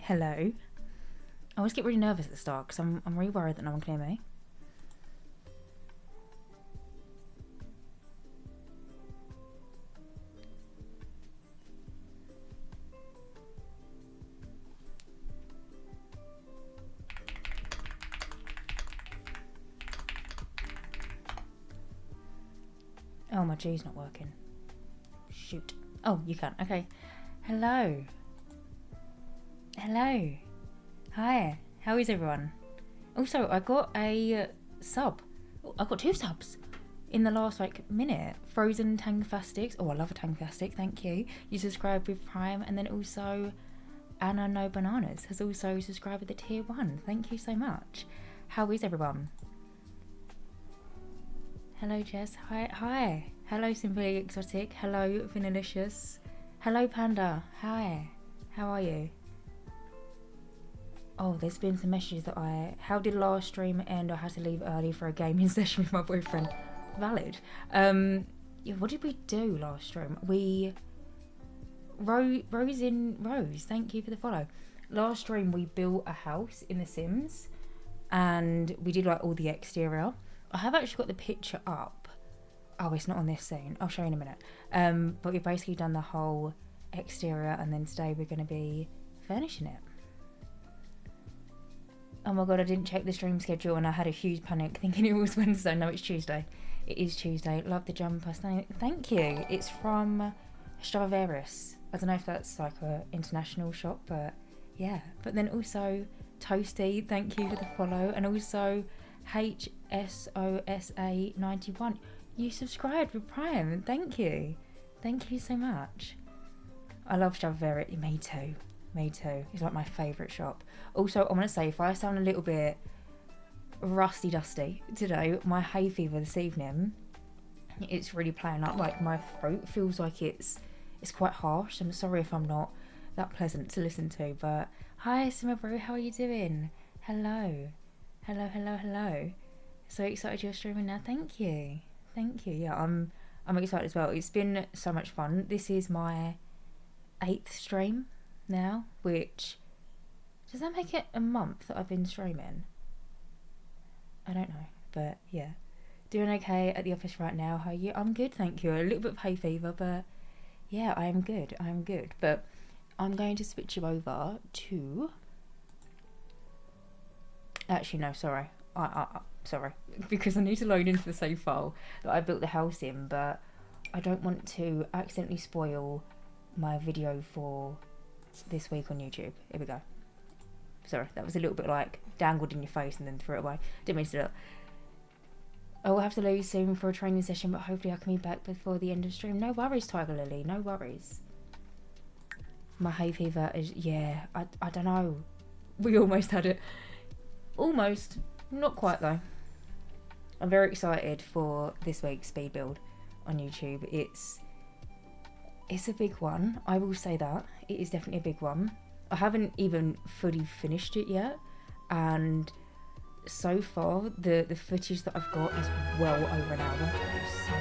Hello. I always get really nervous at the start because I'm really worried that no one can hear me. Oh, my G's not working. Shoot. Oh, you can. Okay. Hello. Hello. Hi. How is everyone? Also, I got a sub. I got 2 subs in the last minute. Frozen Tangfastics. Oh, I love a Tangfastic. Thank you. You subscribed with Prime, and then also Anna No Bananas has also subscribed with the tier 1. Thank you so much. How is everyone? Hello, Jess. Hi. Hello, Simply Exotic. Hello, Vanillicious. Hello, Panda. Hi. How are you? Oh, there's been some messages that how did last stream end? I had to leave early for a gaming session with my boyfriend. valid. Yeah, what did we do last stream? Rose, thank you for the follow. Last stream we built a house in The Sims, and we did like all the exterior. I have actually got the picture up. Oh, it's not on this scene. I'll show you in a minute. But we've basically done the whole exterior, and then today we're going to be furnishing it. Oh my god, I didn't check the stream schedule and I had a huge panic thinking it was Wednesday. No, it's Tuesday. It is Tuesday. Love the jumper. Thank you. It's from Stradivarius. I don't know if that's like an international shop, but yeah. But then also Toasty, thank you for the follow. And also HSOSA91. You subscribed with Prime. Thank you. Thank you so much. I love Stradivarius. Me too. Me too. It's like my favourite shop. Also, I want to say, if I sound a little bit rusty dusty today, my hay fever this evening, it's really playing up. Like my throat feels like it's quite harsh. I'm sorry if I'm not that pleasant to listen to, but hi Simmer Bro, how are you doing? Hello. Hello. So excited you're streaming now. Thank you. Yeah, I'm excited as well. It's been so much fun. This is my 8th stream now, which does that make it a month that I've been streaming? I don't know, but yeah, doing okay at the office right now. How are you? I'm good, thank you. A little bit of hay fever, but yeah, I am good. But I'm going to switch you over to, actually no, sorry, sorry, because I need to load into the save file that I built the house in, but I don't want to accidentally spoil my video for this week on YouTube. Here we go. Sorry, that was a little bit like dangled in your face and then threw it away. Didn't mean to do that. I will have to leave soon for a training session, but hopefully I can be back before the end of stream. No worries, Tiger Lily, no worries. My hay fever is, yeah, I don't know. We almost had it. Almost. Not quite though. I'm very excited for this week's speed build on YouTube. It's a big one, I will say that. It is definitely a big one. I haven't even fully finished it yet, and so far the footage that I've got is well over an hour. It's so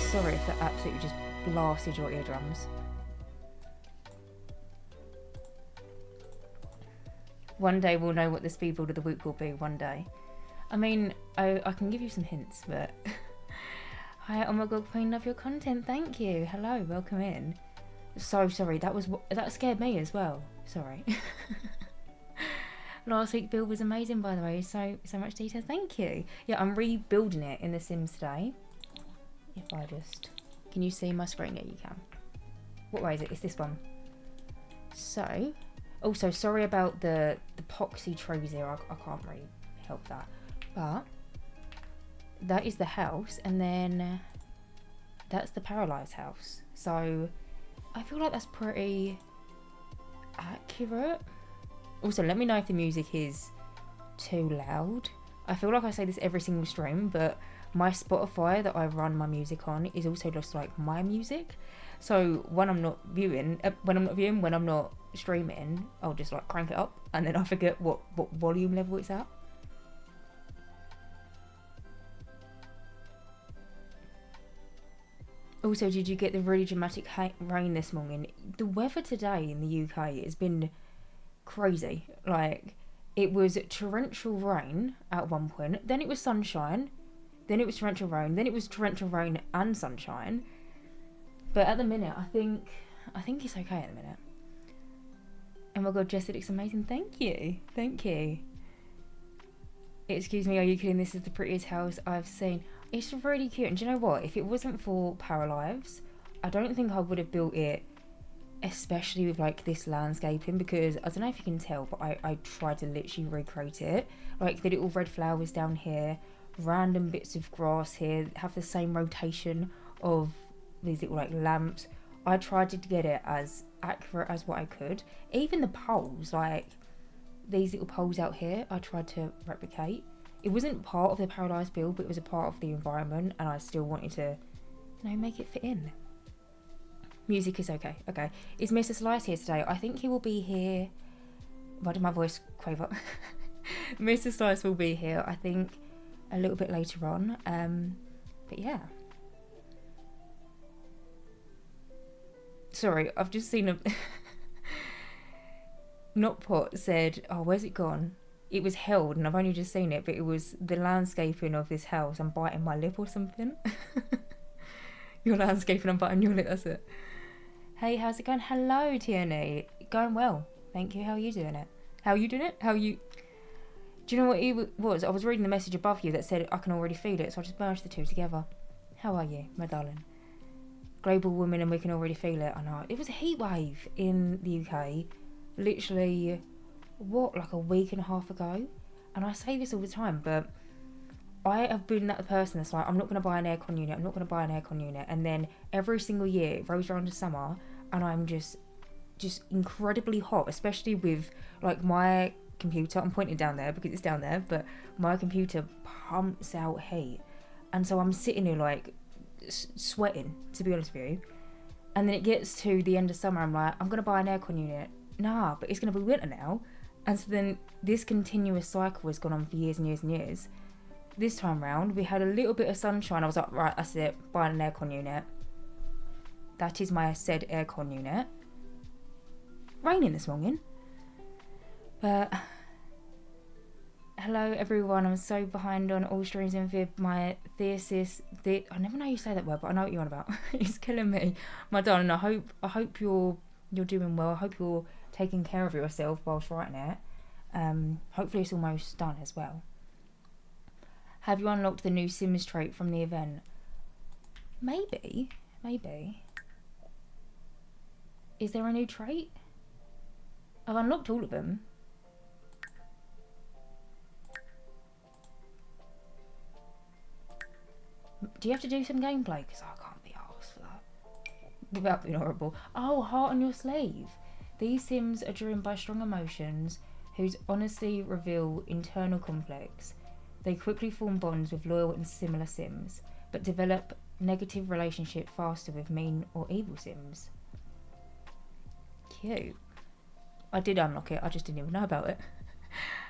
loud. Sorry if that absolutely just blasted your eardrums. One day we'll know what the speed build of the week will be, one day. I mean, I can give you some hints, but... Hi, oh my god, Queen, love your content, thank you. Hello, welcome in. So sorry, that scared me as well. Sorry. Last week's build was amazing, by the way. So much detail, thank you. Yeah, I'm rebuilding it in The Sims today. If I just... Can you see my screen? Yeah, you can. What way is it? It's this one. So... Also, sorry about the epoxy trees here. I can't really help that. But... that is the house, and then that's the paralysed house. So I feel like that's pretty accurate. Also, let me know if the music is too loud. I feel like I say this every single stream, but my Spotify that I run my music on is also just like my music. So when I'm not streaming, I'll just like crank it up, and then I forget what volume level it's at. Also, did you get the really dramatic rain this morning? The weather today in the UK has been crazy. Like, it was torrential rain at one point, then it was sunshine, then it was torrential rain, then it was torrential rain and sunshine. But at the minute, I think it's okay at the minute. Oh my god, Jess, it looks amazing. Thank you. Excuse me, are you kidding? This is the prettiest house I've seen. It's really cute, and do you know what? If it wasn't for Power Lives, I don't think I would have built it, especially with like this landscaping, because I don't know if you can tell, but I tried to literally recreate it. Like the little red flowers down here, random bits of grass here, have the same rotation of these little like lamps. I tried to get it as accurate as what I could. Even the poles, like these little poles out here, I tried to replicate. It wasn't part of the Paradise build, but it was a part of the environment, and I still wanted to, make it fit in. Music is okay. Okay, is Mr. Slice here today? I think he will be here. Why did my voice quaver? Mr. Slice will be here, I think, a little bit later on. But yeah. Sorry, I've just seen a... Notpot said, oh, where's it gone? It was held, and I've only just seen it, but it was the landscaping of this house. I'm biting my lip or something. Your landscaping, I'm biting your lip, that's it. Hey, how's it going? Hello, Tierney. Going well. Thank you. How are you doing it? How are you doing it? How are you... Do you know what it was? I was reading the message above you that said, I can already feel it, so I just merged the two together. How are you, my darling? Global woman and we can already feel it. I know. It was a heat wave in the UK. Literally, like a week and a half ago? And I say this all the time, but I have been that person that's like, I'm not going to buy an aircon unit, I'm not going to buy an aircon unit. And then every single year, it rolls around to summer, and I'm just incredibly hot, especially with, like, my computer. I'm pointing down there because it's down there, but my computer pumps out heat. And so I'm sitting here, like, sweating, to be honest with you. And then it gets to the end of summer, I'm like, I'm going to buy an aircon unit. Nah, but it's going to be winter now. And so then this continuous cycle has gone on for years and years and years. This time round, we had a little bit of sunshine. I was like, right, that's it, buying an aircon unit. That is my said aircon unit. Raining this morning. But hello everyone, I'm so behind on all streams in Vib. My thesis, I never know how you say that word, but I know what you're on about. It's killing me. My darling, I hope you're doing well. I hope you're taking care of yourself whilst writing it. Hopefully it's almost done as well. Have you unlocked the new Sims trait from the event? Maybe. Is there a new trait? I've unlocked all of them. Do you have to do some gameplay? Because I can't be arsed for that. Without being horrible. Oh, heart on your sleeve. These Sims are driven by strong emotions whose honesty reveal internal conflicts. They quickly form bonds with loyal and similar Sims, but develop negative relationship faster with mean or evil Sims. Cute. I did unlock it, I just didn't even know about it.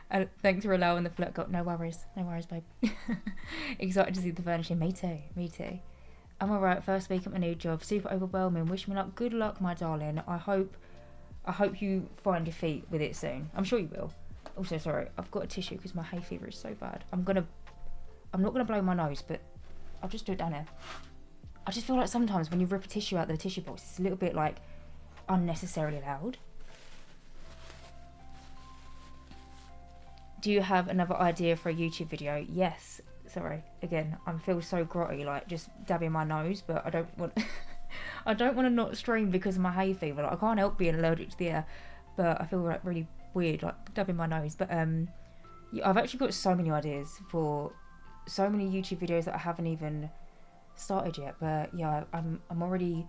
And thanks for allowing the flirt go. No worries, babe. Excited to see the furnishing. Me too. I'm alright, first week at my new job, super overwhelming. Wish me luck, good luck, my darling. I hope you find your feet with it soon. I'm sure you will. Also, sorry, I've got a tissue because my hay fever is so bad. I'm not gonna blow my nose, but I'll just do it down here. I just feel like sometimes when you rip a tissue out of the tissue box, it's a little bit like unnecessarily loud. Do you have another idea for a YouTube video? Yes. Sorry, again, I feel so grotty, like just dabbing my nose, but I don't want to not stream because of my hay fever. Like, I can't help being allergic to the air, but I feel like really weird, like dabbing my nose. But yeah, I've actually got so many ideas for so many YouTube videos that I haven't even started yet. But yeah, I'm already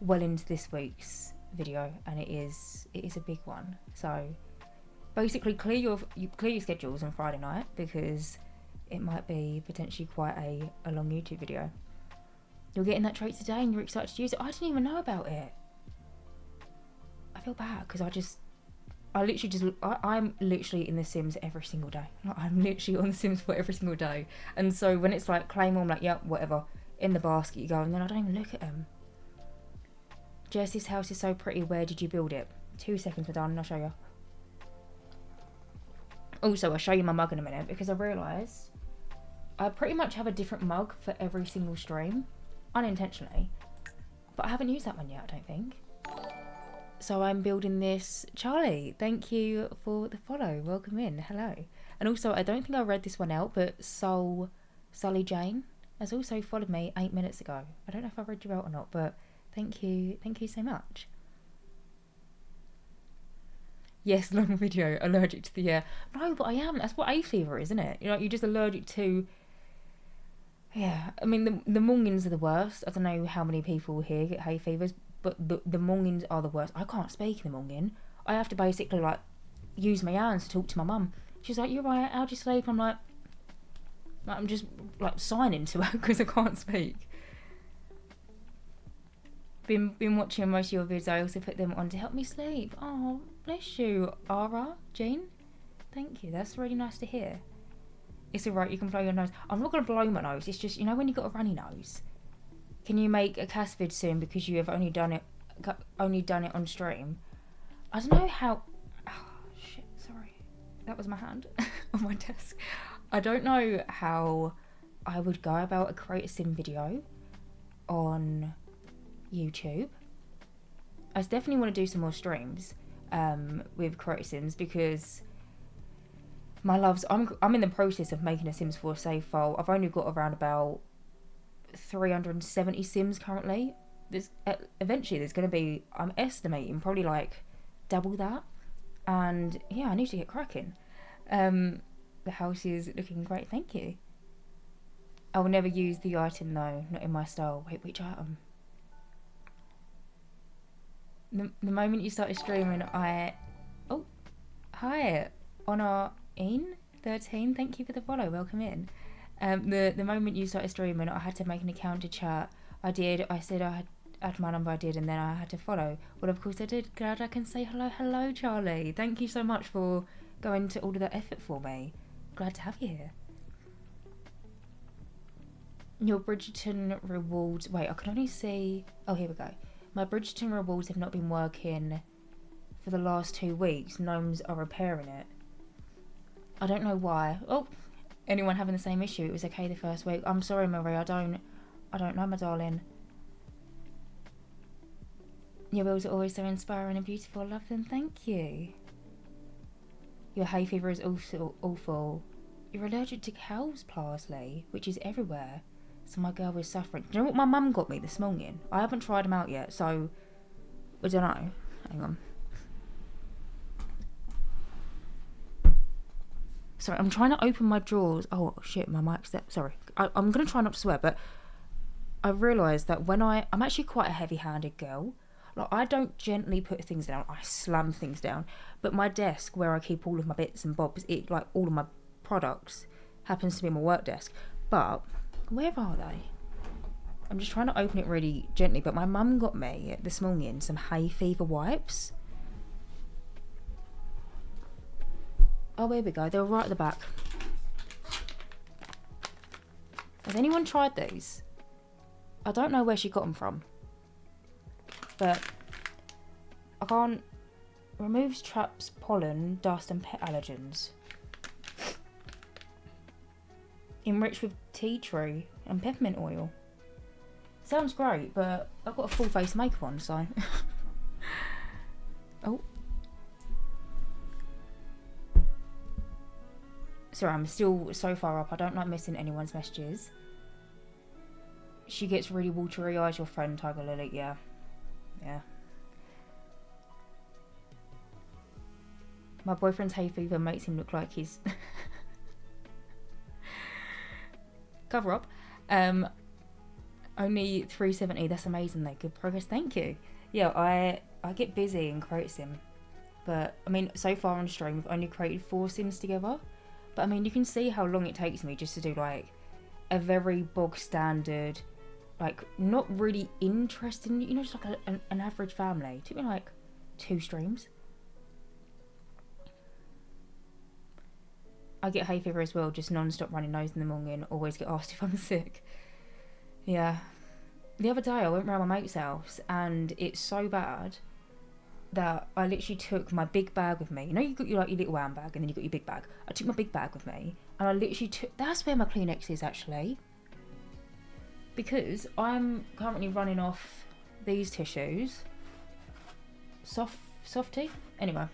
well into this week's video, and it is a big one. So basically, clear your schedules on Friday night because it might be potentially quite a long YouTube video. You're getting that trait today and you're excited to use it. I didn't even know about it. I feel bad because I'm literally in The Sims every single day. Like, I'm literally on The Sims for every single day. And so when it's like claim I'm like, yeah, whatever, in the basket you go, and then I don't even look at them. Jess's house is so pretty. Where did you build it? 2 seconds, my darling, I'll show you. Also, I'll show you my mug in a minute because I realised I pretty much have a different mug for every single stream, unintentionally, but I haven't used that one yet, I don't think. So I'm building this. Charlie, thank you for the follow. Welcome in. Hello. And also, I don't think I read this one out, but Sully Jane has also followed me 8 minutes ago. I don't know if I read you out or not, but thank you so much. Yes, long video, allergic to the air. No, but I am. That's what hay fever is, isn't it? You know, you're just allergic to... Yeah, I mean, the mornings are the worst. I don't know how many people here get hay fevers, but the mornings are the worst. I can't speak in the morning. I have to basically, like, use my hands to talk to my mum. She's like, you're right, how'd you sleep? I'm like I'm just, like, signing to her because I can't speak. Been watching most of your videos. I also put them on to help me sleep. Oh, bless you, Ara, Jean. Thank you. That's really nice to hear. It's alright, you can blow your nose. I'm not going to blow my nose, it's just, you know when you've got a runny nose? Can you make a cast vid soon because you have only done it on stream? I don't know how... Oh, shit, sorry. That was my hand on my desk. I don't know how I would go about a create a sim video on YouTube. I definitely want to do some more streams with create sims because my loves, I'm in the process of making a Sims 4 save file. I've only got around about 370 sims currently. Eventually there's going to be, I'm estimating, probably like double that. And yeah, I need to get cracking. The house is looking great, thank you. I will never use the item though, not in my style. Wait, which item? The moment you started streaming, oh, hi, Honor13, thank you for the follow, welcome in. The moment you started streaming, I had to make an account to chat. I said I had my number, I did, and then I had to follow. Well, of course I did. Glad I can say hello, Charlie. Thank you so much for going to all of that effort for me. Glad to have you here. Your Bridgerton rewards, wait, I can only see, oh, here we go. My Bridgerton rewards have not been working for the last 2 weeks. Gnomes are repairing it. I don't know why. Oh, anyone having the same issue? It was okay the first week. I'm sorry, Marie. I don't know, my darling. Your wheels are always so inspiring and beautiful. I love them. Thank you. Your hay fever is also awful. You're allergic to cow's parsley, which is everywhere. So my girl was suffering. Do you know what my mum got me this morning? I haven't tried them out yet, so I don't know. Hang on. Sorry, I'm trying to open my drawers. Oh shit, my mic's there. Sorry. I'm going to try not to swear, but I realised that when I'm actually quite a heavy-handed girl. Like, I don't gently put things down. I slam things down. But my desk, where I keep all of my bits and bobs, like all of my products, happens to be my work desk. But where are they? I'm just trying to open it really gently. But my mum got me this morning some hay fever wipes. Oh, here we go. They were right at the back. Has anyone tried these? I don't know where she got them from. But I can't... Removes traps, pollen, dust and pet allergens. Enriched with tea tree and peppermint oil. Sounds great, but I've got a full face makeup on, so... Oh. Sorry, I'm still so far up. I don't like missing anyone's messages. She gets really watery eyes, your friend, Tiger Lily. Yeah. Yeah. My boyfriend's hay fever makes him look like he's... Cover up. Only 370. That's amazing though. Good progress. Thank you. Yeah, I get busy and create sim. But, I mean, so far on stream, we've only created 4 sims together. But, I mean, you can see how long it takes me just to do, like, a very bog standard, like, not really interesting, you know, just like an average family. It took me, like, 2 streams. I get hay fever as well, just non-stop running nose in the morning, always get asked if I'm sick. Yeah. The other day I went round my mate's house and it's so bad that I literally took my big bag with me. You know, you got your little handbag and then you got your big bag. I took my big bag with me and I literally took... That's where my Kleenex is actually. Because I'm currently running off these tissues. Softy? Anyway.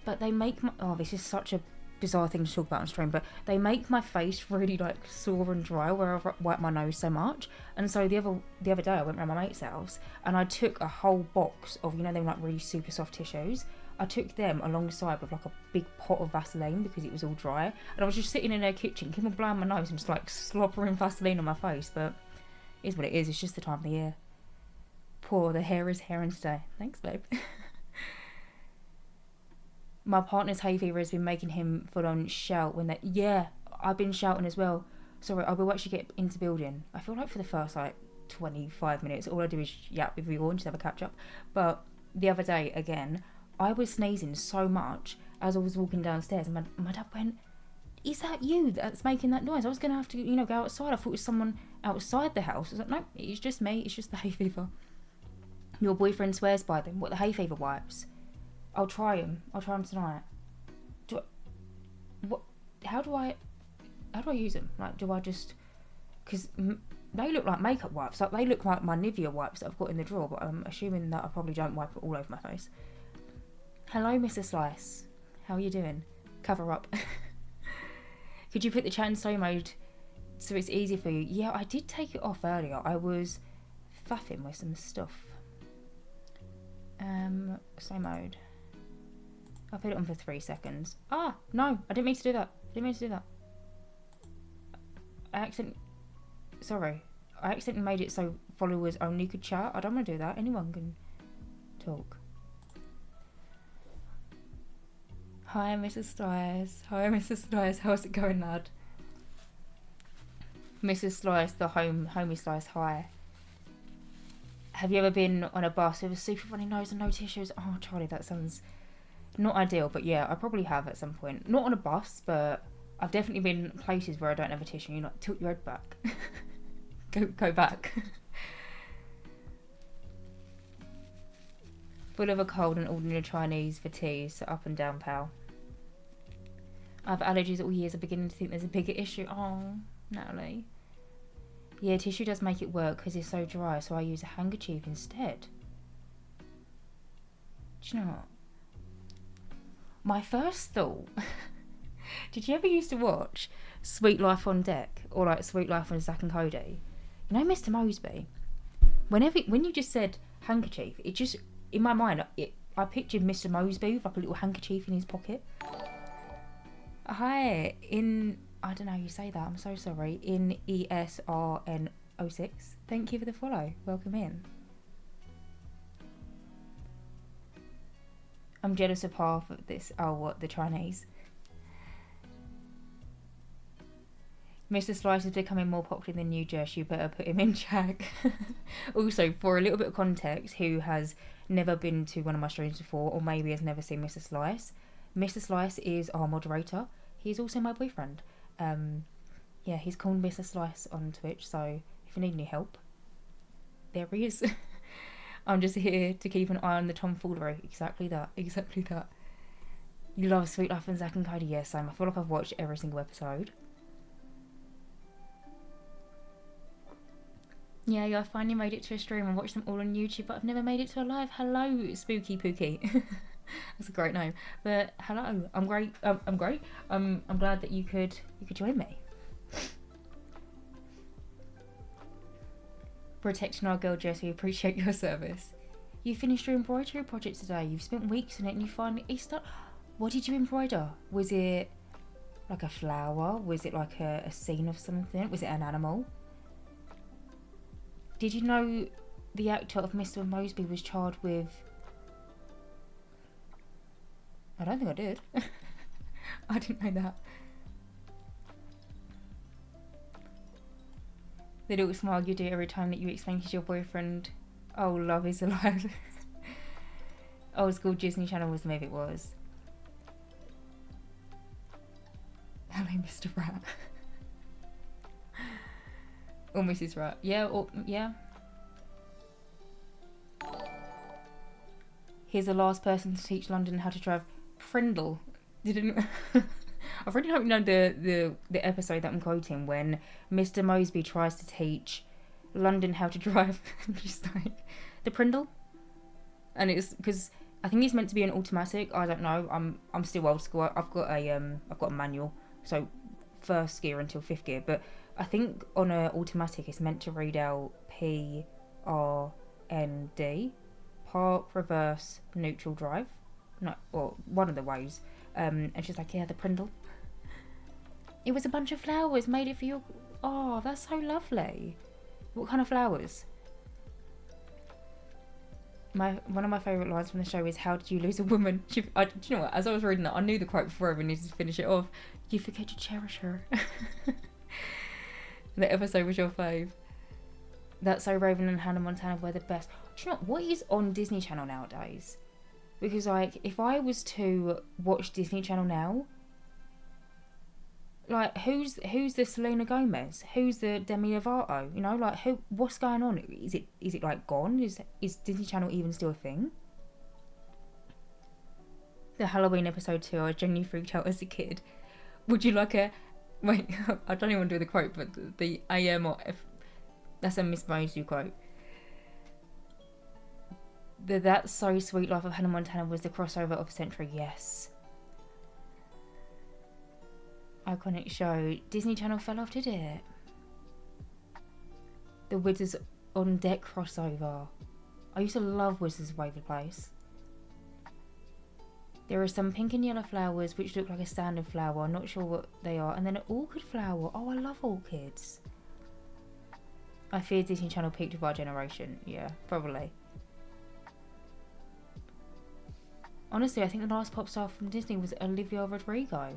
But they make my... Oh, this is such a bizarre thing to talk about on stream, but they make my face really like sore and dry where I've wiped my nose so much. And so the other day I went around my mate's house and I took a whole box of, you know, them like really super soft tissues. I took them alongside with like a big pot of Vaseline because it was all dry, and I was just sitting in their kitchen, keeping blowing my nose and just like slobbering Vaseline on my face. But it is what it is. It's just the time of the year. Poor, the hair is hair and stay. Thanks, babe. My partner's hay fever has been making him full on shout when they... Yeah, I've been shouting as well. Sorry, I will actually get into building. I feel like for the first like 25 minutes, all I do is yap with you all and just have a catch up. But the other day, again, I was sneezing so much as I was walking downstairs and my dad went, is that you that's making that noise? I was going to have to, go outside. I thought it was someone outside the house. I was like, no, it's just me. It's just the hay fever. Your boyfriend swears by them. What, the hay fever wipes? I'll try them. I'll try them tonight. How do I use them? Like, do I just... Because they look like makeup wipes. Like, they look like my Nivea wipes that I've got in the drawer, but I'm assuming that I probably don't wipe it all over my face. Hello, Mr. Slice. How are you doing? Cover up. Could you put the chat in slow mode so it's easy for you? Yeah, I did take it off earlier. I was faffing with some stuff. Slow mode. I put it on for 3 seconds. Ah, no, I didn't mean to do that. I accidentally made it so followers only could chat. I don't want to do that. Anyone can talk. Hi, Mrs. Slice. How's it going, lad? Mrs. Slice, the homie Slice. Hi. Have you ever been on a bus with a super funny nose and no tissues? Oh, Charlie, that sounds not ideal. But yeah, I probably have at some point. Not on a bus, but I've definitely been places where I don't have a tissue. You tilt your head back. go back. Full of a cold and ordering a Chinese for tea, so up and down, pal. I have allergies all years. I'm beginning to think there's a bigger issue. Oh, Natalie. Yeah, tissue does make it work because it's so dry, so I use a handkerchief instead. Do you know what? My first thought... Did you ever used to watch Sweet Life on Deck? Or like Sweet Life on Zack and Cody? You know Mr. Moseby? When you just said handkerchief, it just... In my mind, I pictured Mr. Moseby with like a little handkerchief in his pocket. Hi, I don't know how you say that, I'm so sorry. In ESRN06. Thank you for the follow. Welcome in. I'm jealous of half of this. Oh, what? The Chinese. Mr. Slice is becoming more popular than you, Jess. You better put him in check. Also, for a little bit of context, who has never been to one of my streams before, or maybe has never seen Mr. Slice. Mr. Slice is our moderator. He's also my boyfriend. Yeah, he's called Mr. Slice on Twitch, so if you need any help, there he is. I'm just here to keep an eye on the tomfoolery. Exactly that. You love Sweet Life and Zack and Cody? Yes, Sam. I feel like I've watched every single episode. Yeah, I finally made it to a stream and watched them all on YouTube, but I've never made it to a live. Hello, Spooky Pookie. That's a great name. But hello, I'm great. I'm great. I'm glad that you could join me. Protecting our girl Jessie, appreciate your service. You finished your embroidery project today. You've spent weeks on it and you finally start. What did you embroider? Was it like a flower? Was it like a scene of something? Was it an animal? Did you know the actor of Mr. Moseby was charged with... I don't think I did. I didn't know that. The little smile you do every time that you explain to your boyfriend, oh, love is alive. Old school Disney Channel was the movie it was. Hello, Mr. Rat. Or Mrs. Rat. Yeah. Here's the last person to teach London how to drive. Prindle. Didn't... I really hope you know the episode that I'm quoting when Mr. Moseby tries to teach London how to drive. Just like the Prindle. And it's because I think it's meant to be an automatic. I don't know. I'm still old school. I've got a manual. So first gear until fifth gear, but I think on an automatic it's meant to read out PRND, park, reverse, neutral, drive. No, or one of the ways. And she's like, yeah, the Prindle. It was a bunch of flowers, made it for your... Oh, that's so lovely. What kind of flowers? One of my favourite lines from the show is, how did you lose a woman? Do you know what? As I was reading that, I knew the quote before I needed to finish it off. You forget to cherish her. The episode was your fave. That's So Raven and Hannah Montana were the best. Do you know what is on Disney Channel nowadays? Because, like, if I was to watch Disney Channel now, Like, who's the Selena Gomez? Who's the Demi Lovato? You know, like, what's going on? Is it like gone? Is Disney Channel even still a thing? The Halloween episode 2, I genuinely freaked out as a kid. Would you like a... Wait, I don't even want to do the quote, but the AM or F... That's a Miss Mosley quote. The That's So Sweet Life of Hannah Montana was the crossover of the century, yes. Iconic show. Disney Channel fell off, did it? The Wizards on Deck crossover. I used to love Wizards of Waverly Place. There are some pink and yellow flowers which look like a standard flower. I'm not sure what they are. And then an orchid flower. Oh, I love orchids. I fear Disney Channel peaked with our generation. Yeah, probably. Honestly, I think the last pop star from Disney was Olivia Rodrigo.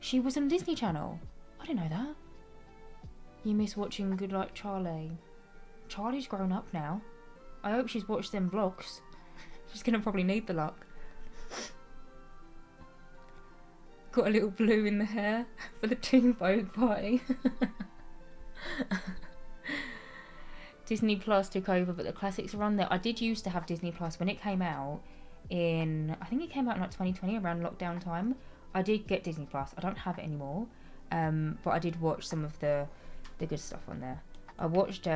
She was on Disney Channel. I didn't know that. You miss watching Good Luck Charlie. Charlie's grown up now. I hope she's watched them vlogs. She's gonna probably need the luck. Got a little blue in the hair for the Teen Vogue party. Disney Plus took over, but the classics are on there. I did used to have Disney Plus when it came out I think it came out in like 2020 around lockdown time. I did get Disney Plus. I don't have it anymore, but I did watch some of the good stuff on there. I watched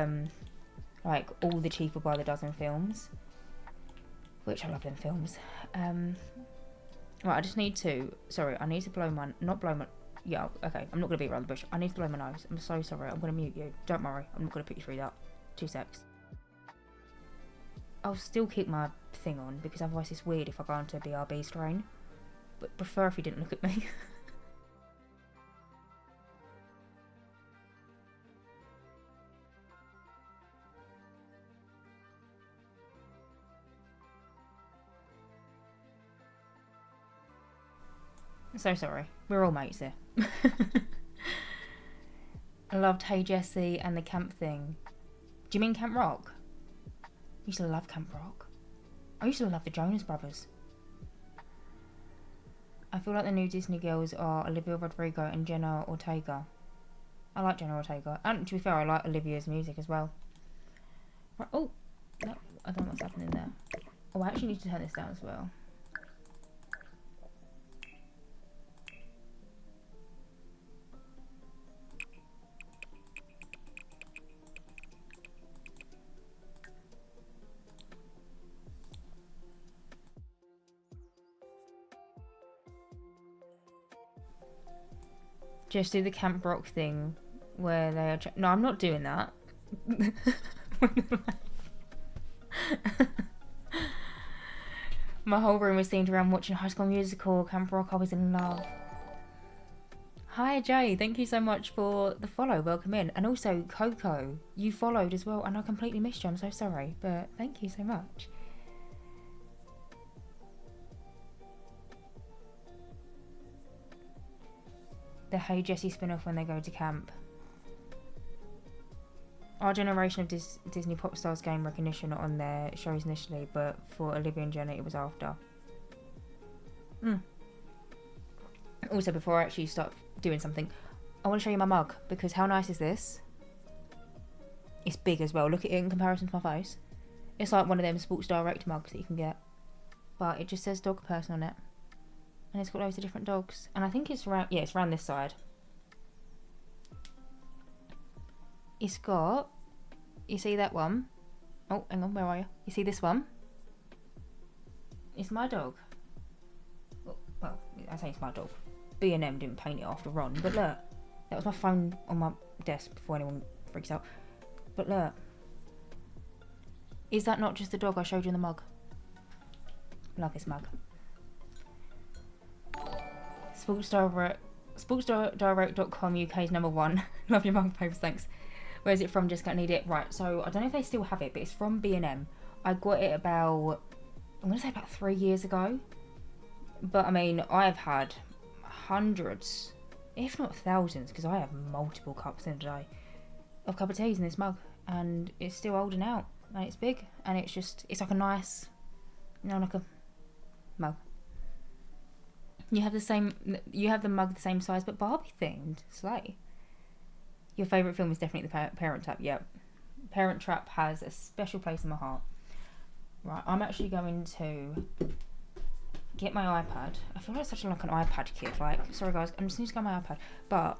like all the Cheaper by the Dozen films, which I love them films. Right, I just need to. Sorry, I need to blow my. Not blow my. Yeah, okay. I'm not gonna beat around the bush. I need to blow my nose. I'm so sorry. I'm gonna mute you. Don't worry. I'm not gonna put you through that. 2 secs. I'll still keep my thing on because otherwise it's weird if I go into a BRB strain. But prefer if you didn't look at me. I'm so sorry. We're all mates here. I loved Hey Jessie and the camp thing. Do you mean Camp Rock? I used to love Camp Rock. I used to love the Jonas Brothers. I feel like the new Disney girls are Olivia Rodrigo and Jenna Ortega. I like Jenna Ortega. And to be fair, I like Olivia's music as well. Right, oh, no, I don't know what's happening there. Oh, I actually need to turn this down as well. Just do the Camp Rock thing where they are... No, I'm not doing that. My whole room was themed around watching High School Musical, Camp Rock. I was in love. Hi Jay, thank you so much for the follow. Welcome in. And also Coco, you followed as well, and I completely missed you. I'm so sorry, but thank you so much. The Hey Jessie spin-off when they go to camp. Our generation of Disney pop stars gained recognition on their shows initially, but for Olivia and Jenna it was after. Also, before I actually start doing something, I want to show you my mug, because how nice is this? It's big as well. Look at it in comparison to my face. It's like one of them Sports Direct mugs that you can get, but it just says dog person on it. And it's got loads of different dogs. And I think it's around... Yeah, it's around this side. It's got... You see that one? Oh, hang on, where are you? You see this one? It's my dog. Well, I say it's my dog. B&M didn't paint it after Ron. But look, that was my phone on my desk before anyone freaks out. But look. Is that not just the dog I showed you in the mug? Love this mug. Sportsdirect.com UK's #1. Love your mug papers, thanks. Where's it from? Just can't need it. Right, so I don't know if they still have it, but it's from B&M. I got it about, I'm going to say about 3 years ago. But I mean, I've had hundreds, if not thousands, because I have multiple cups in a day, of cup of teas in this mug. And it's still holding out. And it's big. And it's like a nice, like a mug. You have the same. You have the mug the same size, but Barbie themed. Slay. Your favourite film is definitely the Parent Trap. Yep. Parent Trap has a special place in my heart. Right, I'm actually going to get my iPad. I feel like such like an iPad kid. Like, sorry guys, I'm just need to get my iPad. But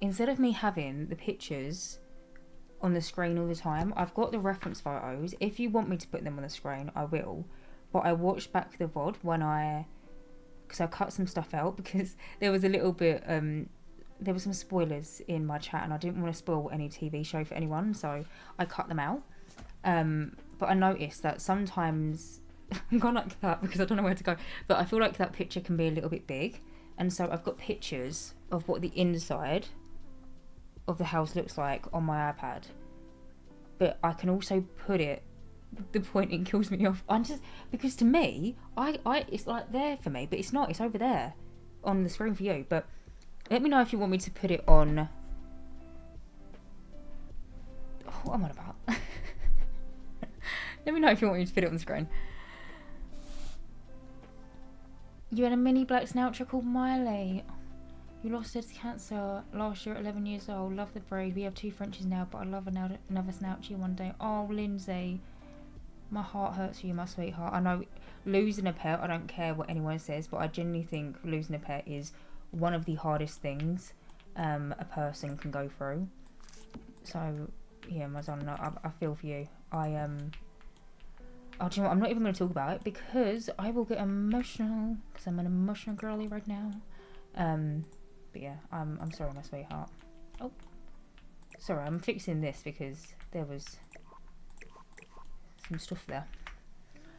instead of me having the pictures on the screen all the time, I've got the reference photos. If you want me to put them on the screen, I will. But I watched back the VOD because I cut some stuff out because there was a little bit, there were some spoilers in my chat and I didn't want to spoil any TV show for anyone, so I cut them out. But I noticed that sometimes I'm going like that because I don't know where to go, but I feel like that picture can be a little bit big, and so I've got pictures of what the inside of the house looks like on my iPad, but I can also put it the point it kills me off. I'm just because to me, I it's like there for me, but it's not. It's over there on the screen for you. But let me know if you want me to put it on. What am I about? Let me know if you want me to put it on the screen. You had a mini black snoucher called Miley. You lost it to cancer last year at 11 years old. Love the breed. We have 2 Frenchies now, but I love another snouchie one day. Oh, Lindsay. My heart hurts for you, my sweetheart. I know losing a pet, I don't care what anyone says, but I genuinely think losing a pet is one of the hardest things a person can go through. So, yeah, my son, I feel for you. Oh, do you know what? I'm not even going to talk about it because I will get emotional because I'm an emotional girly right now. But yeah, I'm sorry, my sweetheart. Oh, sorry, I'm fixing this because there was some stuff there.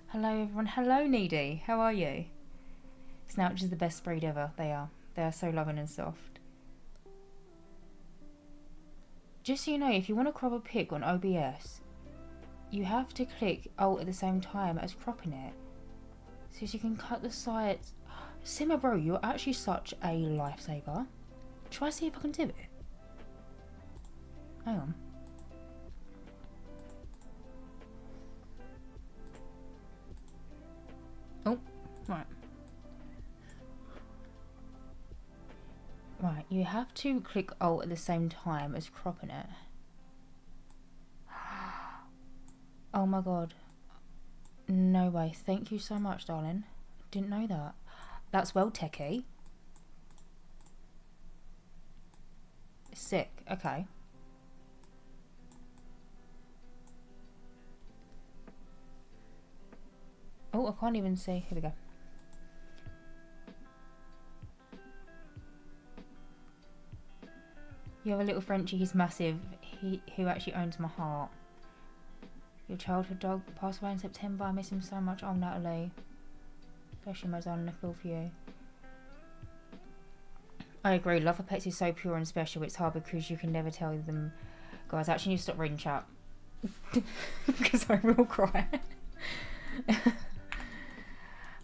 Hello, everyone. Hello, Needy. How are you? Snouch is the best breed ever. They are. They are so loving and soft. Just so you know, if you want to crop a pic on OBS, you have to click Alt at the same time as cropping it, so you can cut the sides. Simmer, bro, you're actually such a lifesaver. Try see if I can do it. Hang on. Oh, right. Right, you have to click Alt at the same time as cropping it. Oh my god. No way. Thank you so much, darling. Didn't know that. That's well techie. Sick. Okay. Oh, I can't even see. Here we go. You have a little Frenchie. He's massive. Who actually owns my heart. Your childhood dog passed away in September. I miss him so much. Oh, Natalie. Especially my son. I feel for you. I agree. Love for pets is so pure and special. It's hard because you can never tell them. Guys, I actually need to stop reading chat. Because I will cry.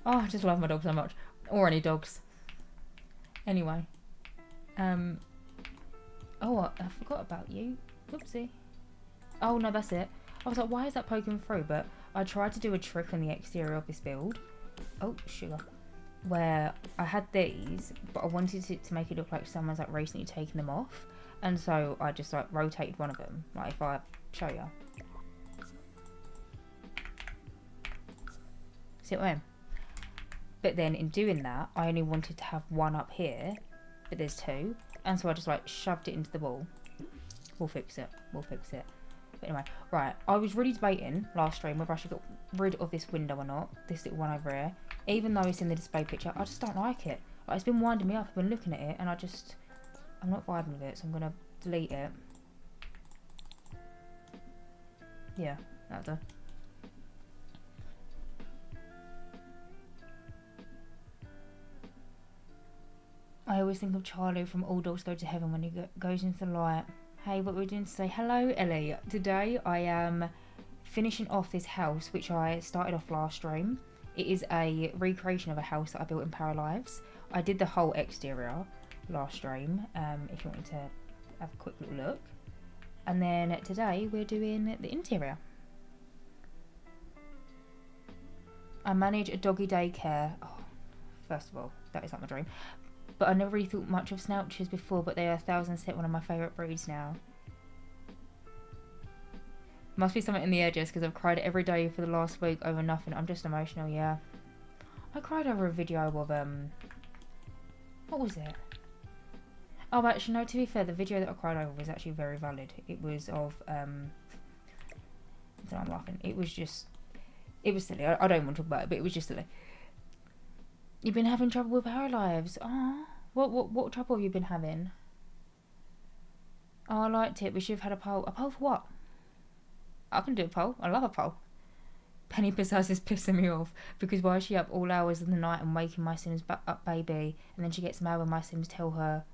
Oh, I just love my dog so much. Or any dogs. Anyway. Oh, I forgot about you. Whoopsie. Oh, no, that's it. I was like, why is that poking through? But I tried to do a trick on the exterior of this build. Oh, sugar. Where I had these, but I wanted it to make it look like someone's like recently taken them off. And so I just like rotated one of them. Like if I show you. See what I mean? But then in doing that, I only wanted to have one up here, but there's 2. And so I just like shoved it into the wall. We'll fix it. We'll fix it. But anyway, right. I was really debating last stream whether I should get rid of this window or not. This little one over here. Even though it's in the display picture, I just don't like it. Like, it's been winding me up. I've been looking at it and I'm not vibing with it. So I'm going to delete it. Yeah, that's it. I always think of Charlie from All Dogs Go to Heaven when he goes into the light. Hey, what we're doing today? Hello, Ellie. Today I am finishing off this house, which I started off last stream. It is a recreation of a house that I built in Paralives. I did the whole exterior last stream, if you wanted to have a quick little look. And then today we're doing the interior. I manage a doggy daycare. Oh, first of all, that is like my dream. But I never really thought much of Snouchers before, but they are 1,000% one of my favourite breeds now. Must be something in the air, just because I've cried every day for the last week over nothing. I'm just emotional, yeah. I cried over a video of, what was it? Oh, actually, no, to be fair, the video that I cried over was actually very valid. It was of, I don't know, I'm laughing. It was just, it was silly. I don't want to talk about it, but it was just silly. You've been having trouble with our lives. Oh, what trouble have you been having? Oh, I liked it. We should have had a poll. A poll for what? I can do a poll. I love a poll. Penny Pizzazz is pissing me off because why is she up all hours of the night and waking my Sims up, baby? And then she gets mad when my Sims tell her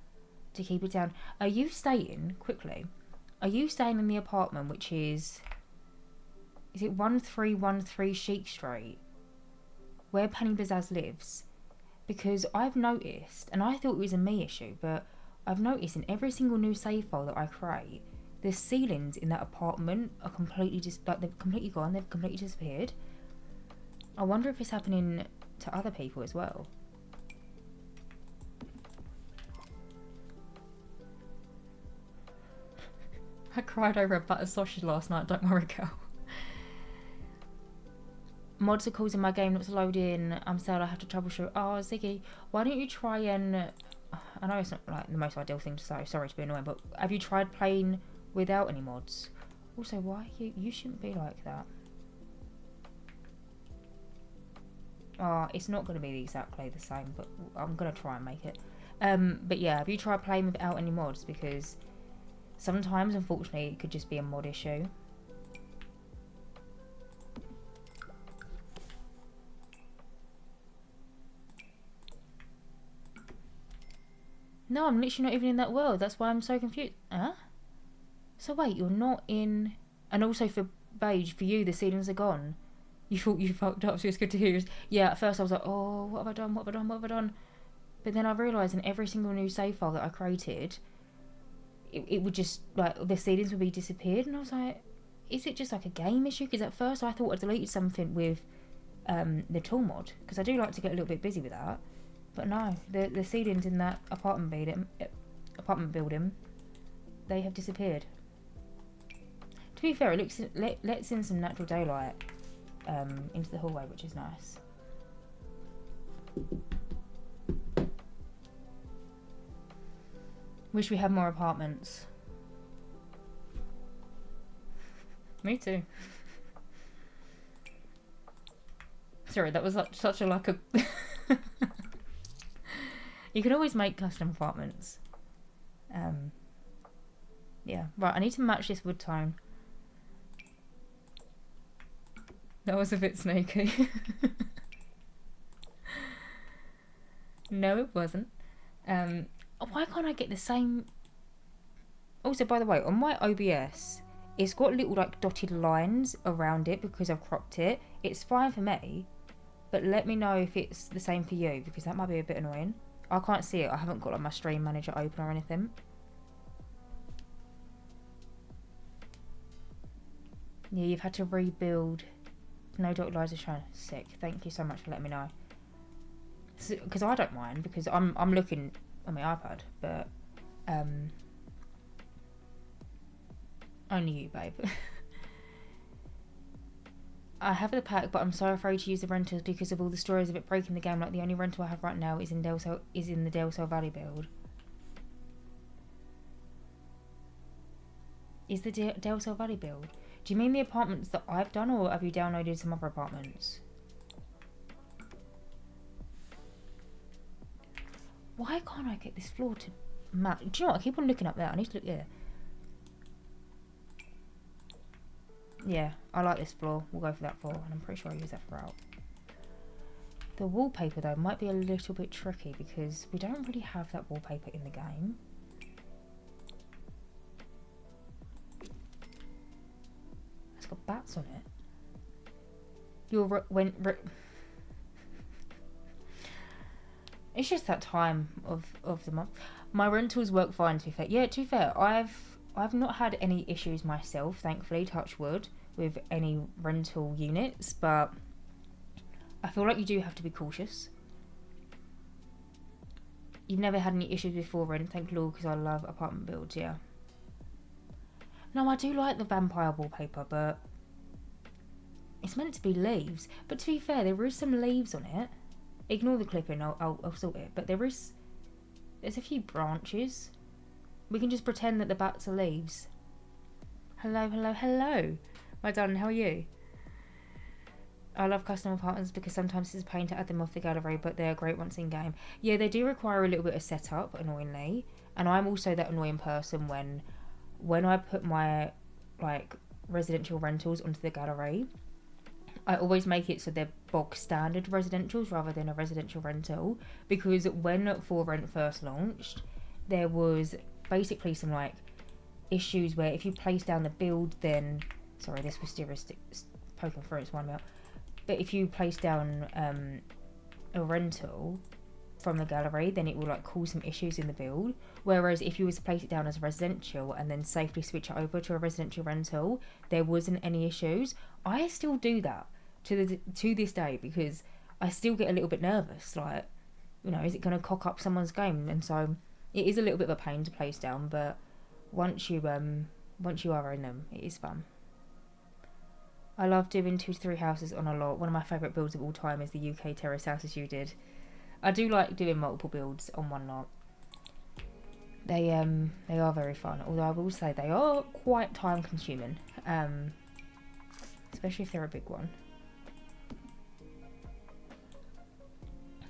to keep it down. Are you staying, quickly, are you staying in the apartment which is it 1313 Chic Street, where Penny Pizzazz lives? Because I've noticed, and I thought it was a me issue, but I've noticed in every single new save file that I create, the ceilings in that apartment are completely they've completely gone, they've completely disappeared. I wonder if it's happening to other people as well. I cried over a butter sausage last night, don't worry, girl. Mods are causing my game not to load in. I'm sad I have to troubleshoot. Oh, Ziggy, why don't you try and... I know it's not like the most ideal thing to say, sorry to be annoying, but have you tried playing without any mods? Also, why you shouldn't be like that. Oh, it's not going to be exactly the same, but I'm going to try and make it. But yeah, have you tried playing without any mods? Because sometimes, unfortunately, it could just be a mod issue. No, I'm literally not even in that world. That's why I'm so confused. Huh? So wait, you're not in... And also for Beige, for you, the ceilings are gone. You thought you fucked up, so it's good to hear. Yeah, at first I was like, oh, what have I done? What have I done? What have I done? But then I realised in every single new save file that I created, it would just, like, the ceilings would be disappeared. And I was like, is it just like a game issue? Because at first I thought I deleted something with the tool mod. Because I do like to get a little bit busy with that. But no, the ceilings in that apartment building, they have disappeared. To be fair, it looks lets in some natural daylight into the hallway, which is nice. Wish we had more apartments. Me too. Sorry, that was such a like a... You can always make custom apartments. Yeah, right, I need to match this wood tone. That was a bit snaky. No, it wasn't. Why can't I get the same... Also, by the way, on my OBS, it's got little like dotted lines around it because I've cropped it. It's fine for me, but let me know if it's the same for you, because that might be a bit annoying. I can't see it. I haven't got like my stream manager open or anything. Yeah, you've had to rebuild. No dotted lines are shown. Sick. Thank you so much for letting me know. Because I don't mind, because I'm looking on my iPad, but only you, babe. I have the pack, but I'm so afraid to use the rentals because of all the stories of it breaking the game. Like, the only rental I have right now is in the Del Sol Valley build. Is the Del Sol Valley build? Do you mean the apartments that I've done, or have you downloaded some other apartments? Why can't I get this floor to match? Do you know what? I keep on looking up there. I need to look there. Yeah, I like this floor. We'll go for that floor, and I'm pretty sure I use that throughout. The wallpaper, though, might be a little bit tricky because we don't really have that wallpaper in the game. It's got bats on it. It's just that time of the month. My rentals work fine, to be fair. Yeah, to be fair, I've not had any issues myself, thankfully, touch wood, with any rental units, but I feel like you do have to be cautious. You've never had any issues before, Ren? Thank Lord, because I love apartment builds, yeah. No, I do like the vampire wallpaper, but it's meant to be leaves. But to be fair, there is some leaves on it. Ignore the clipping, I'll sort it. But there's a few branches. We can just pretend that the bats are leaves. Hello, hello, hello. My darling, how are you? I love custom apartments because sometimes it's a pain to add them off the gallery, but they're great once in game. Yeah, they do require a little bit of setup, annoyingly. And I'm also that annoying person when I put my like residential rentals onto the gallery, I always make it so they're bog standard residentials rather than a residential rental, because when For Rent first launched, there was basically some like issues where if you place down the build, then sorry, this wisteria poking through, it's one out. But if you place down a rental from the gallery, then it will like cause some issues in the build. Whereas if you was to place it down as a residential and then safely switch it over to a residential rental, there wasn't any issues. I still do that to this day because I still get a little bit nervous. Like, you know, is it going to cock up someone's game? And so it is a little bit of a pain to place down, but once you are in them, it is fun. I love doing 2 to 3 houses on a lot. One of my favourite builds of all time is the UK terrace houses you did. I do like doing multiple builds on one lot. They are very fun, although I will say they are quite time consuming, especially if they're a big one.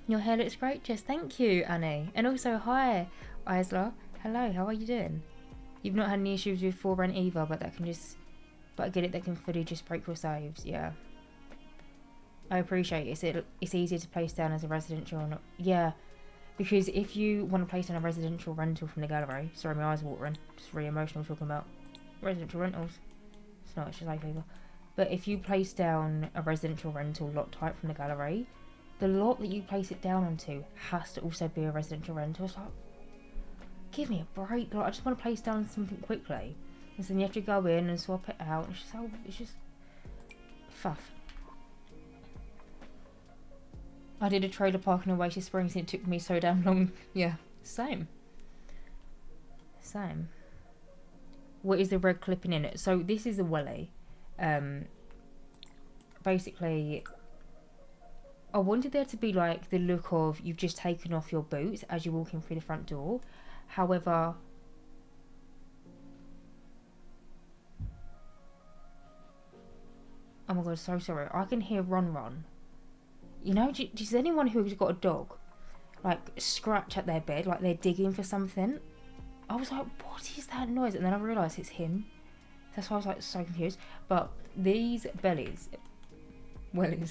Your hair looks great, Jess. Thank you, Annie. And also, hi, Isla. Hello, how are you doing? You've not had any issues with For Rent either, but I get it, that can fully just break your saves, yeah. I appreciate it. It's easier to place down as a residential or not. Yeah, because if you want to place down a residential rental from the gallery, sorry, my eyes are watering, just really emotional talking about residential rentals. It's not, it's just hay fever. But if you place down a residential rental lot type from the gallery, the lot that you place it down onto has to also be a residential rental. It's like, give me a break. Like, I just want to place down something quickly. And then you have to go in and swap it out. It's just fuff. I did a trailer park in Oasis Springs and it took me so damn long. Yeah, same. What is the red clipping in it? So this is a welly. Basically, I wanted there to be like the look of you've just taken off your boots as you're walking through the front door. However, oh my god, so sorry. I can hear Ron. You know, does anyone who's got a dog, like, scratch at their bed, like they're digging for something? I was like, what is that noise? And then I realised it's him. That's why I was, like, so confused. But these wellies, you're going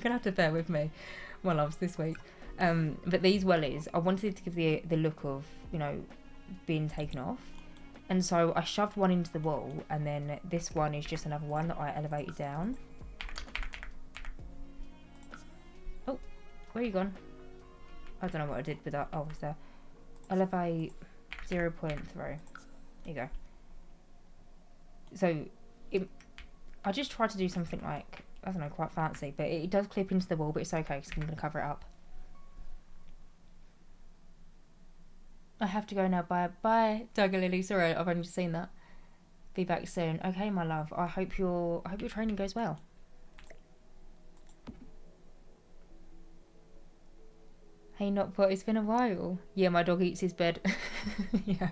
to have to bear with me, my loves, this week. But these wellies, I wanted to give the look of, you know, being taken off. And so I shoved one into the wall, and then this one is just another one that I elevated down. Oh, where are you gone? I don't know what I did with that. Oh, it's there. Elevate 0.3. There you go. So, I just tried to do something like, I don't know, quite fancy, but it does clip into the wall, but it's okay because I'm going to cover it up. I have to go now. Bye, Tiger Lily. Sorry, I've only just seen that. Be back soon. Okay, my love. I hope your training goes well. Hey, Notpot, it's been a while. Yeah, my dog eats his bed. Yeah.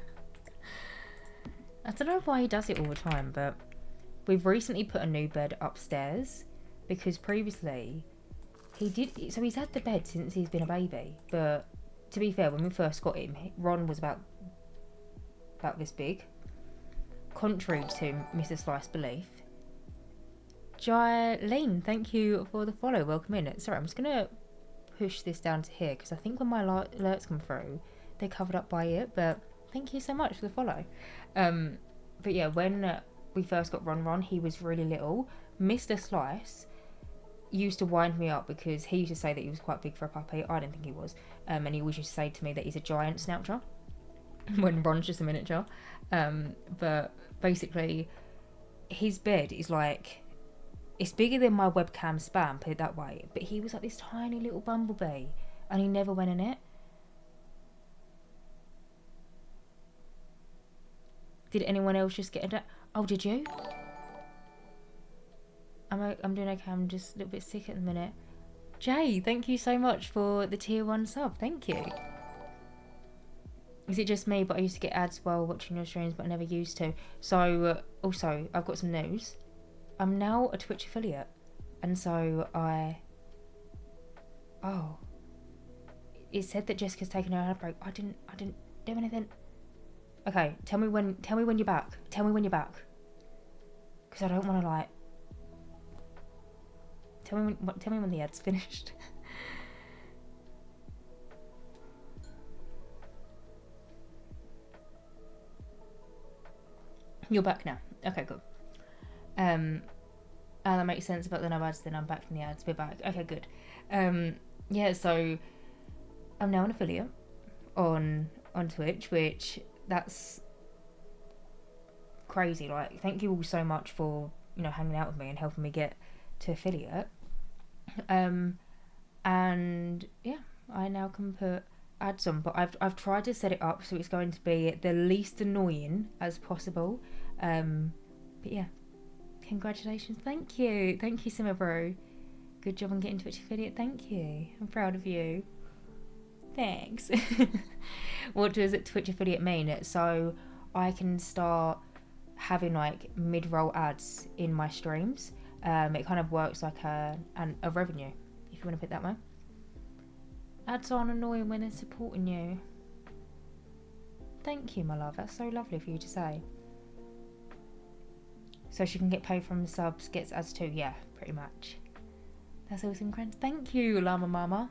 I don't know why he does it all the time, but we've recently put a new bed upstairs because previously so he's had the bed since he's been a baby, but to be fair, when we first got him, Ron was about this big. Contrary to Mr. Slice's belief. Jylene, thank you for the follow. Welcome in. Sorry, I'm just going to push this down to here because I think when my alerts come through, they're covered up by it, but thank you so much for the follow. But yeah, when we first got Ron, he was really little. Mr. Slice used to wind me up because he used to say that he was quite big for a puppy. I didn't think he was. And he always used to say to me that he's a giant snoucher when Ron's just a miniature. But basically, his bed is like, it's bigger than my webcam span, put it that way. But he was like this tiny little bumblebee and he never went in it. Did anyone else just get a... Oh, did you? I'm doing okay. I'm just a little bit sick at the minute. Jay, thank you so much for the tier 1 sub. Thank you. Is it just me, but I used to get ads while watching your streams, but I never used to. So, also, I've got some news. I'm now a Twitch affiliate. And so Oh. It said that Jessica's taken her ad break. I didn't do anything. Okay, tell me when you're back. Tell me when you're back. Because I don't want to, like... Tell me when the ad's finished. You're back now. Okay, good. That makes sense about the no ads. Then I'm back from the ads. We're back. Okay, good. Yeah. So I'm now an affiliate on Twitch, which that's crazy. Like, thank you all so much for hanging out with me and helping me get to affiliate. And yeah, I now can put ads on, but I've tried to set it up so it's going to be the least annoying as possible. But yeah, congratulations. Thank you Simmer Bro. Good job on getting Twitch affiliate. Thank you. I'm proud of you. Thanks. What does Twitch affiliate mean? So I can start having like mid-roll ads in my streams. It kind of works like a revenue, if you want to put it that way. Ads aren't annoying when they're supporting you. Thank you, my love. That's so lovely for you to say. So she can get paid from subs, gets ads too. Yeah, pretty much. That's awesome, friends. Thank you, Llama Mama.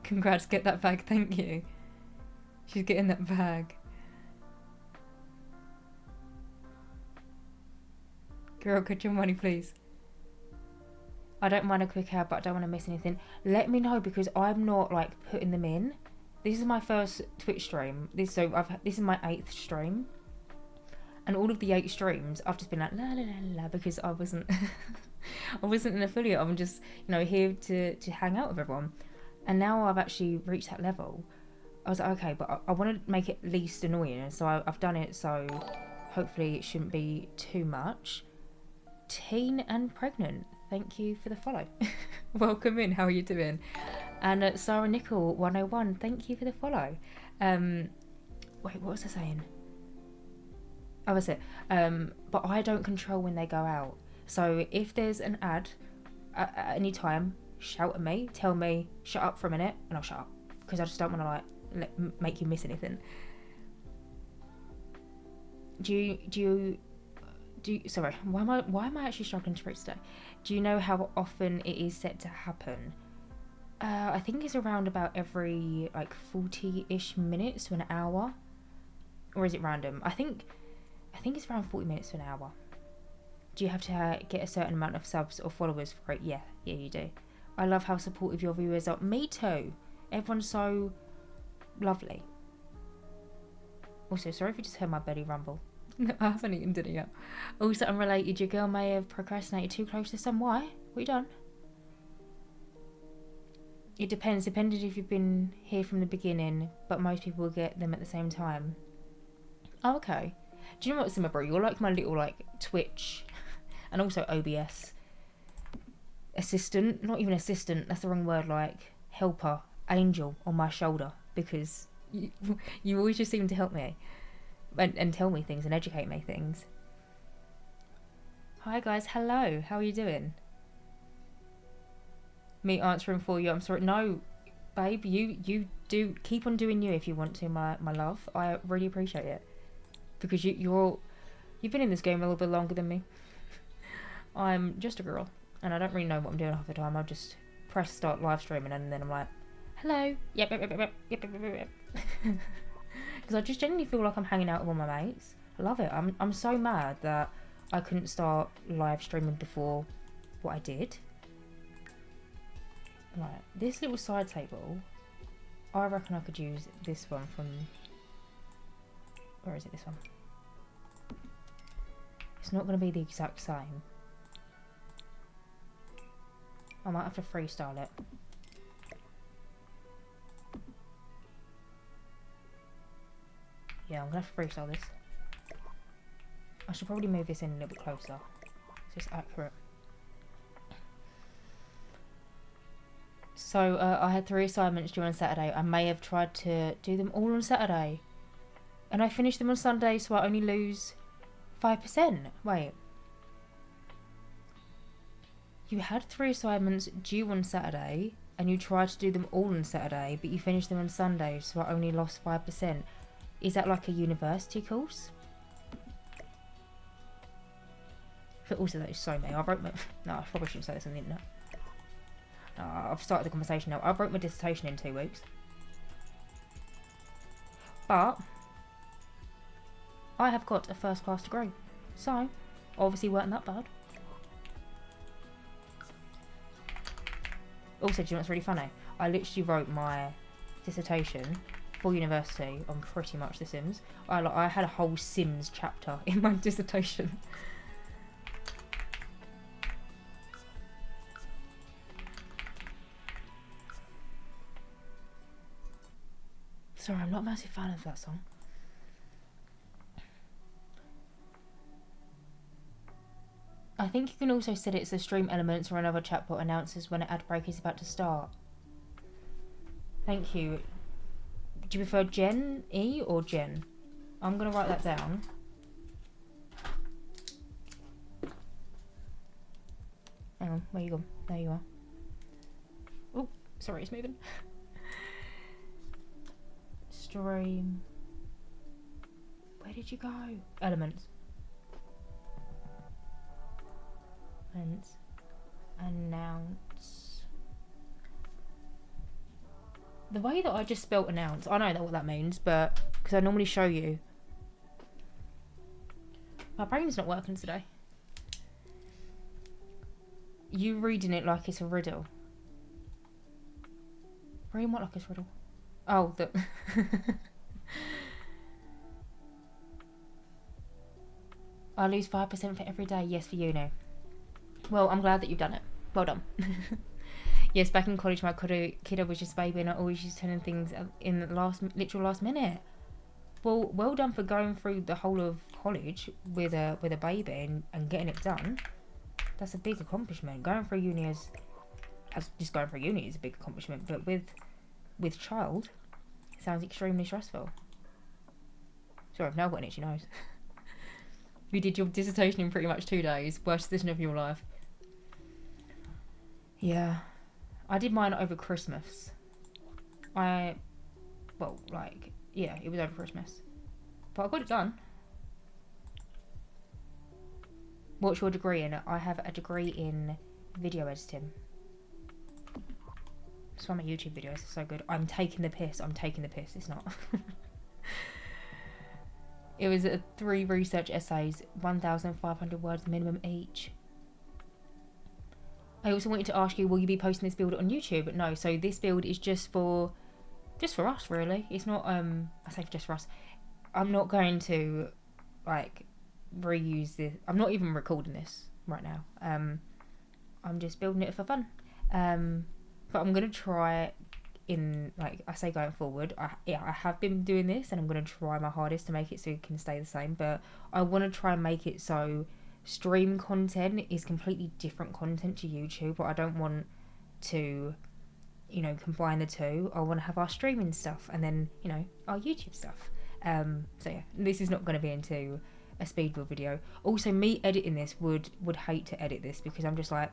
Congrats, get that bag. Thank you. She's getting that bag. Girl, get your money, please. I don't mind a quick ad, but I don't want to miss anything. Let me know, because I'm not like putting them in. This is my first Twitch stream. This is my 8th stream, and all of the 8 streams I've just been like la la la la, because I wasn't I wasn't an affiliate. I'm just here to hang out with everyone. And now I've actually reached that level. I was like, okay, but I want to make it least annoying, and so I've done it. So hopefully it shouldn't be too much. Teen and pregnant. Thank you for the follow. Welcome in. How are you doing? And Sarah Nickel 101. Thank you for the follow. Wait, what was I saying? Oh, that's it. But I don't control when they go out. So if there's an ad at any time, shout at me, tell me, shut up for a minute, and I'll shut up, because I just don't want to make you miss anything. Sorry, why am I actually struggling to reach today? Do you know how often it is set to happen? I think it's around about every 40-ish minutes to an hour. Or is it random? I think it's around 40 minutes to an hour. Do you have to get a certain amount of subs or followers for it? Yeah, you do. I love how supportive your viewers are. Me too. Everyone's so lovely. Also, sorry if you just heard my belly rumble. No, I haven't eaten dinner yet. Also, unrelated, your girl may have procrastinated too close to some. Why? What you done? It depends. Depending if you've been here from the beginning, but most people will get them at the same time. Oh, okay. Do you know what, Simmer Bro? You're like my little Twitch and also OBS assistant. Not even assistant. That's the wrong word. Helper, angel on my shoulder, because you always just seem to help me. And tell me things and educate me things. Hi guys, hello. How are you doing? Me answering for you. I'm sorry. No, babe. You do keep on doing you if you want to, my love. I really appreciate it, because you've been in this game a little bit longer than me. I'm just a girl, and I don't really know what I'm doing half the time. I just press start live streaming, and then I'm like, hello. Yep. Because I just genuinely feel like I'm hanging out with all my mates. I love it. I'm so mad that I couldn't start live streaming before what I did. Right, this little side table, I reckon I could use this one from... Where is it, this one? It's not going to be the exact same. I might have to freestyle it. Yeah, I'm going to have to freestyle this. I should probably move this in a little bit closer, so it's accurate. So I had 3 assignments due on Saturday. I may have tried to do them all on Saturday, and I finished them on Sunday, so I only lose 5%. Wait. You had 3 assignments due on Saturday, and you tried to do them all on Saturday, but you finished them on Sunday, so I only lost 5%. Is that like a university course? But also, that is so me. I wrote my... No, I probably shouldn't say this on the internet. I've started the conversation now. I wrote my dissertation in 2 weeks. But I have got a first-class degree. So, obviously weren't that bad. Also, do you know what's really funny? I literally wrote my dissertation for university on pretty much The Sims. I had a whole Sims chapter in my dissertation. Sorry, I'm not a massive fan of that song. I think you can also set it to stream elements or another chatbot announces when an ad break is about to start. Thank you. Do you prefer Gen E or Gen? I'm going to write that down. Hang on, where you gone? There you are. Oh, sorry, it's moving. Stream. Where did you go? Elements. Announce. The way that I just spelt announce, I know what that means, but because I normally show you. My brain's not working today. You reading it like it's a riddle. Reading what like it's a riddle? Oh, the... I lose 5% for every day. Yes, for you now. Well, I'm glad that you've done it. Well done. Yes, back in college, my kiddo was just a baby, and I always used to tell him things in the literal last minute. Well done for going through the whole of college with a baby and getting it done. That's a big accomplishment. Going through uni as just going through uni is a big accomplishment, but with child, it sounds extremely stressful. Sorry, I've now got an itchy nose. You did your dissertation in pretty much 2 days. Worst decision of your life. Yeah. I did mine over Christmas. It was over Christmas. But I got it done. What's your degree in? I have a degree in video editing. That's why my YouTube videos are so good. I'm taking the piss. It's not. It was 3 research essays, 1,500 words minimum each. I also wanted to ask you, will you be posting this build on YouTube? No, so this build is just for us, really. It's not, I say just for us. I'm not going to, reuse this. I'm not even recording this right now. I'm just building it for fun. But I'm going to try in, I say going forward, I have been doing this, and I'm going to try my hardest to make it so it can stay the same, but I want to try and make it so stream content is completely different content to YouTube, but I don't want to, combine the two. I want to have our streaming stuff and then, our YouTube stuff. So yeah, this is not going to be into a speed build video. Also, me editing this would hate to edit this because I'm just like,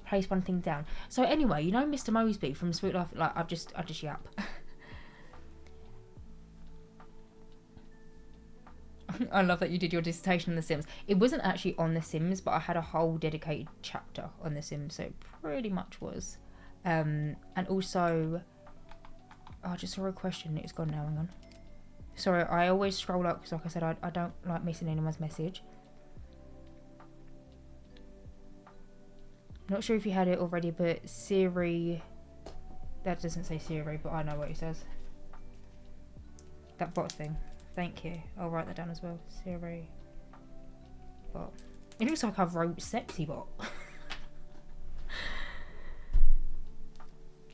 place one thing down. So anyway, Mr. Moseby from Sweet Life, I just yap. I love that you did your dissertation on The Sims. It wasn't actually on The Sims, but I had a whole dedicated chapter on The Sims, so it pretty much was. And also, I just saw a question. It's gone now. Hang on. Sorry, I always scroll up because, like I said, I don't like missing anyone's message. Not sure if you had it already, but Siri... That doesn't say Siri, but I know what it says. That bot thing. Thank you. I'll write that down as well. Siri bot. It looks like I've wrote sexy bot.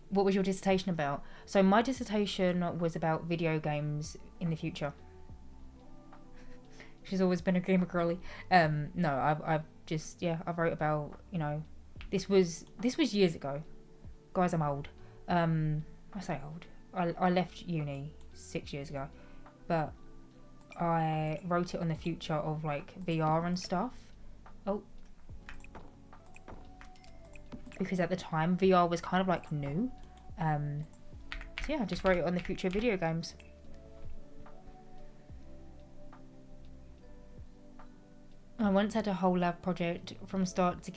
What was your dissertation about? So my dissertation was about video games in the future. She's always been a gamer girly. No, I've just, yeah, I wrote about, you know, this was years ago. Guys, I'm old. I say old. I left uni 6 years ago, but I wrote it on the future of like VR and stuff. Oh, because at the time VR was kind of like new. So yeah, I just wrote it on the future of video games. I once had a whole lab project from start 2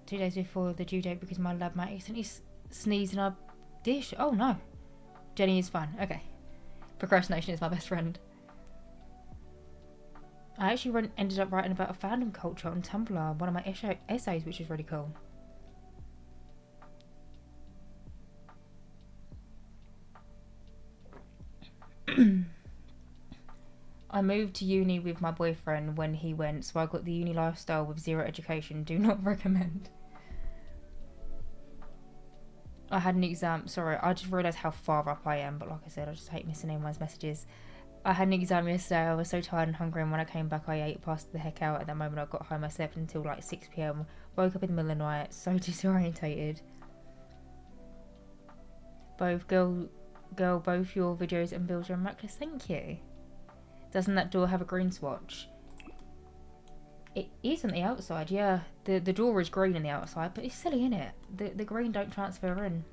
days before the due date because my lab mate accidentally sneezed in our dish. Oh no. Jenny is fine. Okay. Procrastination is my best friend. I actually ended up writing about a fandom culture on Tumblr, one of my essays, which was really cool. I moved to uni with my boyfriend when he went, so I got the uni lifestyle with zero education. Do not recommend. I had an exam. Sorry, I just realised how far up I am, but like I said, I just hate missing anyone's messages. I had an exam yesterday. I was so tired and hungry, and when I came back, I ate past the heck out. At that moment, I got home. I slept until like 6 p.m. Woke up in the middle of the night, so disorientated. Both girl, both your videos and builds are miraculous. Thank you. Doesn't that door have a green swatch? It is on the outside, yeah. The door is green on the outside, but it's silly, isn't it? The green don't transfer in.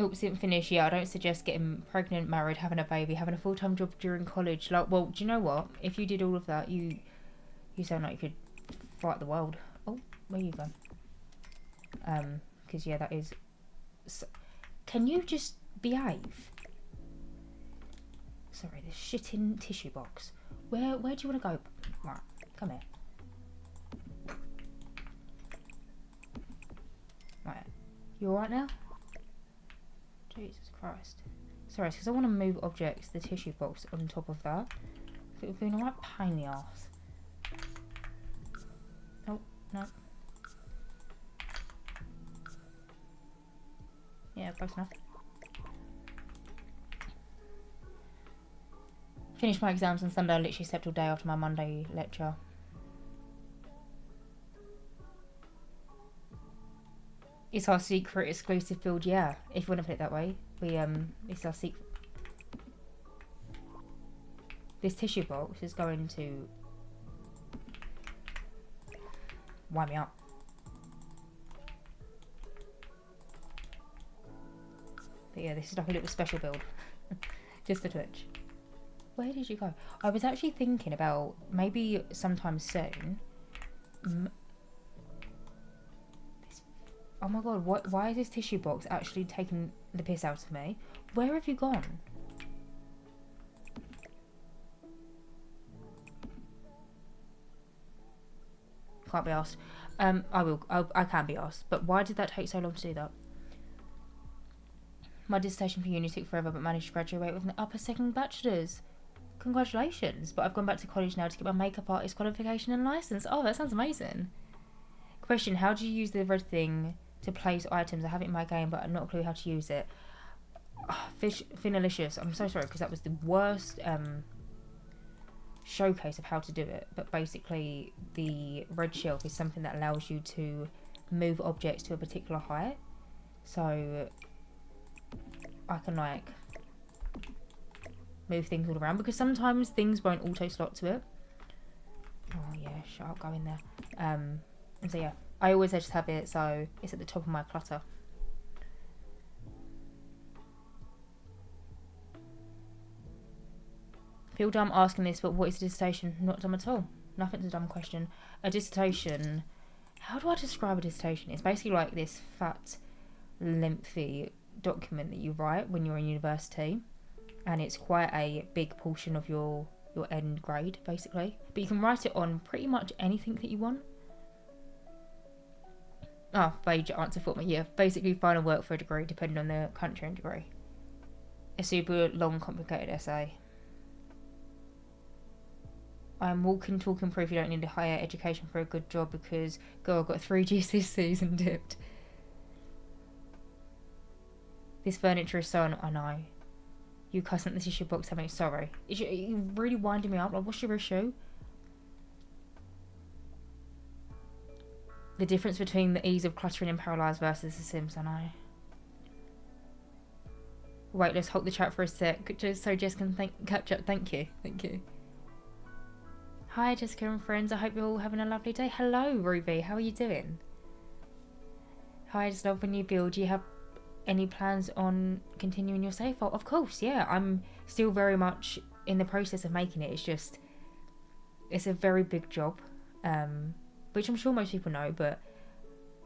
Oops, didn't finish. Yeah, I don't suggest getting pregnant, married, having a baby, having a full-time job during college. Like, well, do you know what? If you did all of that, you sound like you could fight the world. Oh, where you going? Because yeah, that is. Can you just behave? Sorry, the shitting tissue box. Where do you want to go? Right, come here. Right, you alright now? Jesus Christ. Sorry, it's because I want to move objects, the tissue box, on top of that. It would be a right pain in the arse. Oh, no. Yeah, close enough. Finished my exams on Sunday. I literally slept all day after my Monday lecture. It's our secret exclusive build, yeah. If you want to put it that way, it's our secret. This tissue box is going to wind me up. But yeah, this is like a little special build, just for Twitch. Where did you go? I was actually thinking about maybe sometime soon. Oh my god, why is this tissue box actually taking the piss out of me? Where have you gone? Can't be asked. I can be asked. But why did that take so long to do that? My dissertation for uni took forever, but managed to graduate with an upper second bachelor's. Congratulations. But I've gone back to college now to get my makeup artist qualification and licence. Oh, that sounds amazing. Question, how do you use the red thing to place items? I have it in my game, but I'm not a clue how to use it. Oh, Finalicious. I'm so sorry, because that was the worst showcase of how to do it. But basically, the red shelf is something that allows you to move objects to a particular height. So I can like move things all around, because sometimes things won't auto slot to it. Oh yeah, shut up, go in there. And so yeah, I always just have it so it's at the top of my clutter. Feel dumb asking this, but what is a dissertation? Not dumb at all. Nothing's a dumb question. A dissertation, how do I describe a dissertation? It's basically like this fat, lengthy document that you write when you're in university, and it's quite a big portion of your end grade, basically. But you can write it on pretty much anything that you want. Oh, vague answer for me. Yeah, basically final work for a degree, depending on the country and degree. A super long, complicated essay. I'm walking, talking proof you don't need a higher education for a good job, because, girl, I've got 3 GCSEs and dipped. This furniture is so... I know. You cussing at the tissue box. I'm sorry. You really winding me up. Like, what's your issue? The difference between the ease of cluttering and paralysed versus The Sims, I know. Wait, let's hold the chat for a sec, just so Jess can catch up. Thank you. Thank you. Hi, Jessica and friends. I hope you're all having a lovely day. Hello, Ruby. How are you doing? Hi, I just love when you build. Do you have any plans on continuing your save file? Of course, yeah. I'm still very much in the process of making it. It's just, it's a very big job, which I'm sure most people know, but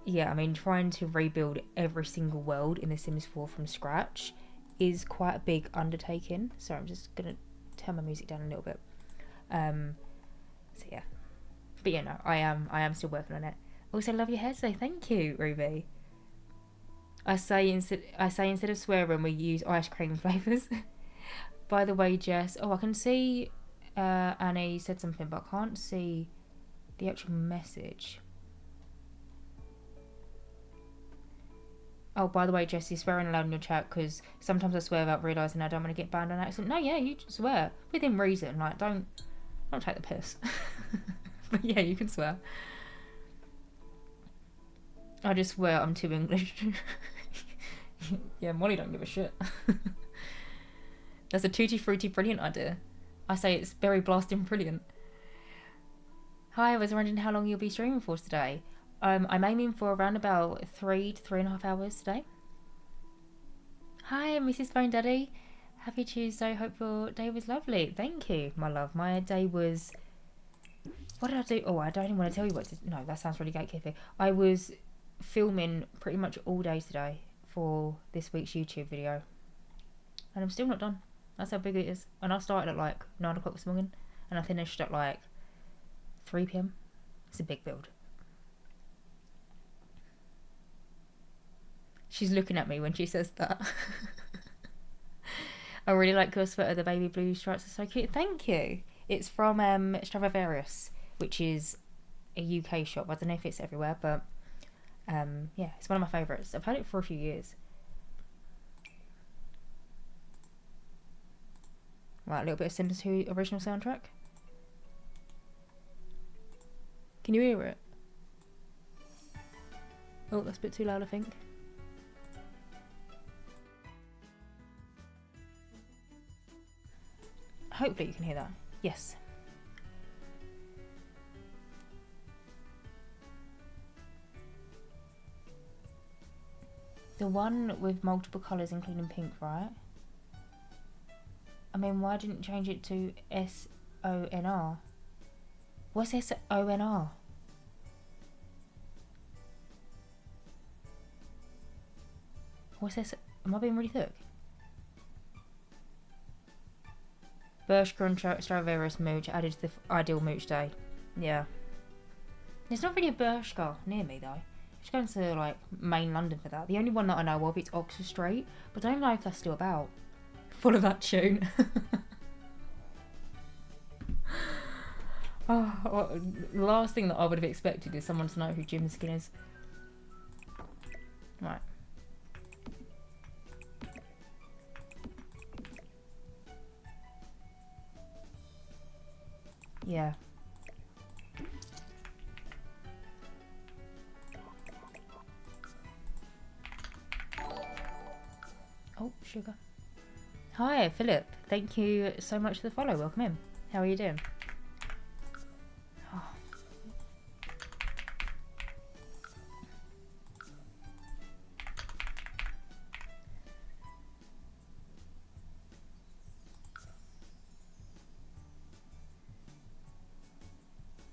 yeah, I mean, trying to rebuild every single world in The Sims 4 from scratch is quite a big undertaking. So I'm just gonna turn my music down a little bit. So yeah, but yeah, no, I am still working on it. Also, love your hair today. Thank you, Ruby. I say instead of swearing, we use ice cream flavours. By the way, Jess. Oh, I can see Annie said something, but I can't see the actual message. Oh, by the way, Jess, you're swearing aloud in your chat because sometimes I swear without realising I don't want to get banned on accident. No, yeah, you just swear within reason. Like, don't take the piss. But yeah, you can swear. I just swear I'm too English. Yeah, Molly don't give a shit. That's a tutti frutti brilliant idea. I say it's very blasting brilliant. Hi, I was wondering how long you'll be streaming for today. I'm aiming for around about 3 to 3.5 hours today. Hi, Mrs. Phone Daddy. Happy Tuesday. Hope your day was lovely. Thank you, my love. My day was... What did I do? Oh, I don't even want to tell you what to... No, that sounds really gatekeeping. I was filming pretty much all day today for this week's YouTube video. And I'm still not done. That's how big it is. And I started at like 9 o'clock this morning. And I finished at like 3 p.m. It's a big build. She's looking at me when she says that. I really like your sweater. The baby blue stripes are so cute. Thank you. It's from Stradivarius, which is a UK shop. I don't know if it's everywhere, but yeah, it's one of my favourites. I've had it for a few years. Right, a little bit of Sims 2 original soundtrack. Can you hear it? Oh, that's a bit too loud, I think. Hopefully you can hear that. Yes. The one with multiple colours including pink, right? I mean, why didn't you change it to SONR? What's SONR? What's this? Am I being really thick? Bershka and Stradivarius mooch added to the ideal mooch day. Yeah. There's not really a Bershka near me though. Just going to like main London for that. The only one that I know of is Oxford Street, but I don't know if that's still about. Full of that tune. Oh, well, the last thing that I would have expected is someone to know who Jim Skin is. Right. Yeah. Oh, sugar. Hi, Philip. Thank you so much for the follow. Welcome in. How are you doing?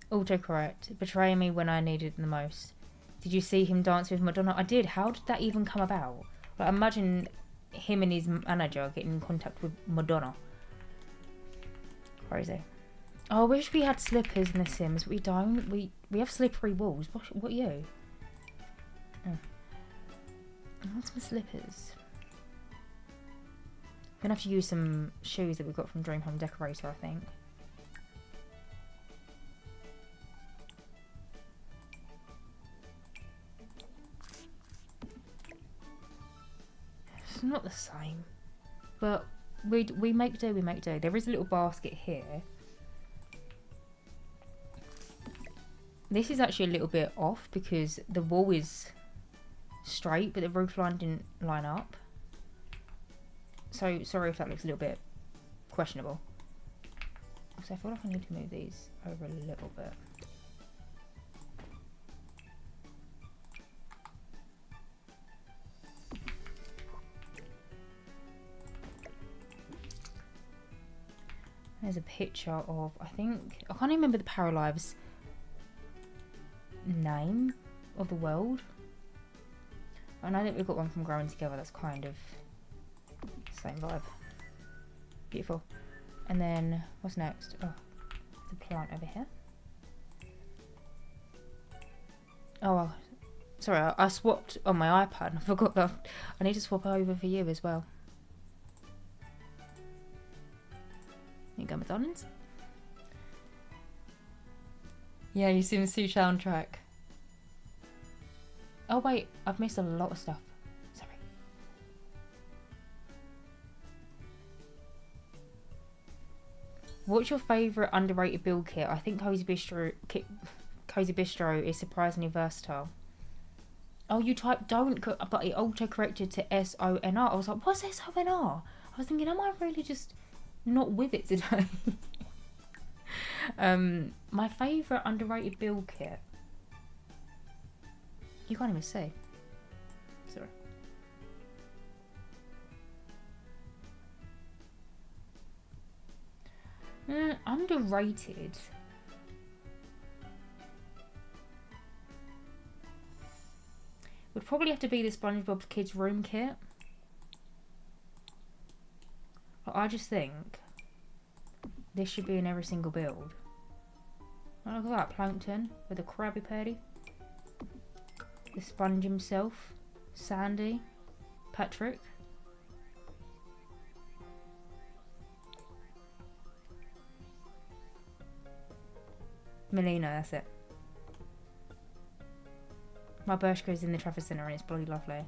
Autocorrect. Betray me when I needed the most. Did you see him dance with Madonna? I did. How did that even come about? Like, imagine him and his manager getting in contact with Madonna. Crazy. Oh, I wish we had slippers in The Sims. We don't. We have slippery walls. What are you? Oh. I want some slippers. I'm gonna have to use some shoes that we got from Dream Home Decorator, I think. It's not the same, but we make do, we make do. There is a little basket here. This is actually a little bit off because the wall is straight, but the roof line didn't line up. So sorry if that looks a little bit questionable. So I feel like I need to move these over a little bit. There's a picture of, I can't even remember the Paralives name of the world. I know that we've got one from Growing Together that's kind of the same vibe. Beautiful. And then, what's next? Oh, the plant over here. Oh, well, sorry, I swapped on my iPad and I forgot that I need to swap over for you as well. You go McDonald's? Yeah, you Sims 2 soundtrack. Oh wait, I've missed a lot of stuff. Sorry. What's your favourite underrated build kit? I think Cozy Bistro is surprisingly versatile. Oh, you typed don't, but it auto-corrected to S-O-N-R. I was like, what's S-O-N-R? I was thinking, am I really just not with it today? My favourite underrated build kit. You can't even see. Sorry. Underrated. Would probably have to be the SpongeBob Kids Room kit. But I just think this should be in every single build. Oh, look at that, Plankton with a Krabby Patty. The Sponge himself, Sandy, Patrick. Melina, that's it. My Bershka is in the Trafford Centre and it's bloody lovely.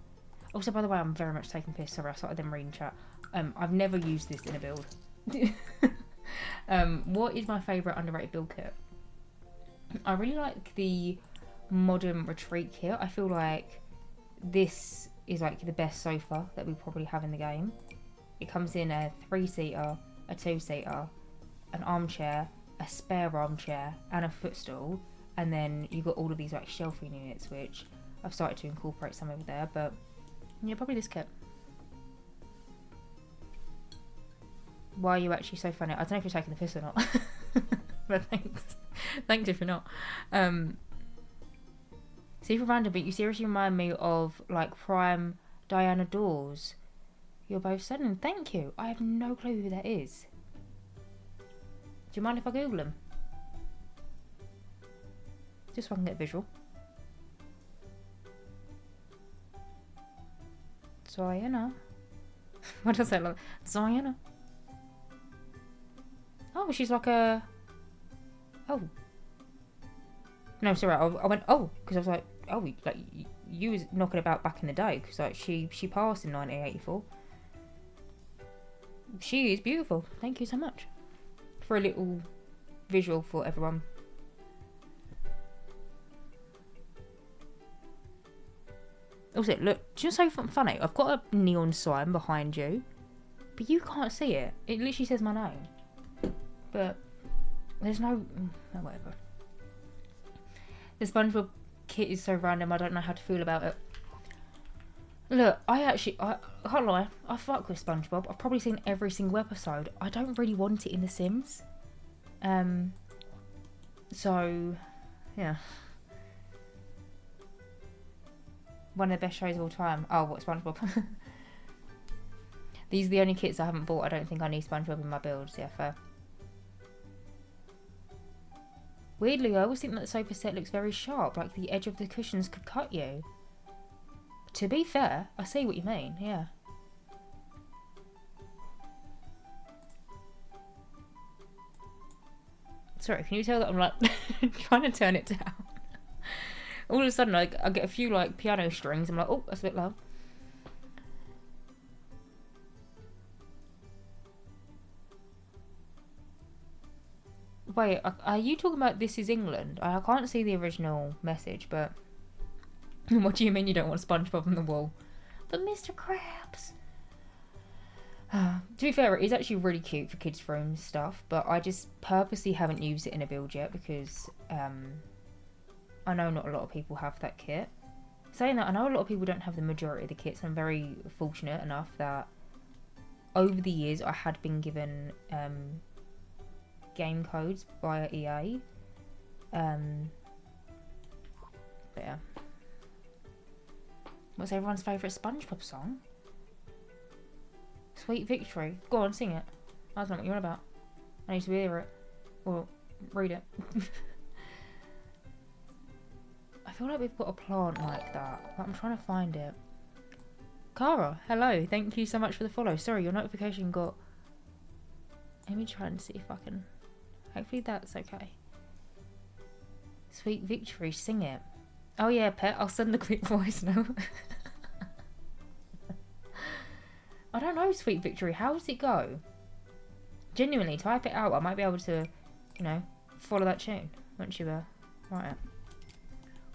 Also, by the way, I'm very much taking piss. Sorry, I started them reading chat. I've never used this in a build. What is my favourite underrated build kit? I really like the modern retreat kit. I feel like this is like the best sofa that we probably have in the game. It comes in a 3-seater, a 2-seater, an armchair, a spare armchair and a footstool, and then you've got all of these like shelving units, which I've started to incorporate some over there, but yeah, probably this kit. Why are you actually so funny? I don't know if you're taking the piss or not. But thanks if you're not. See, for random, but you seriously remind me of like prime Diana Dawes. You're both sudden. Thank you. I have no clue who that is. Do you mind if I Google him? Just so I can get a visual. Diana. What does that look? Diana. Oh, she's like a... Oh. No, sorry. I went, oh, because I was like, oh, like, you was knocking about back in the day, because like, she passed in 1984. She is beautiful. Thank you so much for a little visual for everyone. Also, look, just so funny, I've got a neon sign behind you, but you can't see it. It literally says my name. But there's no... Oh, whatever. The SpongeBob kit is so random, I don't know how to feel about it. Look, I can't lie, I fuck with SpongeBob. I've probably seen every single episode. I don't really want it in The Sims. So, yeah. One of the best shows of all time. Oh, what, SpongeBob? These are the only kits I haven't bought. I don't think I need SpongeBob in my builds. Yeah, fair. Weirdly, I always think that the sofa set looks very sharp, like the edge of the cushions could cut you. To be fair, I see what you mean, yeah. Sorry, can you tell that I'm like trying to turn it down? All of a sudden, I get a few like piano strings. I'm like, oh, that's a bit loud. Wait, are you talking about This Is England? I can't see the original message, but... What do you mean you don't want SpongeBob on the wall? But Mr. Krabs... To be fair, it is actually really cute for kids' room stuff, but I just purposely haven't used it in a build yet because I know not a lot of people have that kit. Saying that, I know a lot of people don't have the majority of the kits. I'm very fortunate enough that over the years I had been given game codes via EA. But yeah. What's everyone's favourite SpongeBob song? Sweet Victory. Go on, sing it. I don't know what you're on about. I need to hear it. Or read it. I feel like we've got a plant like that, but I'm trying to find it. Cara, hello. Thank you so much for the follow. Sorry, your notification got... Let me try and see if I can... Hopefully that's okay. Sweet Victory, sing it. Oh yeah, pet, I'll send the quick voice now. I don't know, Sweet Victory. How does it go? Genuinely, type it out. I might be able to, you know, follow that tune once you write it.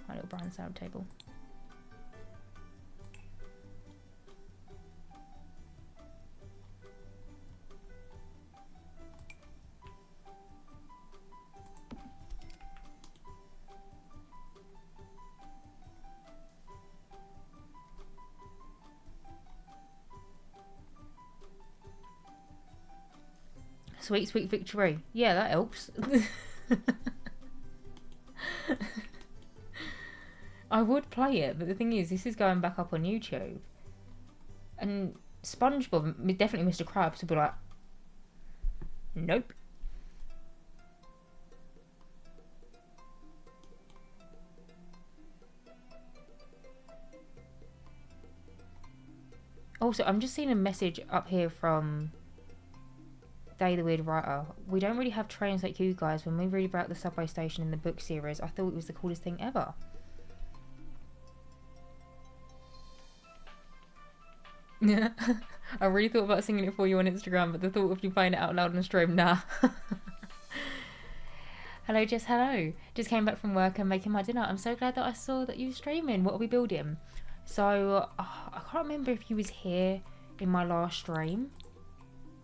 My little brown sound table. Sweet, Sweet Victory. Yeah, that helps. I would play it, but the thing is, this is going back up on YouTube. And SpongeBob, definitely Mr. Krabs, would be like, nope. Also, I'm just seeing a message up here from... Day the Weird Writer. We don't really have trains like you guys. When we read about the subway station in the book series, I thought it was the coolest thing ever. Yeah. I really thought about singing it for you on Instagram, but the thought of you playing it out loud on stream, nah. Hello, Jess, hello. Just came back from work and making my dinner. I'm so glad that I saw that you were streaming. What are we building? So, I can't remember if you was here in my last stream.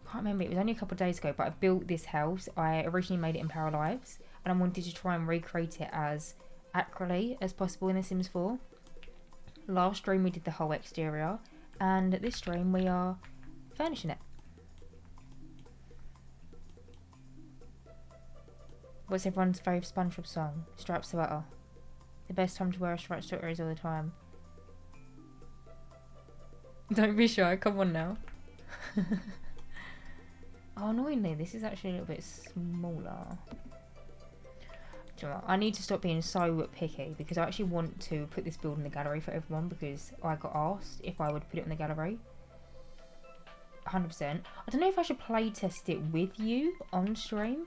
I can't remember, it was only a couple of days ago, but I built this house. I originally made it in Power Lives, and I wanted to try and recreate it as accurately as possible in The Sims 4. Last stream we did the whole exterior, and this stream we are furnishing it. What's everyone's favourite SpongeBob song? Striped Sweater. The best time to wear a striped sweater is all the time. Don't be shy, come on now. Oh, annoyingly, this is actually a little bit smaller. Do you know what? I need to stop being so picky because I actually want to put this build in the gallery for everyone because I got asked if I would put it in the gallery. 100%. I don't know if I should play test it with you on stream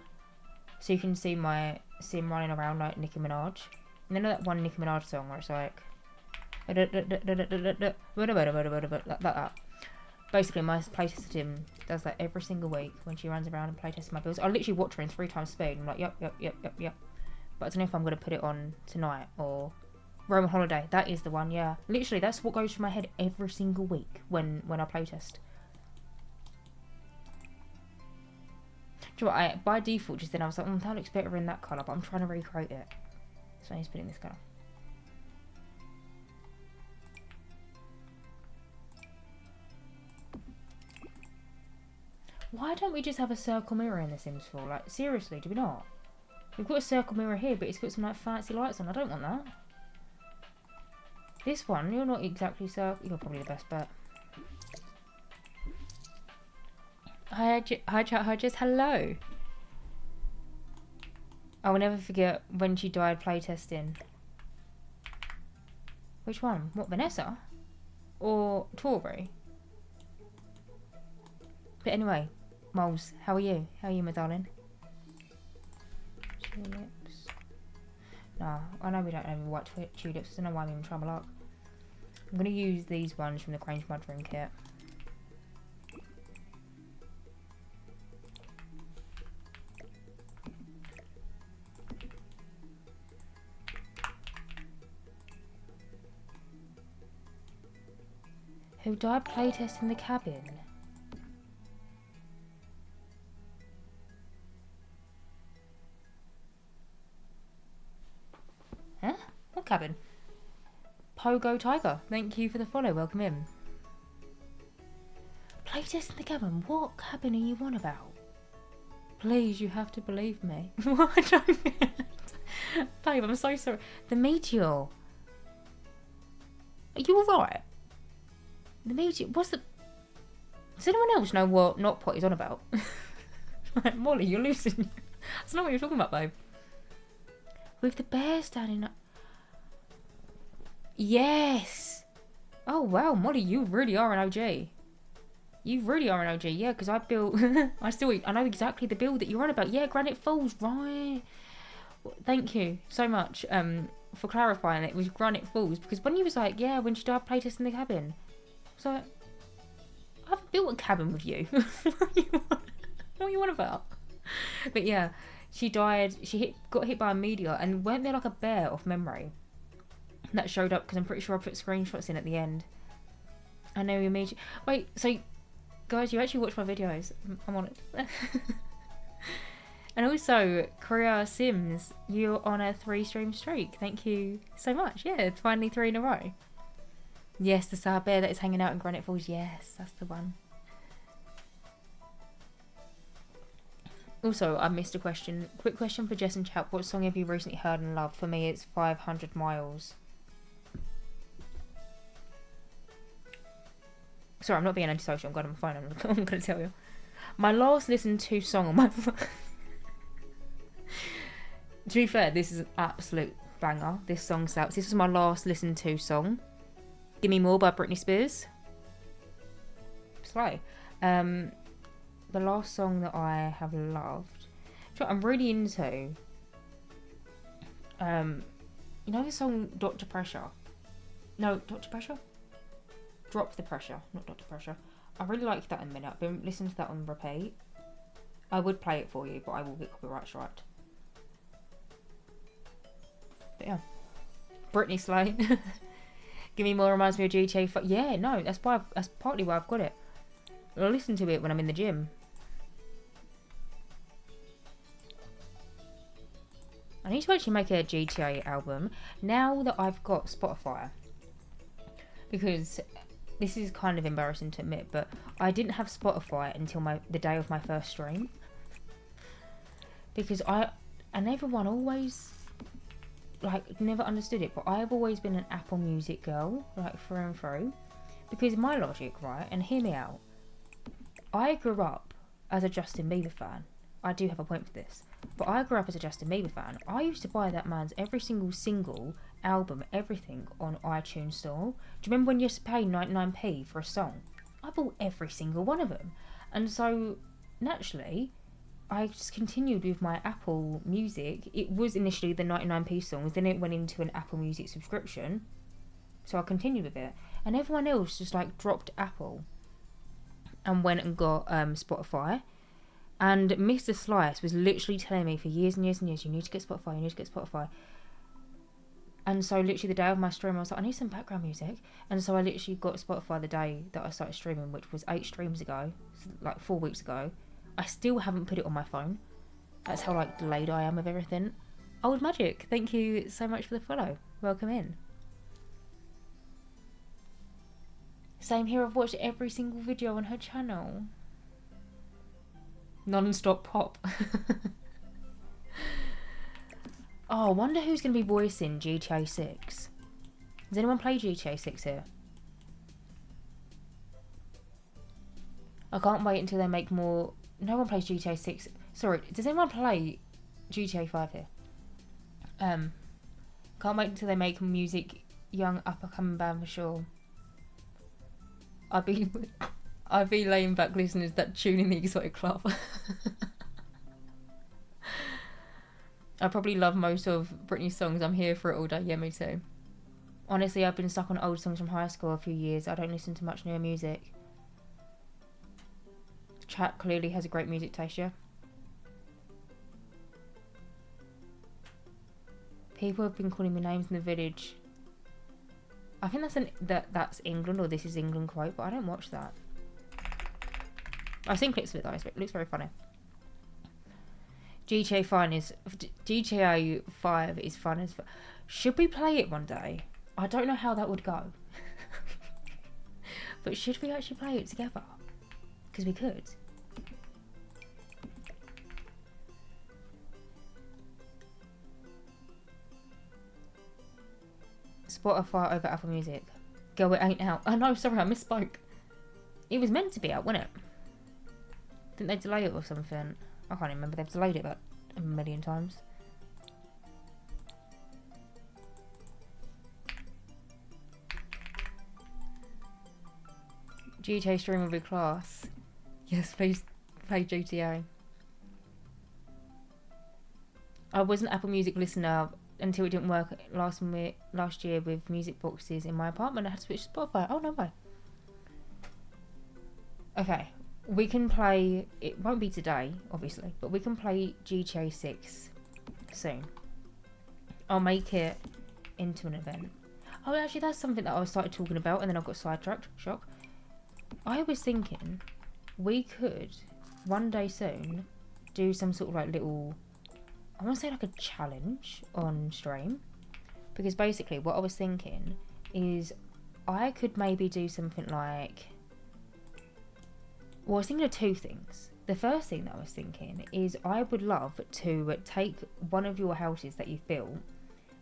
so you can see my sim running around like Nicki Minaj. And you know that one Nicki Minaj song where it's like... like that. Basically, my playtest sim does that every single week when she runs around and playtests my builds. I literally watch her in 3 times speed. I'm like, yep. But I don't know if I'm going to put it on tonight or Roman Holiday. That is the one, yeah. Literally, that's what goes through my head every single week when I playtest. Do you know what? By default, just then I was like, that looks better in that colour, but I'm trying to recreate it. So I need to put it in this colour. Why don't we just have a circle mirror in The Sims 4? Like, seriously, do we not? We've got a circle mirror here, but it's got some like fancy lights on. I don't want that. This one, you're not exactly circle. You're probably the best bet. Hi chat, hi Jess, hello. I will never forget when she died playtesting. Which one? What, Vanessa? Or Tori? But anyway, Moles, how are you? How are you, my darling? Tulips. No, I know we don't have any white tulips. I don't know why I'm even trying my luck. I'm going to use these ones from the Crange Mudroom kit. Who died playtesting the cabin? Huh? What cabin? Pogo Tiger. Thank you for the follow. Welcome in. Playtesting the cabin? What cabin are you on about? Please, you have to believe me. What? Babe, I'm so sorry. The meteor. Are you alright? The meteor. What's the... Does anyone else know what Not Pot is on about? Like, Molly, you're losing. That's not what you're talking about, babe. With the bear standing up. Yes. Oh, wow, Molly, you really are an OG. You really are an OG, yeah, because I built... I know exactly the build that you're on about. Yeah, Granite Falls, right. Thank you so much for clarifying it was Granite Falls, because when you was like, yeah, when she died playtesting the cabin, I was like, I've built a cabin with you. What are you on about? But yeah, she died, got hit by a meteor, and weren't there like a bear off memory that showed up, because I'm pretty sure I put screenshots in at the end. I know you made... Wait, so guys, you actually watch my videos. I'm on it. And also, Korea Sims, you're on a 3-stream streak. Thank you so much. Yeah, it's finally 3 in a row. Yes, the sad bear that is hanging out in Granite Falls. Yes, that's the one. Also, I missed a question. Quick question for Jess and Chap. What song have you recently heard and loved? For me, it's 500 Miles. Sorry, I'm not being antisocial. I'm going on my phone. I'm going to tell you. My last listened to song on my phone. To be fair, this is an absolute banger. This song slaps. This was my last listened to song. Give Me More by Britney Spears. Slay. The last song that I have loved. I'm really into. You know the song Dr. Pressure? No, Dr. Pressure? Drop the Pressure, not Dr. Pressure. I really like that in a minute. I've been listening to that on repeat. I would play it for you, but I will get copyright striked. But yeah. Britney Slay. Give Me More reminds me of GTA 5. Yeah, no, that's partly why I've got it. I'll listen to it when I'm in the gym. I need to actually make a GTA album now that I've got Spotify. Because this is kind of embarrassing to admit, but I didn't have Spotify until the day of my first stream. Because and everyone always, like, never understood it, but I've always been an Apple Music girl, like, through and through. Because my logic, right, and hear me out, I grew up as a Justin Bieber fan. I do have a point for this. But I grew up as a Justin Bieber fan. I used to buy that man's every single single, album, everything on iTunes Store. Do you remember when you used to pay 99p for a song? I bought every single one of them. And so, naturally, I just continued with my Apple Music. It was initially the 99p songs, then it went into an Apple Music subscription. So I continued with it. And everyone else just, like, dropped Apple and went and got Spotify. And Mr. Slice was literally telling me for years and years and years, you need to get Spotify, you need to get Spotify. And so literally the day of my stream, I was like, I need some background music. And so I literally got Spotify the day that I started streaming, which was 8 streams ago, like 4 weeks ago. I still haven't put it on my phone. That's how, like, delayed I am with everything. Old Magic, thank you so much for the follow. Welcome in. Same here, I've watched every single video on her channel. Non-stop pop. Oh, I wonder who's going to be voicing GTA 6. Does anyone play GTA 6 here? I can't wait until they make more... No one plays GTA 6. Sorry, does anyone play GTA 5 here? Can't wait until they make music, young up-and-coming band for sure. I'd be laying back listeners that tune in the Exotic Club. I probably love most of Britney's songs. I'm here for it all day. Yeah, me too. Honestly, I've been stuck on old songs from high school a few years. I don't listen to much newer music. Chat clearly has a great music taste, yeah? People have been calling me names in the village. I think that's England, or This Is England quote, but I don't watch that. I've seen clips of it though. It looks very funny. GTA 5 is fun as. Should we play it one day? I don't know how that would go. But should we actually play it together? Because we could. Spotify over Apple Music. Girl, it ain't out. Oh no, sorry, I misspoke. It was meant to be out, wasn't it? Didn't they delay it or something? I can't remember. They've delayed it about a million times. GTA stream will be class. Yes, please play GTA. I was an Apple Music listener until it didn't work last year with music boxes in my apartment. I had to switch to Spotify. Oh, no way. Okay, we can play. It won't be today, obviously, but we can play GTA 6 soon. I'll make it into an event. Oh, actually, that's something that I started talking about, and then I got sidetracked. Shock. I was thinking we could one day soon do some sort of like little, I want to say like a challenge on stream, because basically what I was thinking is I could maybe do something like, well, I was thinking of two things. The first thing that I was thinking is I would love to take one of your houses that you've built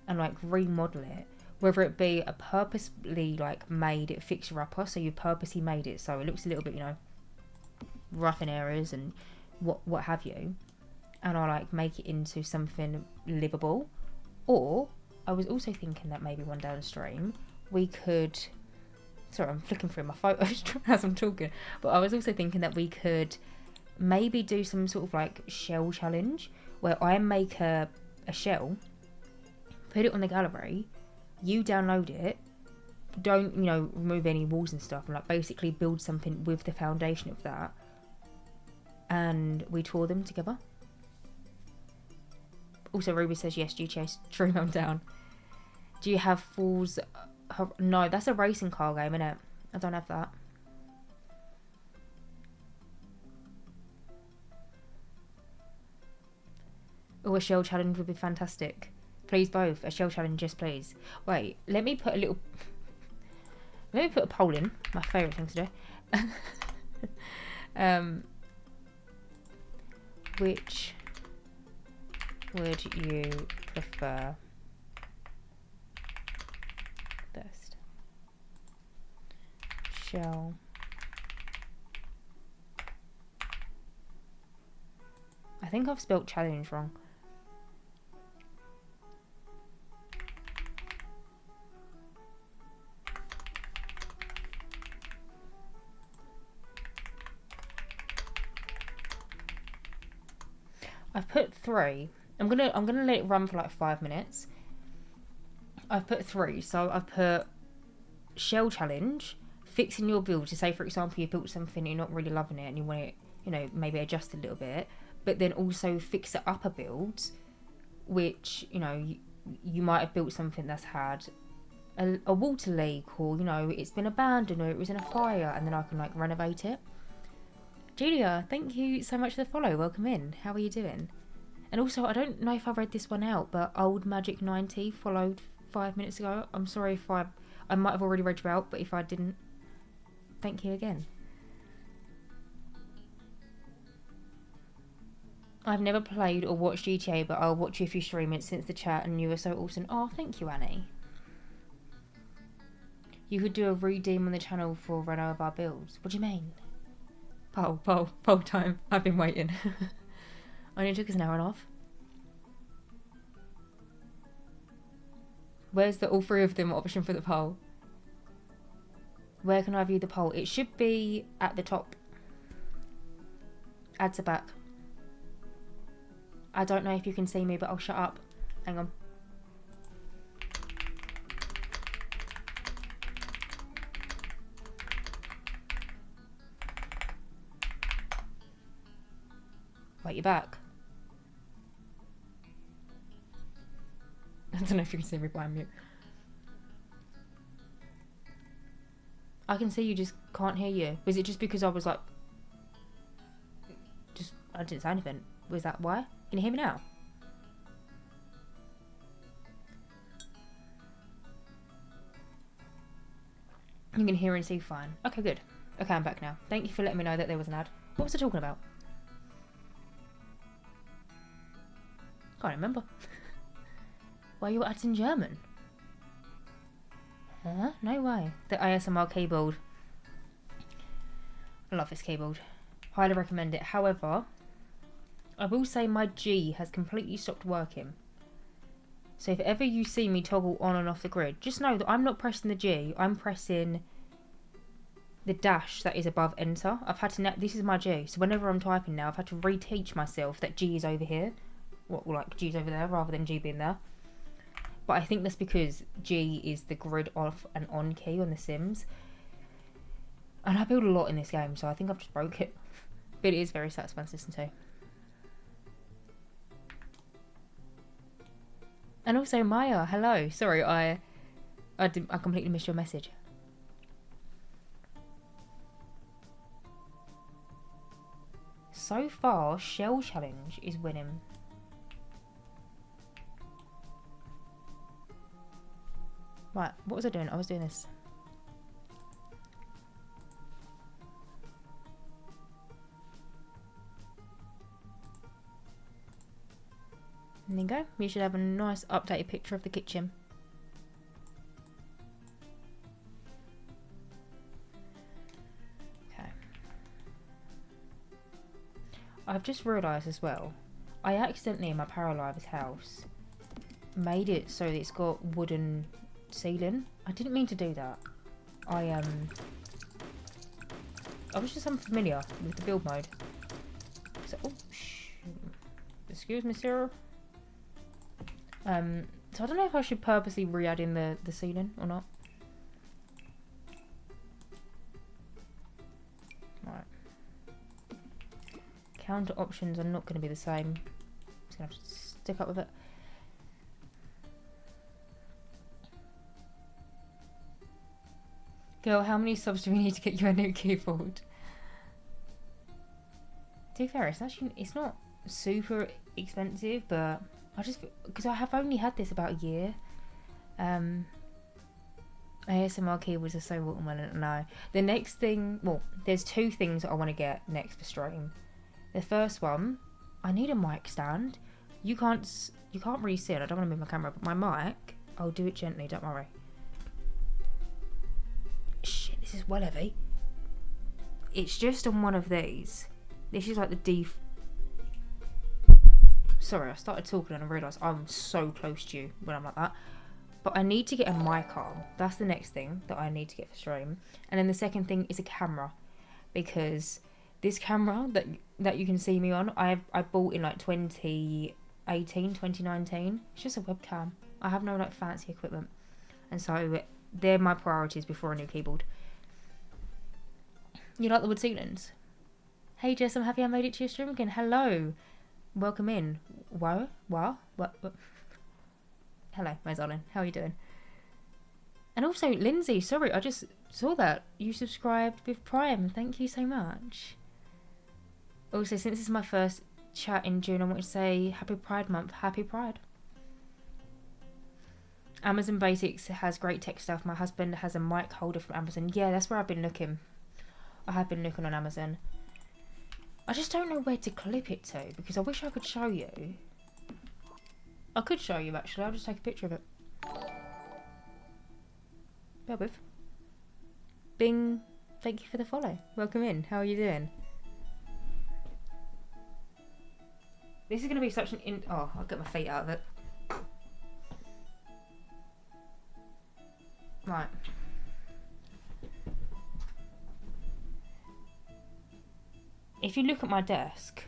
and like remodel it, whether it be a purposely like made fixer-upper, so you purposely made it so it looks a little bit, you know, rough in areas and what have you, and I like make it into something livable. Or I was also thinking that maybe one day on stream we could, sorry, I'm flicking through my photos as I'm talking, but I was also thinking that we could maybe do some sort of like shell challenge where I make a shell, put it on the gallery, you download it, don't, you know, remove any walls and stuff, and like basically build something with the foundation of that, and we tour them together. Also, Ruby says yes, GTA stream on down. Do you have Falls? No, that's a racing car game, isn't it? I don't have that. Oh, a shell challenge would be fantastic. Please both. A shell challenge, yes please. Wait, let me put a poll in. My favourite thing to do. Which would you prefer best? Shell. I think I've spelt challenge wrong. I've put 3. I'm gonna let it run for like 5 minutes. I've put 3, so I've put shell challenge, fixing your build. To say, for example, you built something and you're not really loving it and you want it, you know, maybe adjust a little bit, but then also fix it up a build, which, you know, you might have built something that's had a water leak, or, you know, it's been abandoned, or it was in a fire, and then I can like renovate it. Julia, thank you so much for the follow. Welcome in. How are you doing? And also, I don't know if I read this one out, but Old Magic 90 followed 5 minutes ago. I'm sorry if I might have already read you out, but if I didn't, thank you again. I've never played or watched GTA, but I'll watch you if you stream it since the chat, and you were so awesome. Oh, thank you, Annie. You could do a redeem on the channel for one of our builds. What do you mean? Poll time. I've been waiting. Only took us an hour and a half. Where's the all 3 of them option for the poll? Where can I view the poll? It should be at the top. Add to back. I don't know if you can see me, but I'll shut up. Hang on. Wait, you're back. I don't know if you can see me, but I'm mute. I can see you, just can't hear you. Was it just because I was like... I didn't say anything. Was that why? Can you hear me now? You can hear and see fine. Okay, good. Okay, I'm back now. Thank you for letting me know that there was an ad. What was I talking about? Can't remember. Why are your ads in German? Huh? No way. The ASMR keyboard. I love this keyboard. Highly recommend it. However, I will say my G has completely stopped working. So if ever you see me toggle on and off the grid, just know that I'm not pressing the G. I'm pressing the dash that is above enter. I've had to... This is my G. So whenever I'm typing now, I've had to reteach myself that G is over here. Like G's over there rather than G being there. But I think that's because G is the grid off and on key on The Sims. And I build a lot in this game, so I think I've just broke it. But it is very satisfying to listen to. And also Maya, hello. Sorry, I completely missed your message. So far, Shell Challenge is winning. Right, what was I doing? I was doing this. There you go. You should have a nice updated picture of the kitchen. Okay. I've just realised as well, I accidentally in my Paralives house made it so that it's got wooden ceiling. I didn't mean to do that. I was just unfamiliar with the build mode. So, oh, excuse me, sir. So I don't know if I should purposely re-add in the ceiling or not. Right. Counter options are not going to be the same. Just going to have to stick up with it. Girl, how many subs do we need to get you a new keyboard? To be fair, it's not super expensive, but I just, because I have only had this about a year. ASMR keyboards are so watermelon. No, the next thing, well, there's two things that I want to get next for stream. The first one, I need a mic stand. You can't really see it. I don't want to move my camera, but my mic, I'll do it gently. Don't worry. Shit, this is well heavy. It's just on one of these. This is like the D. Sorry, I started talking and I realised I'm so close to you when I'm like that. But I need to get a mic arm. That's the next thing that I need to get for stream. And then the second thing is a camera. Because this camera that you can see me on, I bought in like 2018, 2019. It's just a webcam. I have no like fancy equipment. And so they're my priorities before a new keyboard. You like the wood ceilings? Hey Jess, I'm happy I made it to your stream again. Hello. Welcome in. What? Hello, my darling. How are you doing? And also, Lindsay, sorry, I just saw that. You subscribed with Prime. Thank you so much. Also, since this is my first chat in June, I want to say Happy Pride Month. Happy Pride. Amazon Basics has great tech stuff. My husband has a mic holder from Amazon. Yeah, that's where I've been looking. I have been looking on Amazon. I just don't know where to clip it to because I wish I could show you. I could show you actually. I'll just take a picture of it. Bear with. Bing. Thank you for the follow. Welcome in. How are you doing? This is going to be such an oh, I'll get my feet out of it. Right. If you look at my desk,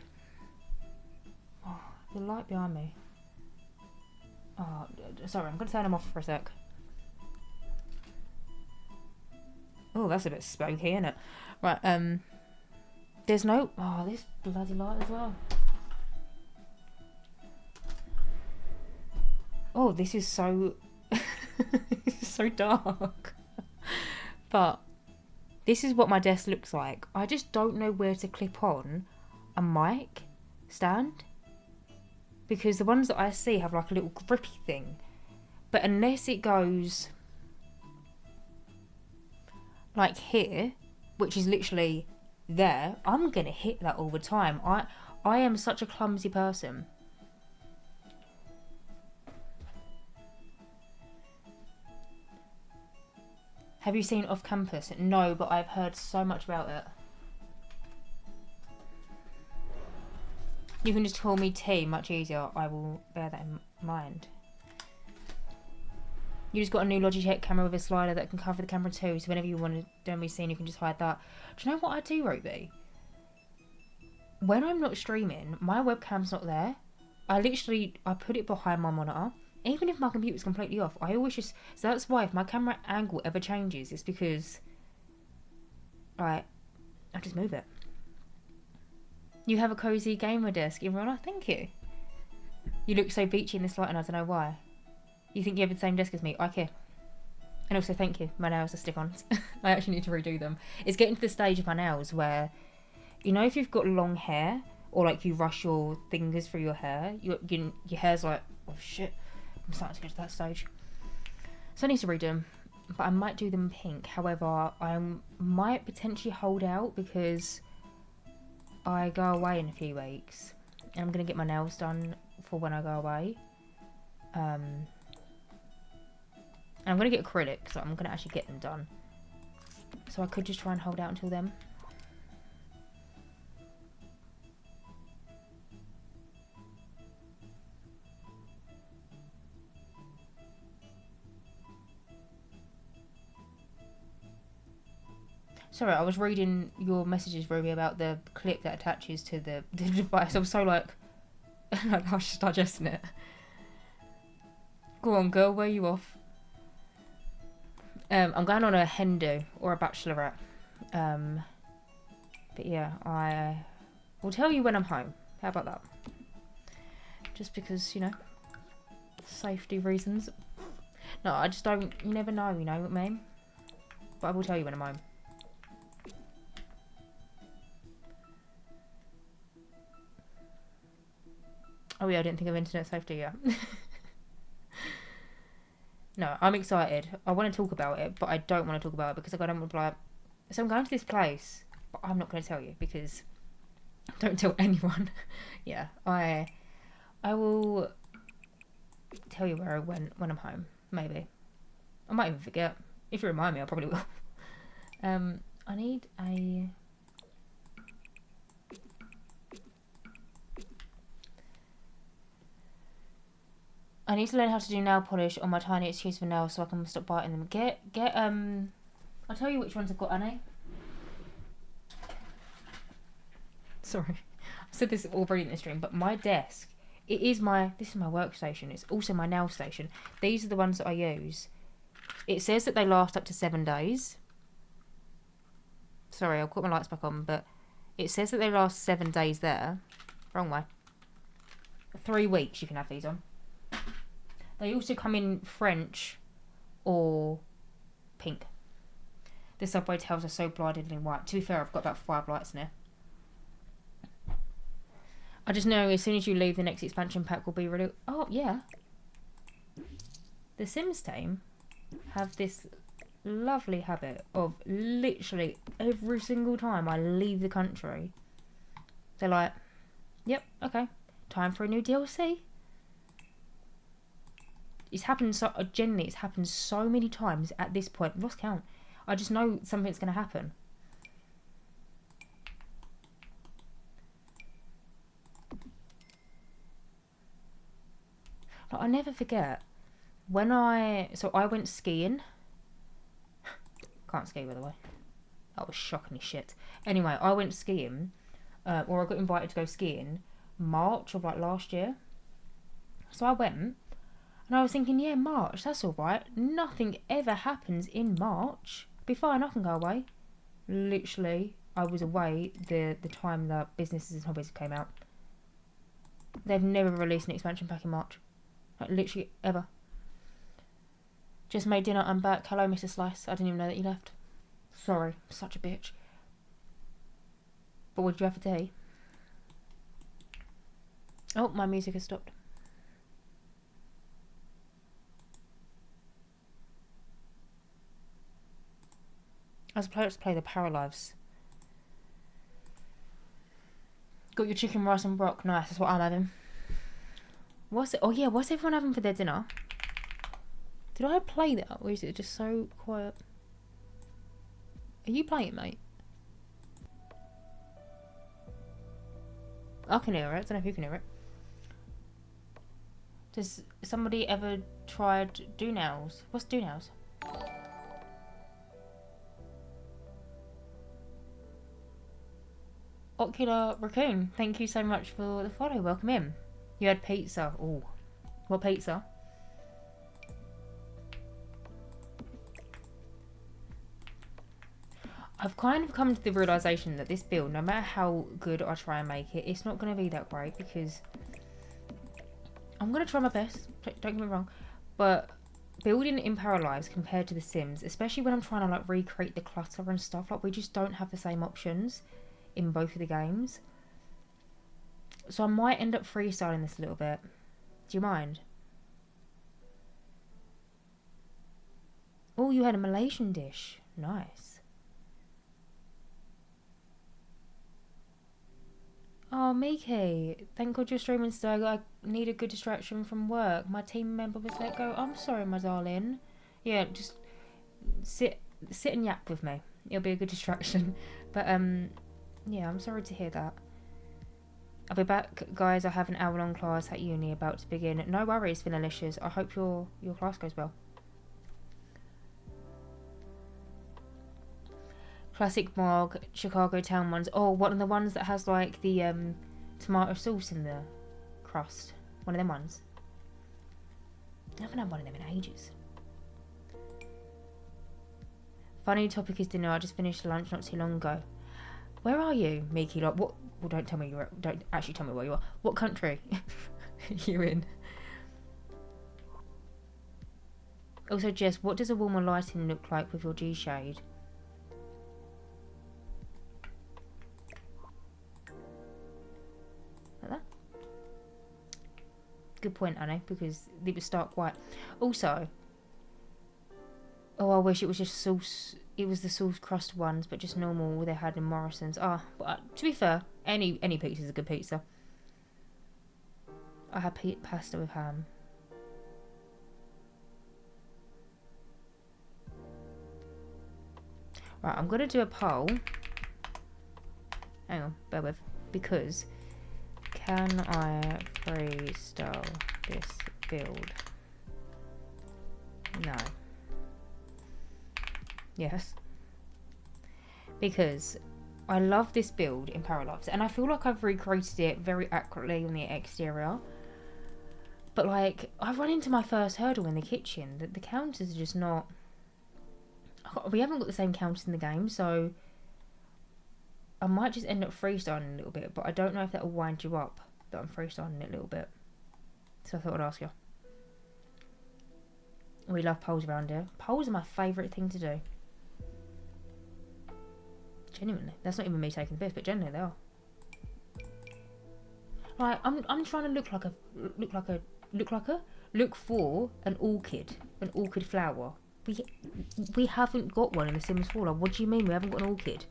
oh, the light behind me. Oh, sorry, I'm going to turn them off for a sec. Oh, that's a bit spooky, isn't it? Right, there's no... Oh, this bloody light as well. Oh, this is so... this is so dark. But This is what my desk looks like. I just don't know where to clip on a mic stand, because the ones that I see have like a little grippy thing. But unless it goes like here, which is literally there, I'm gonna hit that all the time. I am such a clumsy person. Have you seen Off Campus? No, but I've heard so much about it. You can just call me T, much easier. I will bear that in mind. You just got a new Logitech camera with a slider that can cover the camera too, so whenever you want to be seen, you can just hide that. Do you know what I do, Ruby? When I'm not streaming, my webcam's not there. I put it behind my monitor. Even if my computer's completely off, I always just... So that's why if my camera angle ever changes, it's because... I just move it. You have a cozy gamer desk in real life. Thank you. You look so beachy in this light and I don't know why. You think you have the same desk as me? I care. And also thank you. My nails are stick-ons. I actually need to redo them. It's getting to the stage of my nails where... You know if you've got long hair, or like you rush your fingers through your hair, your hair's like, oh shit, I'm starting to get to that stage. So I need to redo them, but I might do them pink. However, I might potentially hold out because I go away in a few weeks, and I'm going to get my nails done for when I go away. And I'm going to get acrylic, so I'm going to actually get them done. So I could just try and hold out until then. Sorry, I was reading your messages, Ruby, about the clip that attaches to the device. I was so like... I was just digesting it. Go on, girl, where are you off? I'm going on a hen do, or a bachelorette. But yeah, I will tell you when I'm home. How about that? Just because, you know, safety reasons. No, I just don't... You never know, you know what I mean? But I will tell you when I'm home. Oh yeah, I didn't think of internet safety yet. No, I'm excited. I want to talk about it, but I don't want to talk about it because I don't want to be like... So I'm going to this place, but I'm not going to tell you because... Don't tell anyone. Yeah, I will tell you where I went when I'm home. Maybe. I might even forget. If you remind me, I probably will. I need a... I need to learn how to do nail polish on my tiny excuse for nails so I can stop biting them. I'll tell you which ones I've got, Annie. Sorry. I said this already in the stream, but my desk, this is my workstation. It's also my nail station. These are the ones that I use. It says that they last up to 7 days. Sorry, I'll put my lights back on, but it says that they last 7 days there. Wrong way. 3 weeks you can have these on. They also come in French or pink. The subway tails are so blindingly white. To be fair, I've got about 5 lights in there. I just know as soon as you leave, the next expansion pack will be really... Oh, yeah. The Sims team have this lovely habit of literally every single time I leave the country, they're like, yep, okay, time for a new DLC. It's happened so... Generally, it's happened so many times at this point. Lost count. I just know something's going to happen. Like, I never forget when I went skiing. Can't ski, by the way. That was shockingly shit. Anyway, I went skiing, or I got invited to go skiing March of like last year. So I went, and I was thinking, yeah, March, that's all right. Nothing ever happens in March. Be fine, I can go away. Literally, I was away the time that Businesses and Hobbies came out. They've never released an expansion pack in March. Like, literally, ever. Just made dinner, I'm back. Hello, Mr. Slice. I didn't even know that you left. Sorry, such a bitch. But what did you have for tea? Oh, my music has stopped. Let's play the Paralives. Got your chicken, rice and brock. Nice, that's what I'm having. What's it? Oh yeah, what's everyone having for their dinner? Did I play that, or is it just so quiet? Are you playing, mate? I can hear it. I don't know if you can hear it. Does somebody ever tried do nails? What's do nails? Ocular Raccoon, thank you so much for the follow. Welcome in. You had pizza. Oh, what pizza? I've kind of come to the realisation that this build, no matter how good I try and make it, it's not going to be that great because I'm going to try my best, don't get me wrong, but building in Paralives compared to The Sims, especially when I'm trying to like recreate the clutter and stuff, like we just don't have the same options in both of the games. So I might end up freestyling this a little bit. Do you mind? Oh, you had a Malaysian dish. Nice. Oh, Miki, thank God you're streaming today. I need a good distraction from work. My team member was let go. I'm sorry, my darling. Yeah, just sit and yap with me. It'll be a good distraction. But, yeah, I'm sorry to hear that. I'll be back, guys. I have an hour-long class at uni about to begin. No worries, Finalicious. I hope your class goes well. Classic Mog, Chicago Town ones. Oh, one of the ones that has like the tomato sauce in the crust. One of them ones. I haven't had one of them in ages. Funny topic is dinner. I just finished lunch not too long ago. Where are you, Miki? Like what? Well, don't tell me don't actually tell me where you are. What country you're in? Also, Jess, what does a warmer lighting look like with your G shade? Like that. Good point, Annie, because it was stark white. Also, oh, I wish it was just sauce. It was the sauce crust ones, but just normal they had in Morrison's. Ah, but to be fair, any pizza is a good pizza. I had pasta with ham. Right, I'm gonna do a poll. Hang on, bear with, because can I freestyle this build? No. Yes. Because I love this build in Paralives, and I feel like I've recreated it very accurately on the exterior. But like, I've run into my first hurdle in the kitchen. That the counters are just not. We haven't got the same counters in the game, so I might just end up freestyling a little bit. But I don't know if that will wind you up that I'm freestyling it a little bit. So I thought I'd ask you. We love polls around here. Polls are my favourite thing to do. Genuinely, that's not even me taking the piss, but genuinely they are. Right, I'm trying to look for an orchid flower. We haven't got one in The Sims 4. Like, what do you mean we haven't got an orchid?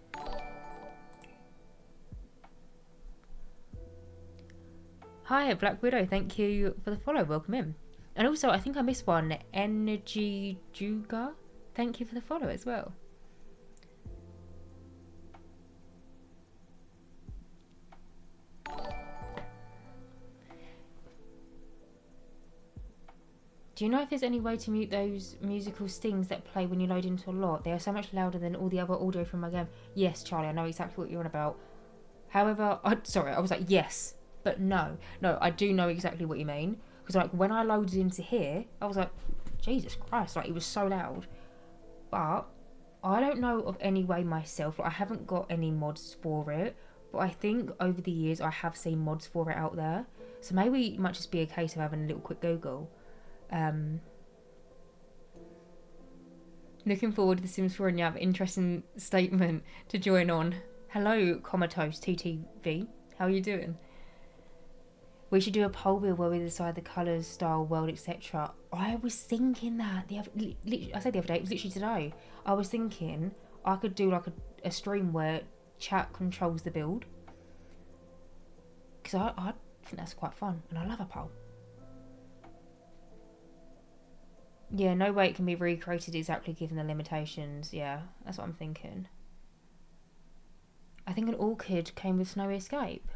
Hi, Black Widow. Thank you for the follow. Welcome in. And also, I think I missed one. Energy Juga. Thank you for the follow as well. Do you know if there's any way to mute those musical stings that play when you load into a lot? They are so much louder than all the other audio from my game. Yes, Charlie, I know exactly what you're on about. However, I was like, yes, but no. No, I do know exactly what you mean. Because like when I loaded into here, I was like, Jesus Christ, like it was so loud. But I don't know of any way myself. Like, I haven't got any mods for it. But I think over the years I have seen mods for it out there. So maybe it might just be a case of having a little quick Google. No, Looking forward to The Sims 4 and you have an interesting statement to join on. Hello, Comatose TTV. How are you doing? We should do a poll wheel where we decide the colours, style, world, etc. I was thinking that I said the other day, it was literally today. I was thinking I could do like a stream where chat controls the build. Because I think that's quite fun and I love a poll. Yeah, no way it can be recreated exactly given the limitations. Yeah, that's what I'm thinking. I think an orchid came with Snowy Escape.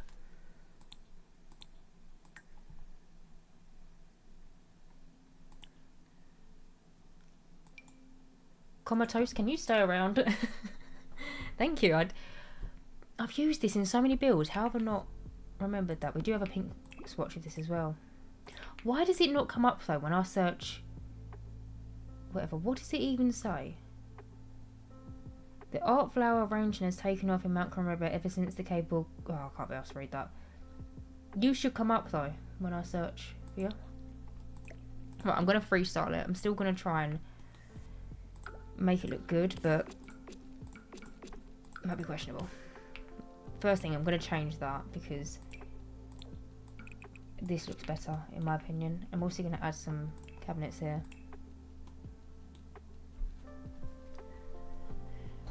Comatose, can you stay around? Thank you. I've used this in so many builds. How have I not remembered that? We do have a pink swatch of this as well. Why does it not come up though when I search... Whatever. What does it even say? The art flower arrangement has taken off in Mount River ever since the cable... Oh, I can't be able to read that. You should come up though when I search for you. Right, I'm going to freestyle it. I'm still going to try and make it look good, but it might be questionable. First thing, I'm going to change that because this looks better in my opinion. I'm also going to add some cabinets here.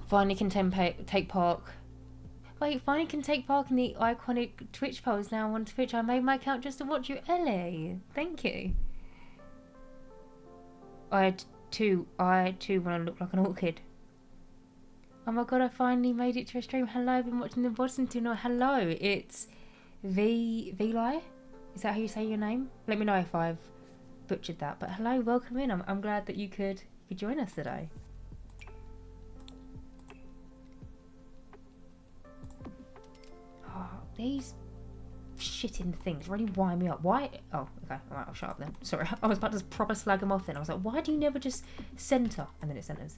Finally can take part. Wait, finally can take part in the iconic Twitch polls now on Twitch. I made my account just to watch you, Ellie. Thank you. I too want to look like an orchid. Oh my god, I finally made it to a stream. Hello, I've been watching the VODs until now. Hello, it's Vli. Is that how you say your name? Let me know if I've butchered that. But hello, welcome in. I'm glad that you could join us today. Oh, these shitting things really wind me up. Why? Oh, okay. Alright, I'll shut up then. Sorry, I was about to proper slag them off then. I was like, why do you never just centre? And then it centres.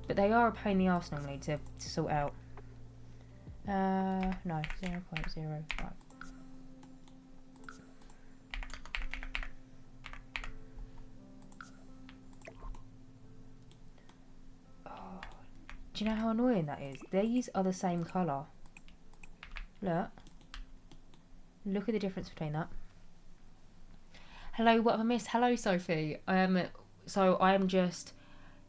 But they are a pain in the arse normally to sort out. No, 0.05. Oh, do you know how annoying that is? These are the same colour. Look at the difference between that. Hello, what have I missed? Hello, Sophie. So I am just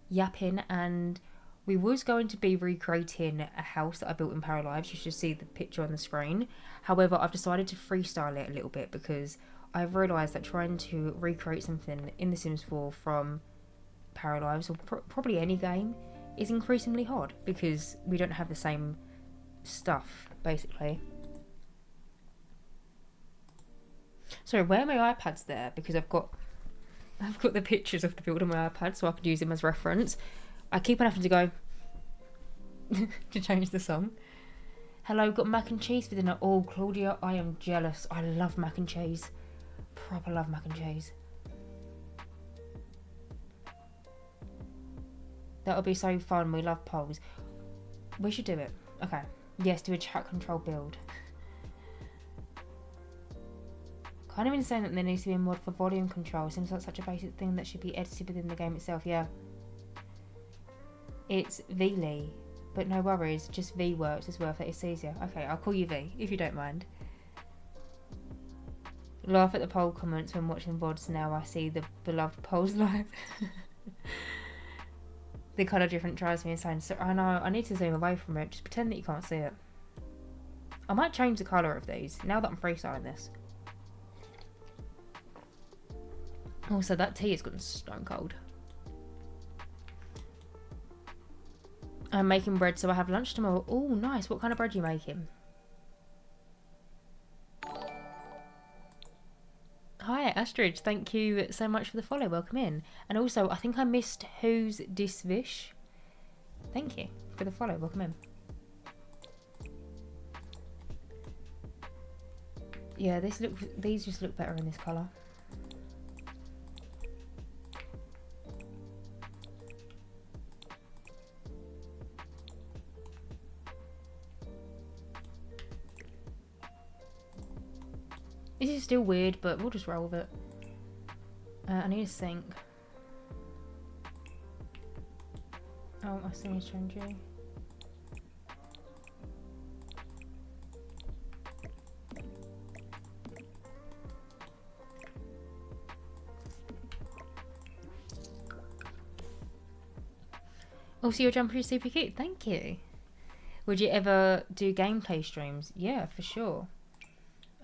yapping, and we was going to be recreating a house that I built in Paralives. You should see the picture on the screen. However, I've decided to freestyle it a little bit because I've realised that trying to recreate something in The Sims 4 from Paralives, or probably any game, is increasingly hard because we don't have the same stuff, basically. Sorry, where are my iPads there? Because I've got the pictures of the build on my iPad so I could use them as reference. I keep on having to go to change the song. Hello, got mac and cheese for dinner. Oh, Claudia, I am jealous. I love mac and cheese. Proper love mac and cheese. That would be so fun. We love polls. We should do it. Okay. Yes, do a chat control build. Kind of insane that there needs to be a mod for volume control. Seems like such a basic thing that should be edited within the game itself. Yeah. It's Vli, but no worries. Just V works as well if it's easier. Okay, I'll call you V if you don't mind. Laugh at the poll comments when watching VODs. Now I see the beloved polls live. The colour difference drives me insane. So I know I need to zoom away from it. Just pretend that you can't see it. I might change the colour of these now that I'm freestyling this. Also, that tea has gotten stone cold. I'm making bread, so I have lunch tomorrow. Oh, nice. What kind of bread are you making? Hi, Astrid. Thank you so much for the follow. Welcome in. And also, I think I missed Who's This Vish. Thank you for the follow. Welcome in. Yeah, these just look better in this colour. This is still weird, but we'll just roll with it. I need a sink. I still need to change you. Also, your jumper is super cute. Thank you. Would you ever do gameplay streams? Yeah, for sure.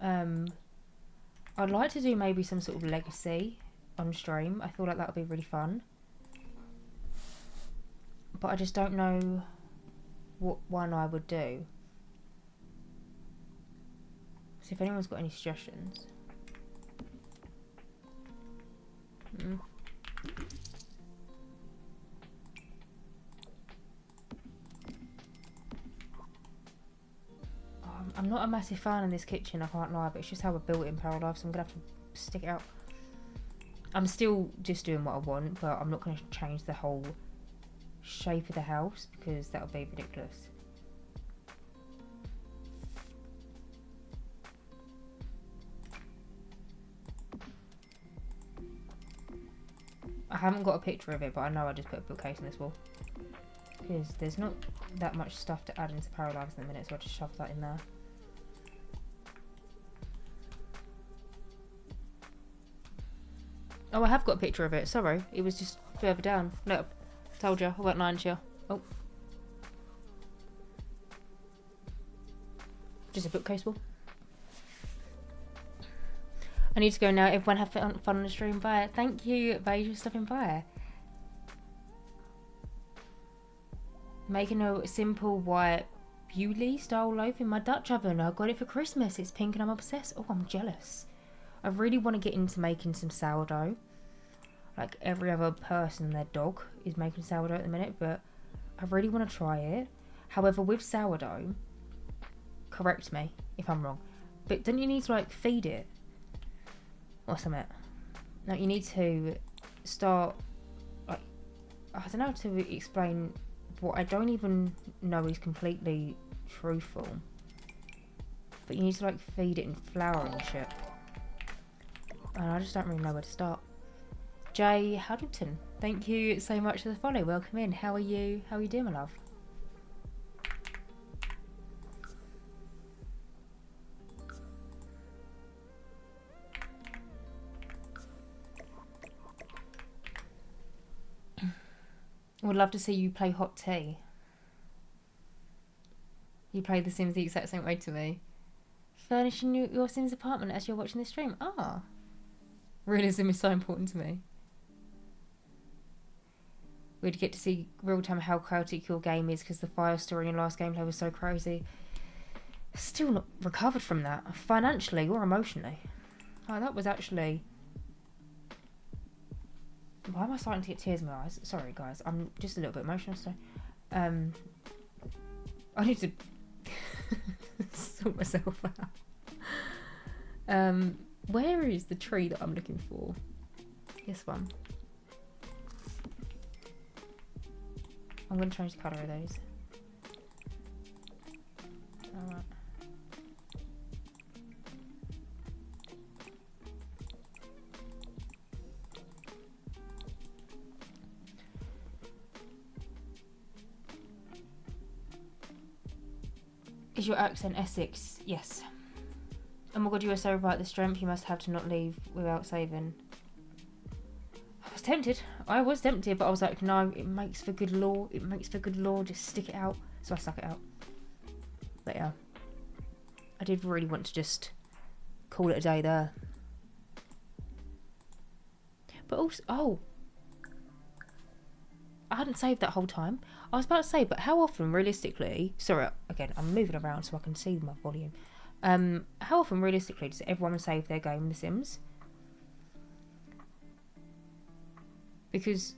I'd like to do maybe some sort of legacy on stream. I feel like that would be really fun. But I just don't know what one I would do. So if anyone's got any suggestions. I'm not a massive fan of this kitchen, I can't lie, but it's just how I built it in Paralife, so I'm going to have to stick it out. I'm still just doing what I want, but I'm not going to change the whole shape of the house because that would be ridiculous. I haven't got a picture of it, but I know I just put a bookcase in this wall. Because there's not that much stuff to add into Paralives in a minute, so I just shoved that in there. Oh, I have got a picture of it. Sorry, it was just further down. Look, told you. About 9 to you. Oh. Just a bookcase wall. I need to go now. Everyone have fun on the stream. Bye. Thank you, Beige, for stopping by. Making a simple white Bewley style loaf in my Dutch oven. I got it for Christmas. It's pink and I'm obsessed. Oh, I'm jealous. I really want to get into making some sourdough. Like every other person and their dog is making sourdough at the minute, but I really want to try it. However, with sourdough, correct me if I'm wrong, but don't you need to like feed it or something? No, you need to start, like, I don't know how to explain what I don't even know is completely truthful, but you need to like feed it in flour and shit. And I just don't really know where to start. Jay Haddleton, thank you so much for the follow. Welcome in. How are you? How are you doing, my love? Would love to see you play hot tea. You play The Sims the exact same way to me. Furnishing your Sims apartment as you're watching the stream. Ah. Realism is so important to me. We'd get to see real time how chaotic your game is because the fire story in your last gameplay was so crazy. Still not recovered from that, financially or emotionally. Oh, that was actually... Why am I starting to get tears in my eyes? Sorry, guys. I'm just a little bit emotional, so... I need to sort myself out. Where is the tree that I'm looking for? This one. I'm going to change the colour of those. Alright. Is your accent Essex? Yes. Oh my god, you are so right. The strength you must have to not leave without saving. I was tempted, but I was like, no, it makes for good law. It makes for good law. Just stick it out. So I stuck it out. But yeah. I did really want to just call it a day there. But also, oh. I hadn't saved that whole time. I was about to say, but how often realistically... Sorry, again, I'm moving around so I can see my volume. How often realistically does everyone save their game in The Sims? Because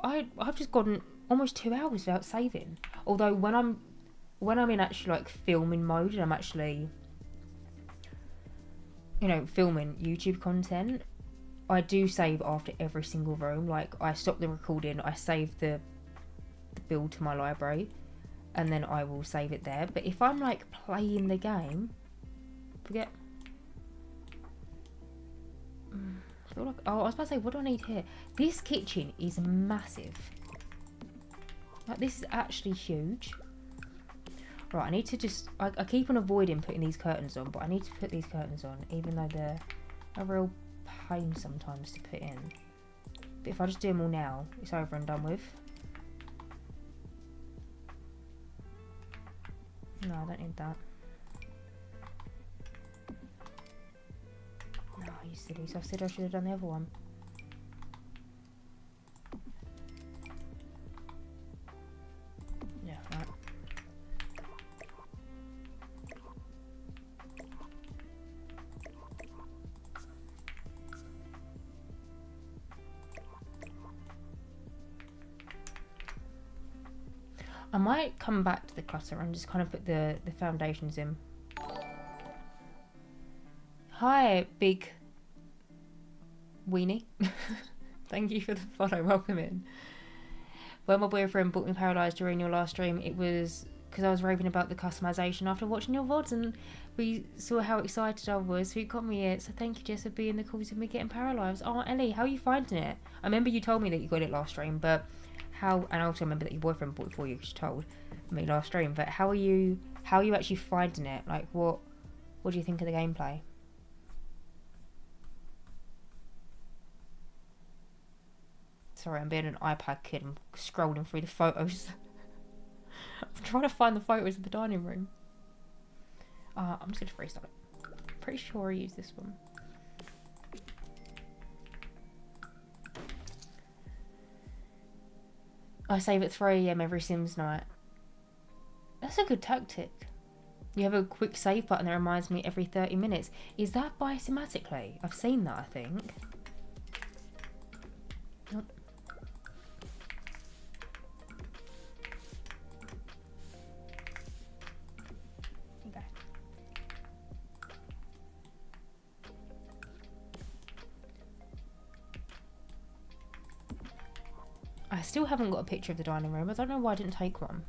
I've just gone almost 2 hours without saving. Although when I'm in actually like filming mode and I'm actually, you know, filming YouTube content, I do save after every single room. Like I stop the recording, I save the build to my library, and then I will save it there. But if I'm like playing the game, forget. I feel like, oh, I was about to say, what do I need here? This kitchen is massive. Like, this is actually huge. Right, I need to just... I keep on avoiding putting these curtains on, but I need to put these curtains on, even though they're a real pain sometimes to put in. But if I just do them all now, it's over and done with. No, I don't need that. No, you silly. So I said I should have done the other one. Yeah, right. I might come back to the clutter and just kind of put the foundations in. Hi, big weenie. Thank you for the follow. Welcome in. When my boyfriend bought me Paralysed during your last stream, it was because I was raving about the customization after watching your VODs, and we saw how excited I was, so it got me it. So thank you, Jess, for being the cause of me getting paralysed. Oh, Ellie, how are you finding it? I remember you told me that you got it last stream, but how? And I also remember that your boyfriend bought it for you, because you told me last stream. But how are you actually finding it? Like, what do you think of the gameplay? Sorry, I'm being an iPad kid. I'm scrolling through the photos. I'm trying to find the photos of the dining room. I'm just going to freestyle it. Pretty sure I used this one. I save at 3 AM every Sims night. That's a good tactic. You have a quick save button that reminds me every 30 minutes. Is that biothematically? I've seen that, I think. Nope. Okay. I still haven't got a picture of the dining room. I don't know why I didn't take one.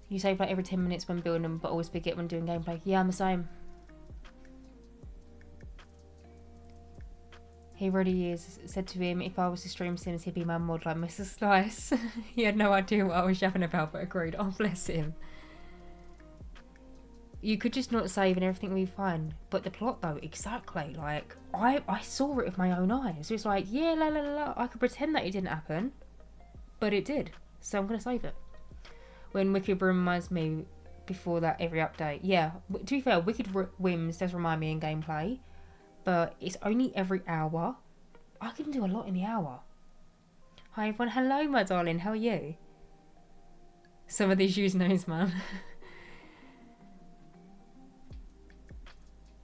You save like every 10 minutes when building them, but always forget when doing gameplay. Yeah, I'm the same. He really is. Said to him, if I was to stream Sims, he'd be my mod like Mr. Slice. He had no idea what I was yapping about, but agreed. Oh, bless him. You could just not save and everything would be fine. But the plot, though, exactly. Like, I saw it with my own eyes. It was like, yeah, la la la. I could pretend that it didn't happen, but it did. So I'm going to save it. When Wicked reminds me before that every update. Yeah, to be fair, Wicked Whims does remind me in gameplay. But it's only every hour. I can do a lot in the hour. Hi everyone, hello my darling, how are you? Some of these usernames, man.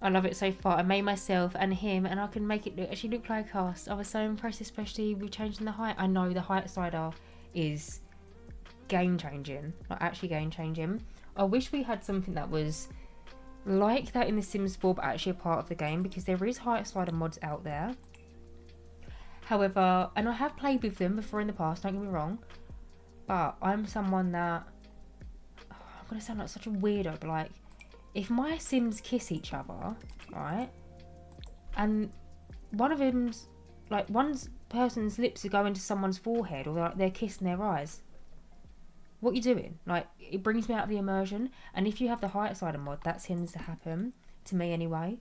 I love it so far. I made myself and him, and I can make it actually look like us. I was so impressed, especially with changing the height. I know the height slider is game changing, like actually game changing. I wish we had something that was like that in The Sims 4, but actually a part of the game, because there is height slider mods out there. However, and I have played with them before in the past, don't get me wrong, but I'm someone that, I'm gonna sound like such a weirdo, but like, if my Sims kiss each other, right, and one of them's, like, one person's lips are going to someone's forehead, or they're kissing their eyes, what are you doing? Like, it brings me out of the immersion. And if you have the height slider mod, that tends to happen to me anyway.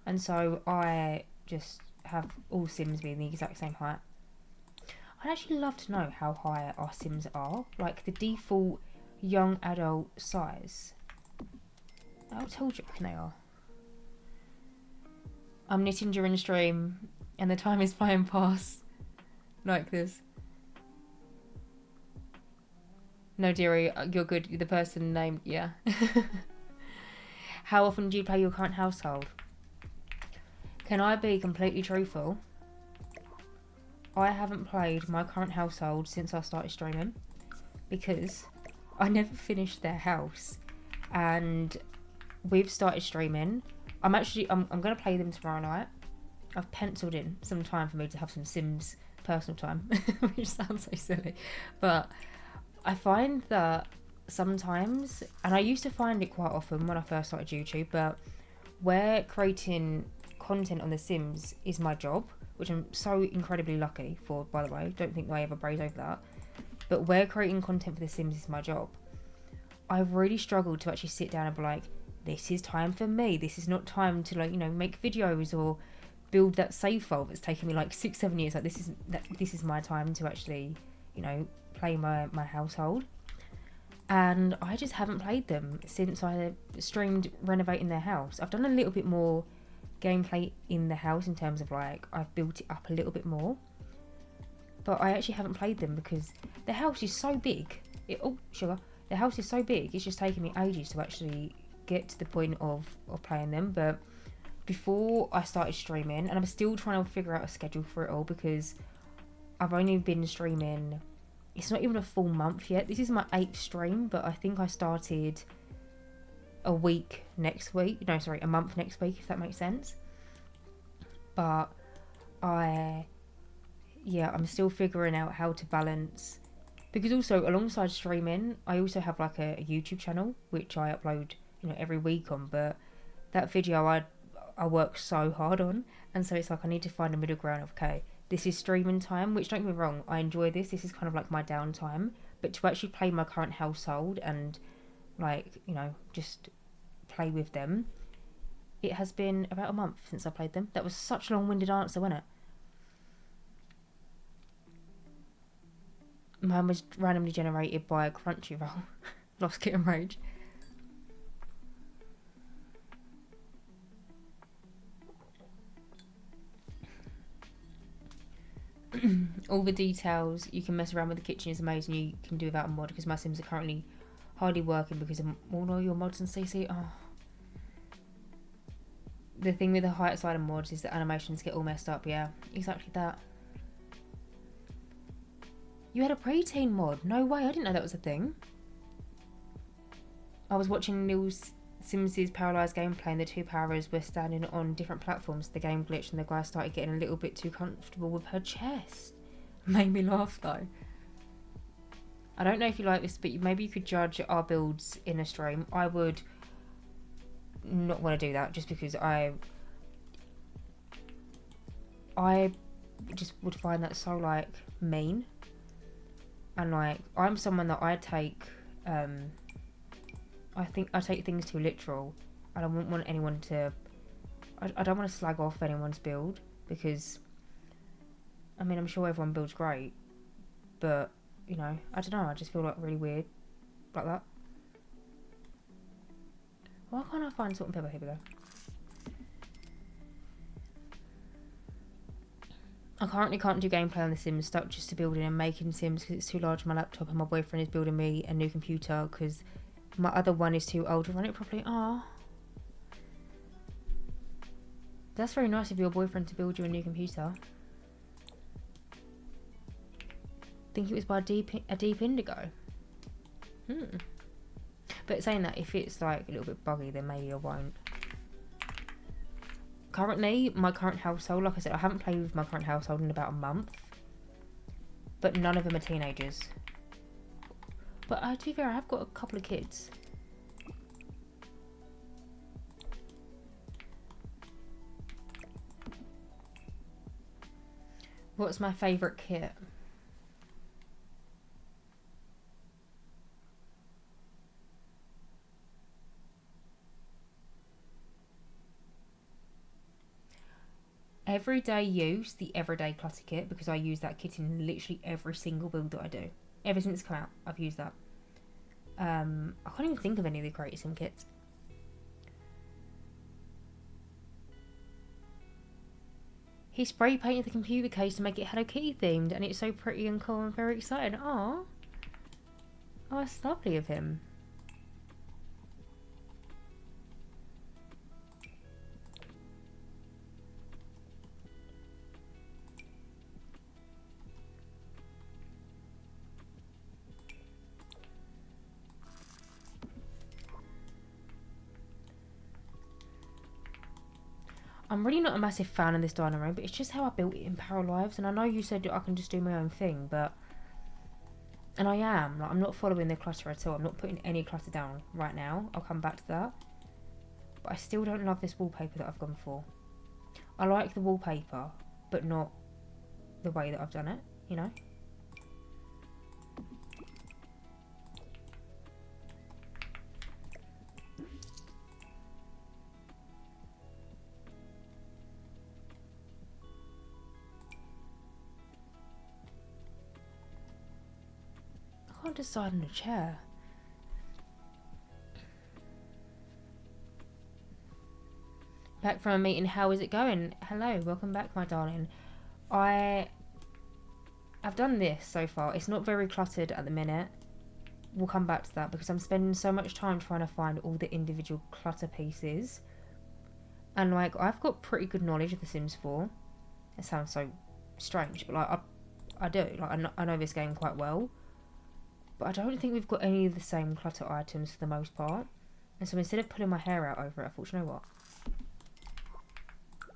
And so I just have all Sims being the exact same height. I'd actually love to know how high our Sims are. Like the default young adult size. I'll tell you what they are. I'm knitting during the stream and the time is flying past like this. No, dearie, you're good. You're the person named, yeah. How often do you play your current household? Can I be completely truthful? I haven't played my current household since I started streaming because I never finished their house. And we've started streaming. I'm going to play them tomorrow night. I've penciled in some time for me to have some Sims personal time, which sounds so silly. But I find that sometimes, and I used to find it quite often when I first started YouTube, but where creating content on The Sims is my job, which I'm so incredibly lucky for, by the way. Don't think I ever praise over that. But where creating content for The Sims is my job, I've really struggled to actually sit down and be like, this is time for me. This is not time to, like, you know, make videos or build that save file that's taken me like 6-7 years. Like, this is my time to actually, you know, play my household. And I just haven't played them since I streamed renovating their house. I've done a little bit more gameplay in the house in terms of, like, I've built it up a little bit more. But I actually haven't played them because the house is so big. The house is so big, it's just taken me ages to actually get to the point of playing them. But before I started streaming, and I'm still trying to figure out a schedule for it all because I've only been streaming, it's not even a full month yet. This is my 8th stream, but I think I started a month next week, if that makes sense. But I'm still figuring out how to balance, because also alongside streaming, I also have like a YouTube channel which I upload, you know, every week on. But that video I work so hard on, and so it's like I need to find a middle ground of, okay, this is streaming time, which, don't get me wrong, I enjoy this. This is kind of like my downtime. But to actually play my current household and, like, you know, just play with them, it has been about a month since I played them. That was such a long-winded answer, wasn't it? Mine was randomly generated by a Crunchyroll. Lost Kitten Rage. All the details, you can mess around with the kitchen, is amazing. You can do without a mod because my Sims are currently hardly working because of all your mods and CC. Oh. The thing with the height side of mods is that animations get all messed up. Yeah, exactly that. You had a preteen mod? No way, I didn't know that was a thing. I was watching Neil Sims' paralysed gameplay and the two powers were standing on different platforms. The game glitched and the guy started getting a little bit too comfortable with her chest. Made me laugh though. I don't know if you like this, but maybe you could judge our builds in a stream. I would not want to do that just because I just would find that so, like, mean. And, like, I'm someone that I take things too literal. I don't want anyone to... I don't want to slag off anyone's build because, I mean, I'm sure everyone builds great, but, you know, I don't know, I just feel like really weird like that. Why can't I find salt and pepper? Here we go. I currently can't do gameplay on The Sims, stuck just to building and making Sims because it's too large for my laptop, and my boyfriend is building me a new computer because my other one is too old to run it properly. Ah, that's very nice of your boyfriend to build you a new computer. I think it was by a Deep Indigo. But saying that, if it's like a little bit buggy, then maybe I won't. Currently, my current household, like I said, I haven't played with my current household in about a month. But none of them are teenagers. But to be fair, I have got a couple of kids. What's my favourite kit? Everyday use, the everyday clutter kit, because I use that kit in literally every single build that I do. Ever since it's come out, I've used that. I can't even think of any of the Creative Sim kits. He spray painted the computer case to make it Hello Kitty themed, and it's so pretty and cool and very excited. Aww. Oh, that's lovely of him. I'm really not a massive fan of this dining room, but it's just how I built it in Paralives. And I know you said I can just do my own thing, but... And I am. Like, I'm not following the clutter at all. I'm not putting any clutter down right now. I'll come back to that. But I still don't love this wallpaper that I've gone for. I like the wallpaper, but not the way that I've done it, you know? I can't decide on a chair. Back from a meeting, how is it going? Hello, welcome back, my darling. I've done this so far. It's not very cluttered at the minute. We'll come back to that because I'm spending so much time trying to find all the individual clutter pieces. And like, I've got pretty good knowledge of The Sims 4. It sounds so strange, but like, I do. Like, I know this game quite well. But I don't think we've got any of the same clutter items for the most part. And so instead of pulling my hair out over it, I thought, you know what?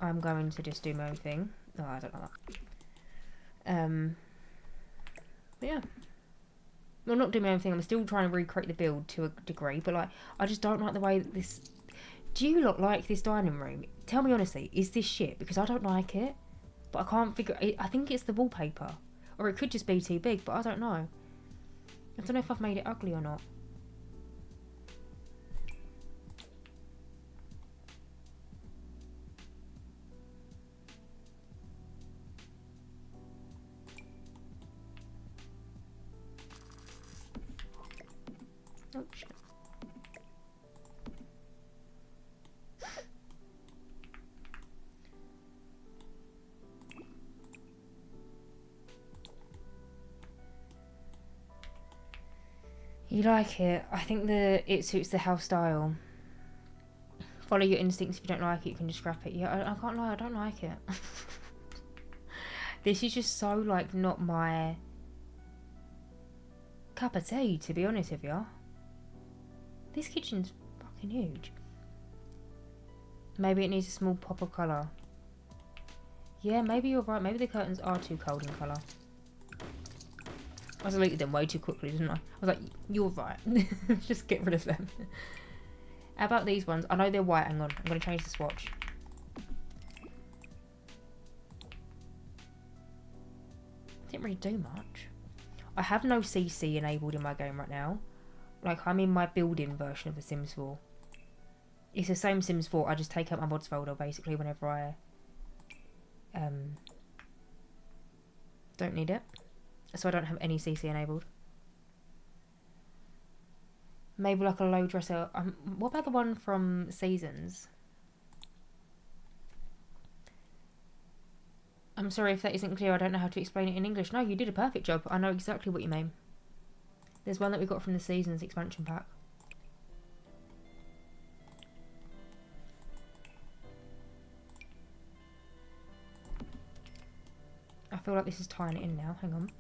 I'm going to just do my own thing. Oh, I don't know that. But yeah. Well, not doing my own thing. I'm still trying to recreate the build to a degree. But like, I just don't like the way that this... Do you lot like this dining room? Tell me honestly, is this shit? Because I don't like it. But I can't figure... I think it's the wallpaper. Or it could just be too big, but I don't know. I don't know if I've made it ugly or not. Oh, shit. You like it? I think it suits the house style. Follow your instincts. If you don't like it, you can just scrap it. Yeah, I can't lie, I don't like it. This is just so, like, not my cup of tea, to be honest with you. This kitchen's fucking huge. Maybe it needs a small pop of colour. Yeah, maybe you're right. Maybe the curtains are too cold in colour. I deleted them way too quickly, didn't I? I was like, you're right. Just get rid of them. How about these ones? I know they're white. Hang on. I'm going to change the swatch. Didn't really do much. I have no CC enabled in my game right now. Like, I'm in my building version of The Sims 4. It's the same Sims 4. I just take out my mods folder, basically, whenever I don't need it. So I don't have any CC enabled. Maybe like a low dresser. What about the one from Seasons? I'm sorry if that isn't clear. I don't know how to explain it in English. No, you did a perfect job. I know exactly what you mean. There's one that we got from the Seasons expansion pack. I feel like this is tying it in now. Hang on.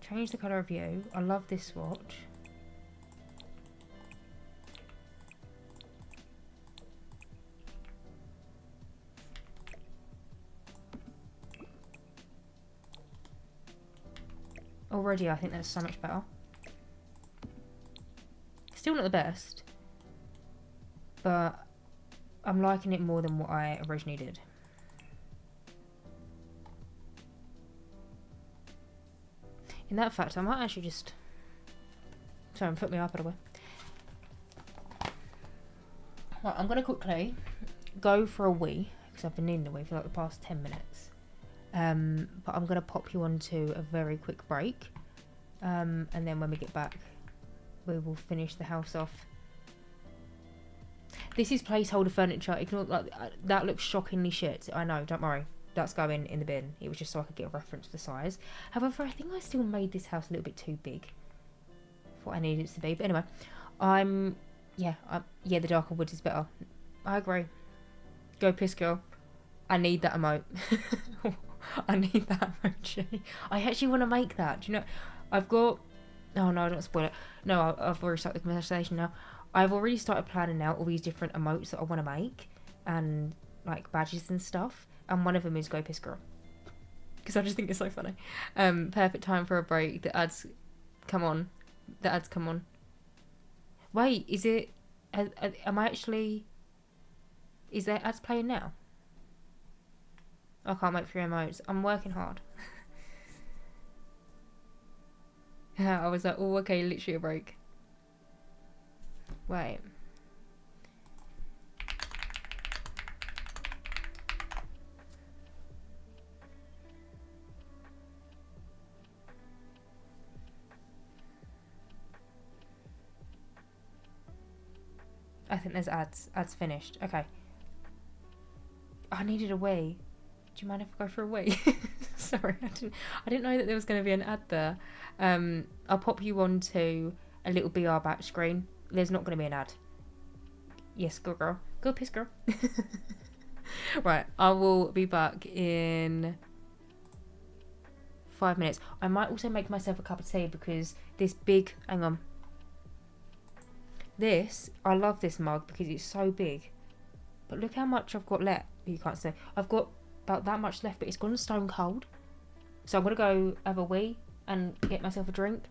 Change the colour of you. I love this swatch. Already, I think that's so much better. Still not the best, but I'm liking it more than what I originally did. In that fact, I might actually just... Sorry, put me up out of the way. Right, I'm going to quickly go for a wee, because I've been needing a wee for like the past 10 minutes. But I'm going to pop you onto a very quick break. And then when we get back, we will finish the house off. This is placeholder furniture. Ignore that looks shockingly shit. I know, don't worry. That's going in the bin. It was just so I could get a reference for the size. However, I think I still made this house a little bit too big for what I needed it to be. But anyway, yeah, the darker wood is better. I agree. Go piss girl. I need that emote. I need that emoji. I actually want to make that. Do you know? I've got... Oh no, I don't spoil it. No, I've already started the conversation now. I've already started planning out all these different emotes that I want to make. And like badges and stuff. And one of them is Go Piss Girl. Because I just think it's so funny. Perfect time for a break. The ads come on. The ads come on. Wait, is it... am I actually... Is there ads playing now? I can't make 3 emotes. I'm working hard. I was like, oh, okay, literally a break. Wait. I think there's ads. Ads finished. Okay. I needed a wee. Do you mind if I go for a wee? Sorry, I didn't know that there was going to be an ad there. I'll pop you onto a little BR back screen. There's not going to be an ad. Yes, go girl. Go piss girl. Right, I will be back in 5 minutes. I might also make myself a cup of tea because this big... Hang on. I love this mug because it's so big. But look how much I've got left. You can't see. I've got about that much left, but it's gone stone cold. So I'm going to go have a wee and get myself a drink.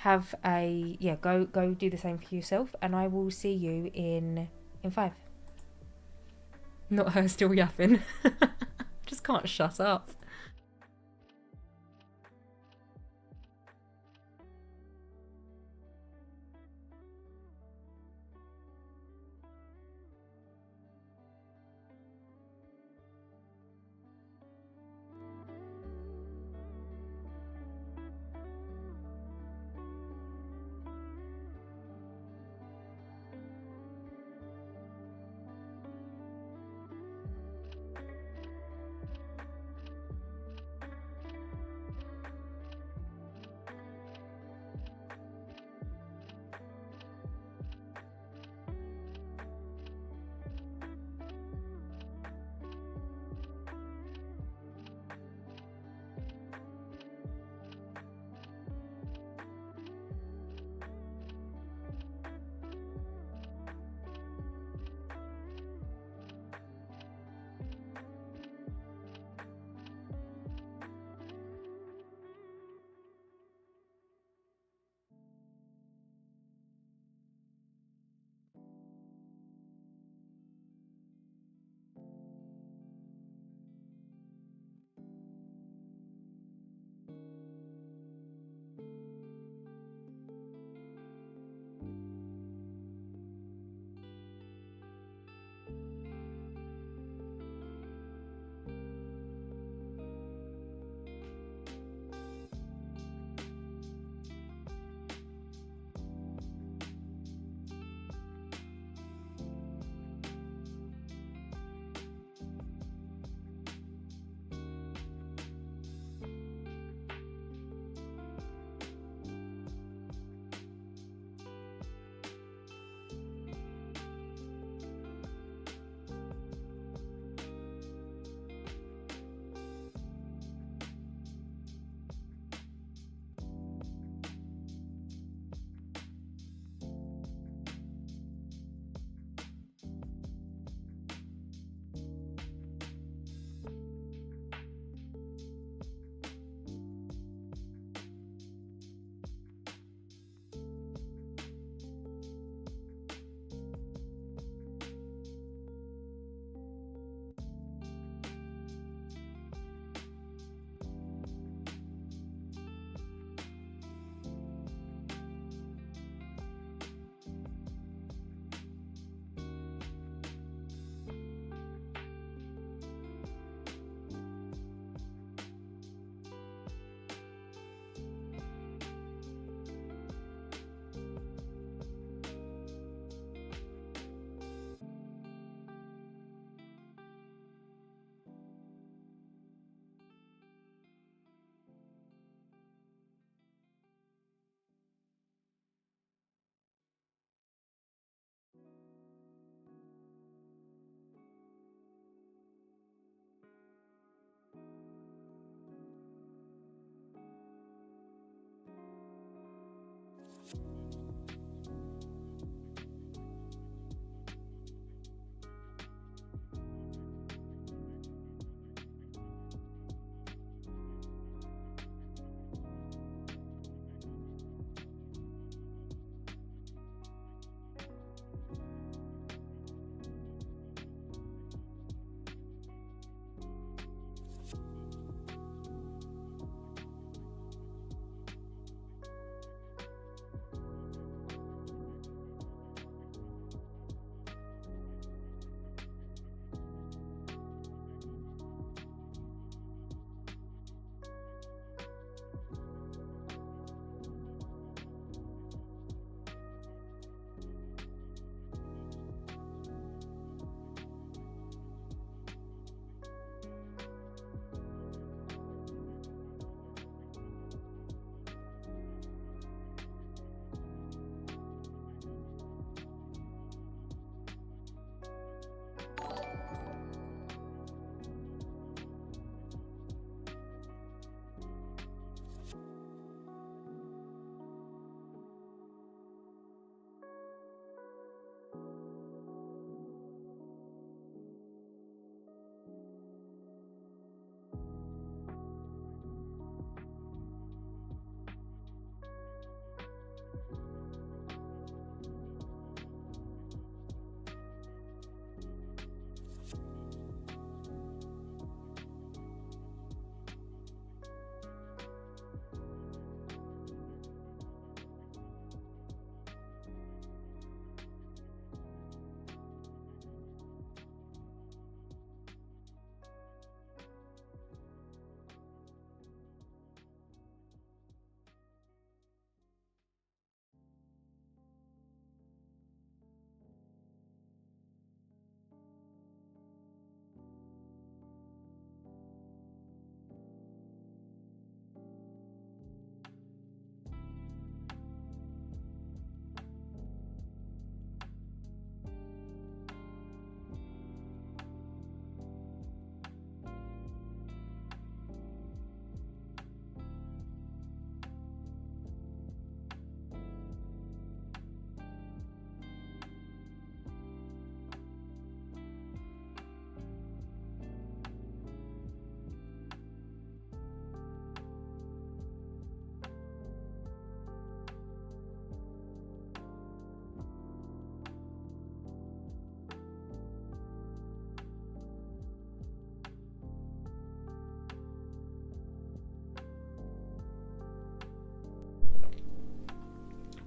Go do the same for yourself. And I will see you in 5. Not her still yapping. Just can't shut up.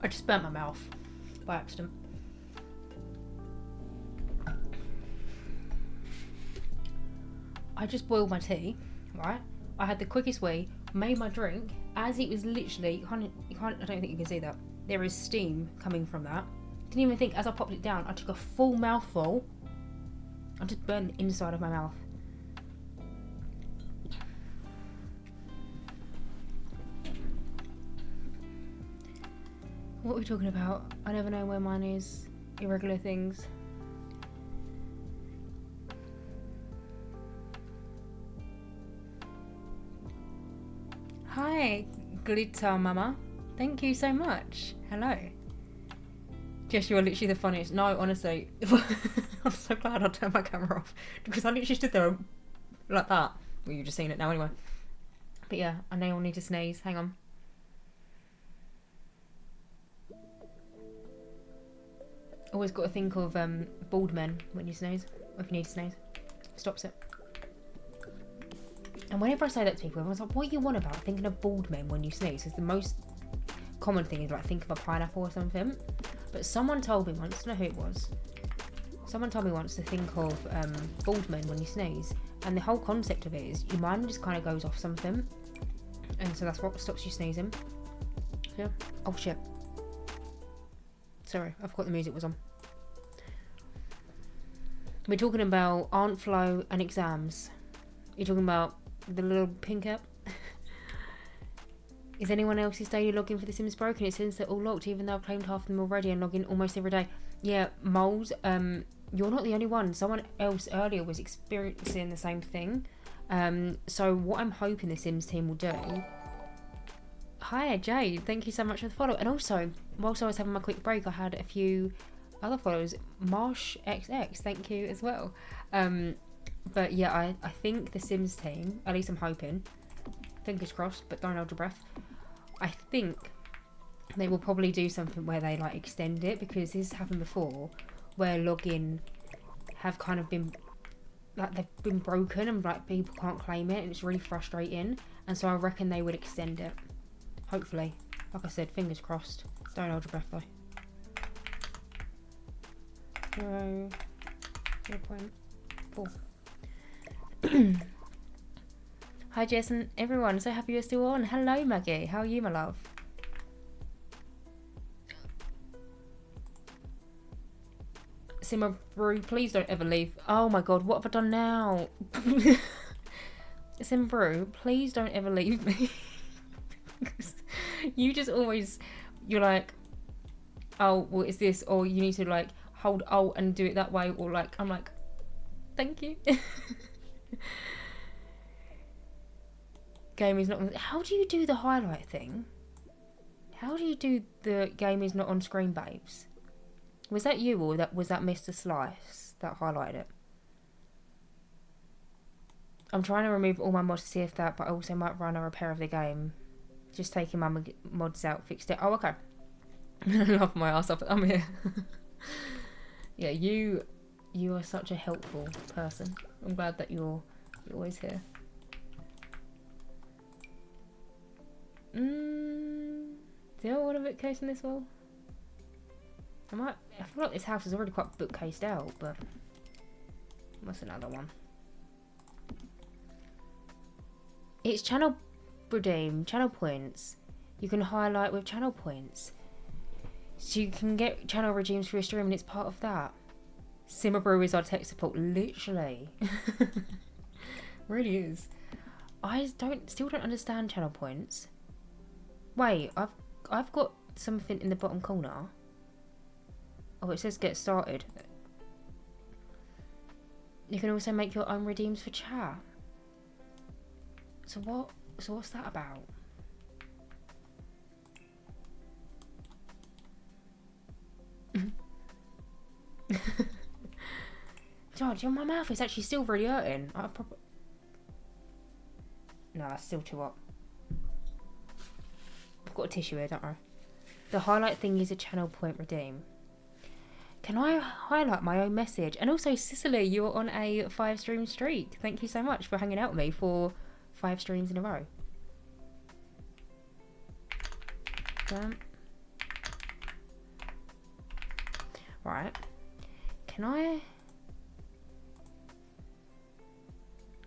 I just burnt my mouth by accident. I just boiled my tea, right? I had the quickest wee, made my drink. As it was literally, I don't think you can see that. There is steam coming from that. Didn't even think, as I popped it down, I took a full mouthful. I just burned the inside of my mouth. What are we talking about? I never know where mine is. Irregular things. Hi, Glitter Mama. Thank you so much. Hello. Jess, you are literally the funniest. No, honestly. I'm so glad I turned my camera off. Because I literally stood there like that. Well, you've just seen it now anyway. But yeah, I now need to sneeze. Hang on. Always got to think of bald men when you sneeze. Or if you need to sneeze. Stops it. And whenever I say that to people, everyone's like, what you want about thinking of bald men when you sneeze? Because the most common thing is like think of a pineapple or something. But someone told me once, I don't know who it was, someone told me once to think of bald men when you sneeze. And the whole concept of it is your mind just kind of goes off something. And so that's what stops you sneezing. Yeah. Oh shit. Sorry, I forgot the music was on. We're talking about Aunt Flo and exams. You're talking about the little pink app. Is anyone else's daily login for The Sims broken? It says they're all locked, even though I've claimed half of them already and log in almost every day. Yeah, Moles, you're not the only one. Someone else earlier was experiencing the same thing. So what I'm hoping the Sims team will do... Hi, Jade. Thank you so much for the follow. And also, whilst I was having my quick break, I had a few other followers. Marsh XX, thank you as well. But yeah, I think the Sims team, at least I'm hoping, fingers crossed, but don't hold your breath, I think they will probably do something where they like extend it, because this has happened before where login have kind of been like they've been broken and like people can't claim it and it's really frustrating, and so I reckon they would extend it, hopefully. Like I said, fingers crossed. Don't hold your breath though. 0.4. Hi Jess and everyone, so happy you're still on. Hello Maggie, how are you my love? Simmer Brew, please don't ever leave. Oh my god, what have I done now? Simmer Brew, please don't ever leave me. You just always, you're like, oh well it's this, or you need to like hold alt and do it that way, or like, I'm like, thank you. Game is not on... How do you do the highlight thing? How do you do the game is not on screen, babes? Was that you, or was that Mr. Slice that highlighted it? I'm trying to remove all my mods to see if that, but I also might run a repair of the game. Just taking my mods out, fixed it. Oh, okay. I love my ass up. I'm here. Yeah, you are such a helpful person. I'm glad that you're always here. Do I want a bookcase in this wall? I feel like this house is already quite bookcased out, but what's another one? It's channel redeem, channel points. You can highlight with channel points. So you can get channel redeems for your stream, and it's part of that. Simmer Brew is our tech support, literally. Really is. I still don't understand channel points. Wait, I've got something in the bottom corner. Oh, it says get started. You can also make your own redeems for chat. So what's that about? George, my mouth is actually still really hurting. No, that's still too hot. I've got a tissue here, don't worry. The highlight thing is a channel point redeem. Can I highlight my own message? And also, Cicely, you're on a 5-stream streak. Thank you so much for hanging out with me for 5 streams in a row. Right. Can I...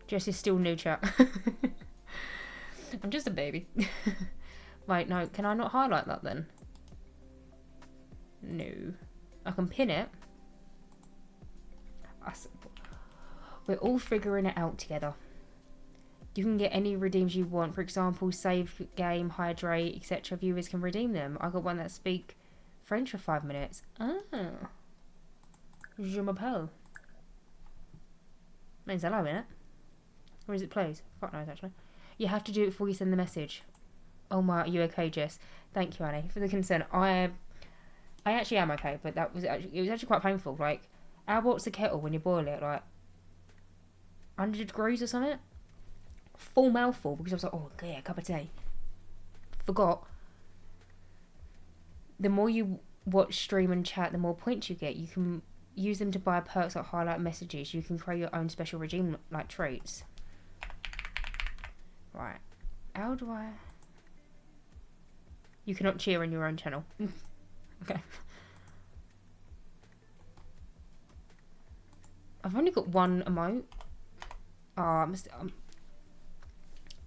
Jess is still new chat. I'm just a baby. Wait, no. Can I not highlight that then? No. I can pin it. We're all figuring it out together. You can get any redeems you want. For example, save game, hydrate, etc. Viewers can redeem them. I got one that speak French for 5 minutes. Ah. Je m'appelle. Means hello, innit? Or is it please? Fuck knows, actually. You have to do it before you send the message. Oh my, are you okay, Jess? Thank you, Annie, for the concern. I actually am okay, but it was actually quite painful. Like, how hot's the kettle when you boil it? Like, 100 degrees or something? Full mouthful, because I was like, oh, yeah, cup of tea. Forgot. The more you watch, stream, and chat, the more points you get. You can use them to buy perks like highlight messages. You can create your own special regime like traits. Right. How do I... You cannot cheer on your own channel. Okay. I've only got one emote.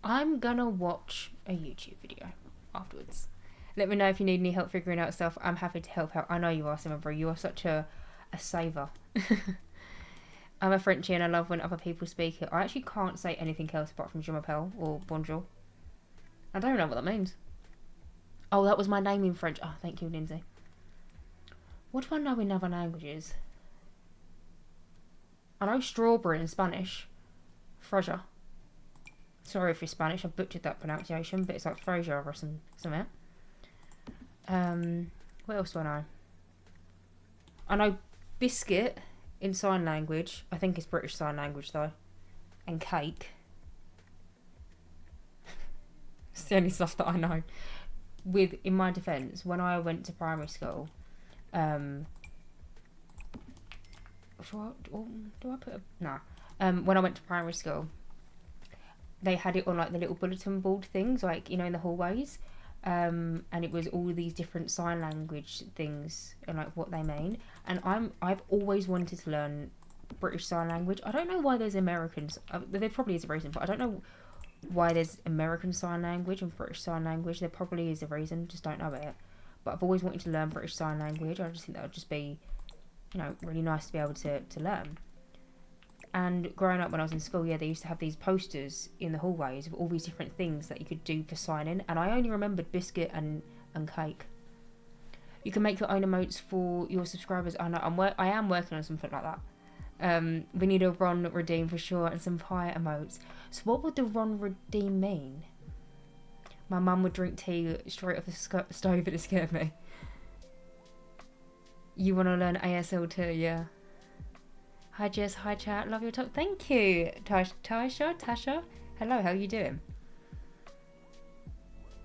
I'm gonna watch a YouTube video afterwards. Let me know if you need any help figuring out stuff. I'm happy to help out. I know you are, Simabra. You are such a saver. I'm a Frenchie and I love when other people speak it. I actually can't say anything else apart from Je m'appelle or bonjour. I don't know what that means. Oh, that was my name in French. Oh, thank you, Lindsay. What do I know in other languages? I know strawberry in Spanish. Frasier. Sorry if you're Spanish, I butchered that pronunciation, but it's like Frasier or something. What else do I know? I know biscuit in sign language. I think it's British Sign Language though. And cake. It's the only stuff that I know. In my defence, when I went to primary school, when I went to primary school, they had it on like the little bulletin board things, like, you know, in the hallways, and it was all these different sign language things and like what they mean. And I've always wanted to learn British Sign Language. I don't know why there's Americans. There probably is a reason, but I don't know why there's American Sign Language and British Sign Language. There probably is a reason, just don't know it. But I've always wanted to learn British Sign Language. I just think that would just be, you know, really nice to be able to learn. And growing up when I was in school, yeah, they used to have these posters in the hallways of all these different things that you could do for signing. And I only remembered biscuit and cake. You can make your own emotes for your subscribers. I know I am working on something like that. We need a Ron redeem for sure and some pie emotes. So what would the Ron redeem mean? My mum would drink tea straight off the stove, it scared me. You want to learn ASL too, yeah. Hi Jess, hi chat, love your talk. Thank you, Tasha. Hello, how are you doing?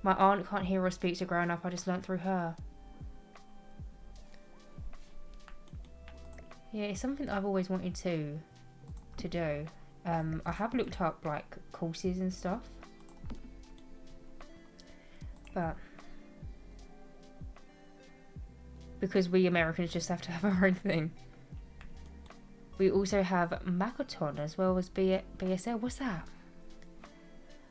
My aunt can't hear or speak, so growing up I just learnt through her. Yeah, it's something that I've always wanted to do. I have looked up like courses and stuff, but because we Americans just have to have our own thing. We also have Makaton as well as BSL. What's that?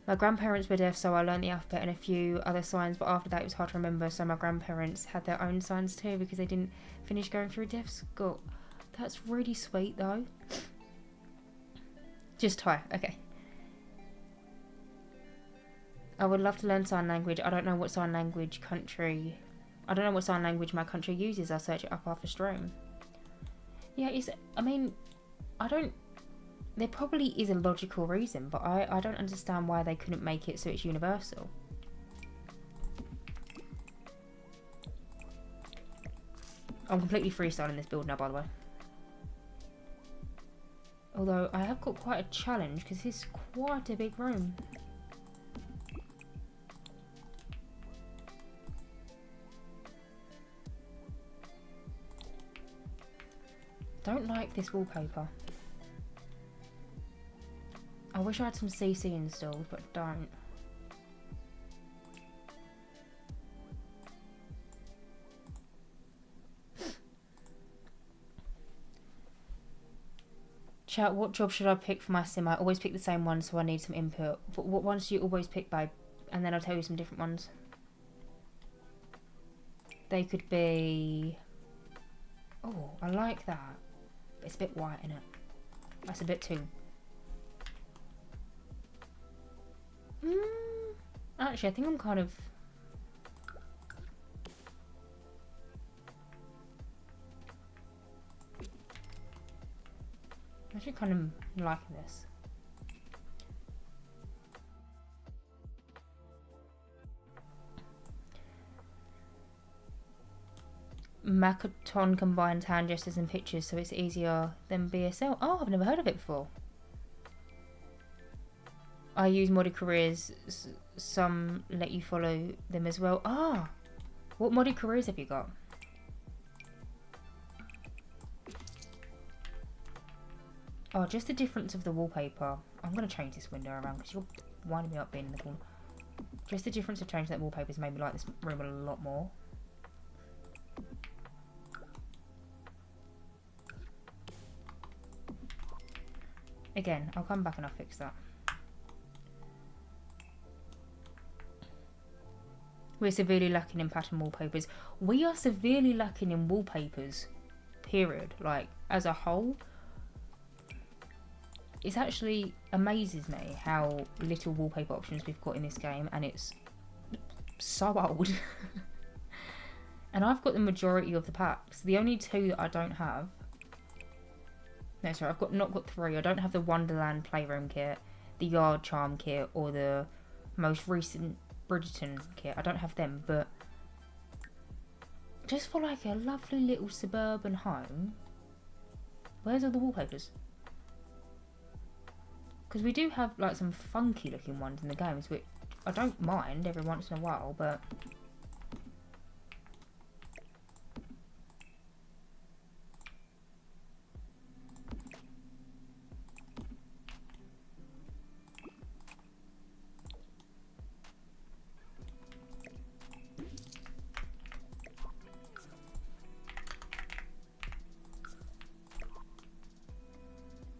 My grandparents were deaf, so I learnt the alphabet and a few other signs, but after that it was hard to remember, so my grandparents had their own signs too because they didn't finish going through deaf school. That's really sweet though. Just Thai, okay. I would love to learn sign language. I don't know what sign language my country uses. I'll search it up after stream. Yeah, there probably is a logical reason, but I don't understand why they couldn't make it so it's universal. I'm completely freestyling this build now, by the way. Although I have got quite a challenge because this is quite a big room. Don't like this wallpaper. I wish I had some CC installed, but don't. Chat, what job should I pick for my sim? I always pick the same one, so I need some input. But what ones do you always pick, babe? And then I'll tell you some different ones. They could be... Oh, I like that. But it's a bit white, innit? That's a bit too... Actually, I think I'm kind of... I'm actually kind of liking this. Macaton combines hand gestures and pictures, so it's easier than BSL. Oh, I've never heard of it before. I use modded careers. Some let you follow them as well. Ah, what modded careers have you got? Oh, just the difference of the wallpaper. I'm going to change this window around because you're winding me up being in the corner. Just the difference of changing that wallpaper has made me like this room a lot more. Again, I'll come back and I'll fix that. We're severely lacking in pattern wallpapers. We are severely lacking in wallpapers. Period. Like, as a whole. It actually amazes me how little wallpaper options we've got in this game, and it's so old. And I've got the majority of the packs. The only two that I don't have... No, sorry, I've not got three. I don't have the Wonderland Playroom kit, the Yard Charm kit, or the most recent Bridgerton kit. I don't have them, but just for like a lovely little suburban home, where's all the wallpapers? Because we do have like some funky looking ones in the games, which I don't mind every once in a while, but...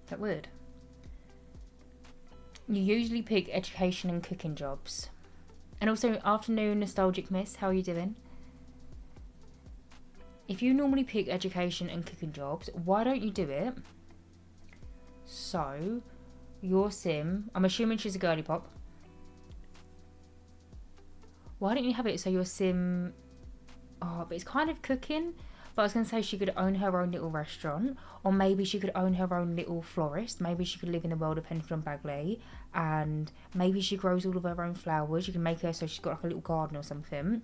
Is that weird? You usually pick education and cooking jobs. And also, afternoon nostalgic miss, how are you doing? If you normally pick education and cooking jobs, why don't you do it? So, your sim, I'm assuming she's a girly pop. Why don't you have it so your sim... Oh, but it's kind of cooking. But I was going to say she could own her own little restaurant, or maybe she could own her own little florist. Maybe she could live in the world of Henfield and Bagley, and maybe she grows all of her own flowers. You can make her so she's got like a little garden or something.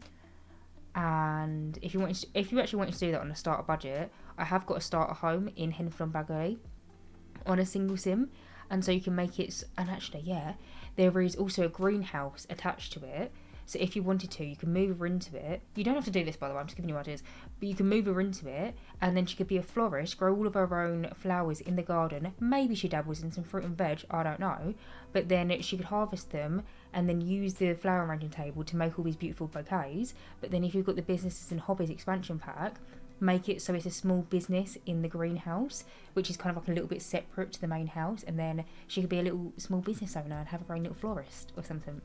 And if you actually wanted to do that on a starter budget, I have got a starter home in Henfield and Bagley on a single sim, and so you can make it. And actually, yeah, there is also a greenhouse attached to it. So if you wanted to, you can move her into it. You don't have to do this, by the way, I'm just giving you ideas. But you can move her into it, and then she could be a florist, grow all of her own flowers in the garden. Maybe she dabbles in some fruit and veg, I don't know. But then she could harvest them, and then use the flower arranging table to make all these beautiful bouquets. But then if you've got the businesses and hobbies expansion pack, make it so it's a small business in the greenhouse, which is kind of like a little bit separate to the main house. And then she could be a little small business owner and have her own little florist or something.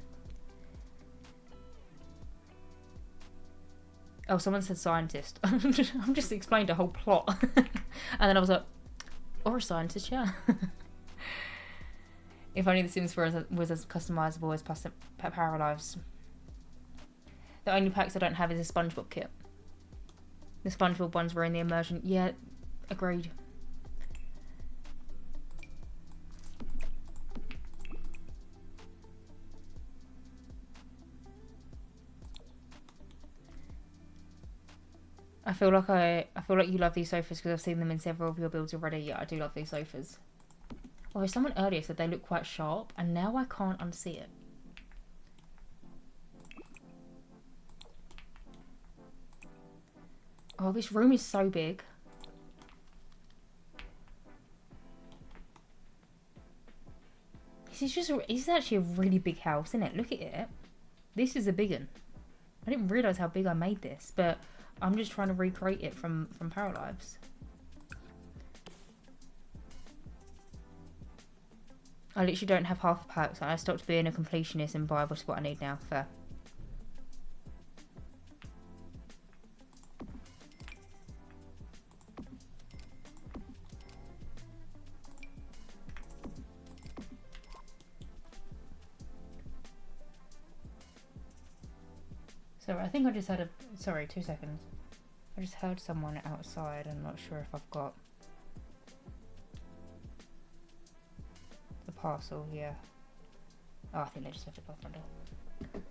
Oh, someone said scientist. I'm just explained a whole plot. And then I was like, or a scientist, yeah. If only the Sims was as customizable as Paralives. The only packs I don't have is a SpongeBob kit. The SpongeBob ones were in the immersion. Yeah, agreed. I feel like you love these sofas because I've seen them in several of your builds already. Yeah, I do love these sofas. Although someone earlier said they look quite sharp, and now I can't unsee it. Oh, this room is so big. This is actually a really big house, isn't it? Look at it. This is a big one. I didn't realise how big I made this, but I'm just trying to recreate it from Paralives. I literally don't have half a pack, so I stopped being a completionist and buy what's what I need now. Fair. So I think I just had a... Sorry, 2 seconds. I just heard someone outside. I'm not sure if I've got the parcel here. Oh, I think they just left it by the front door.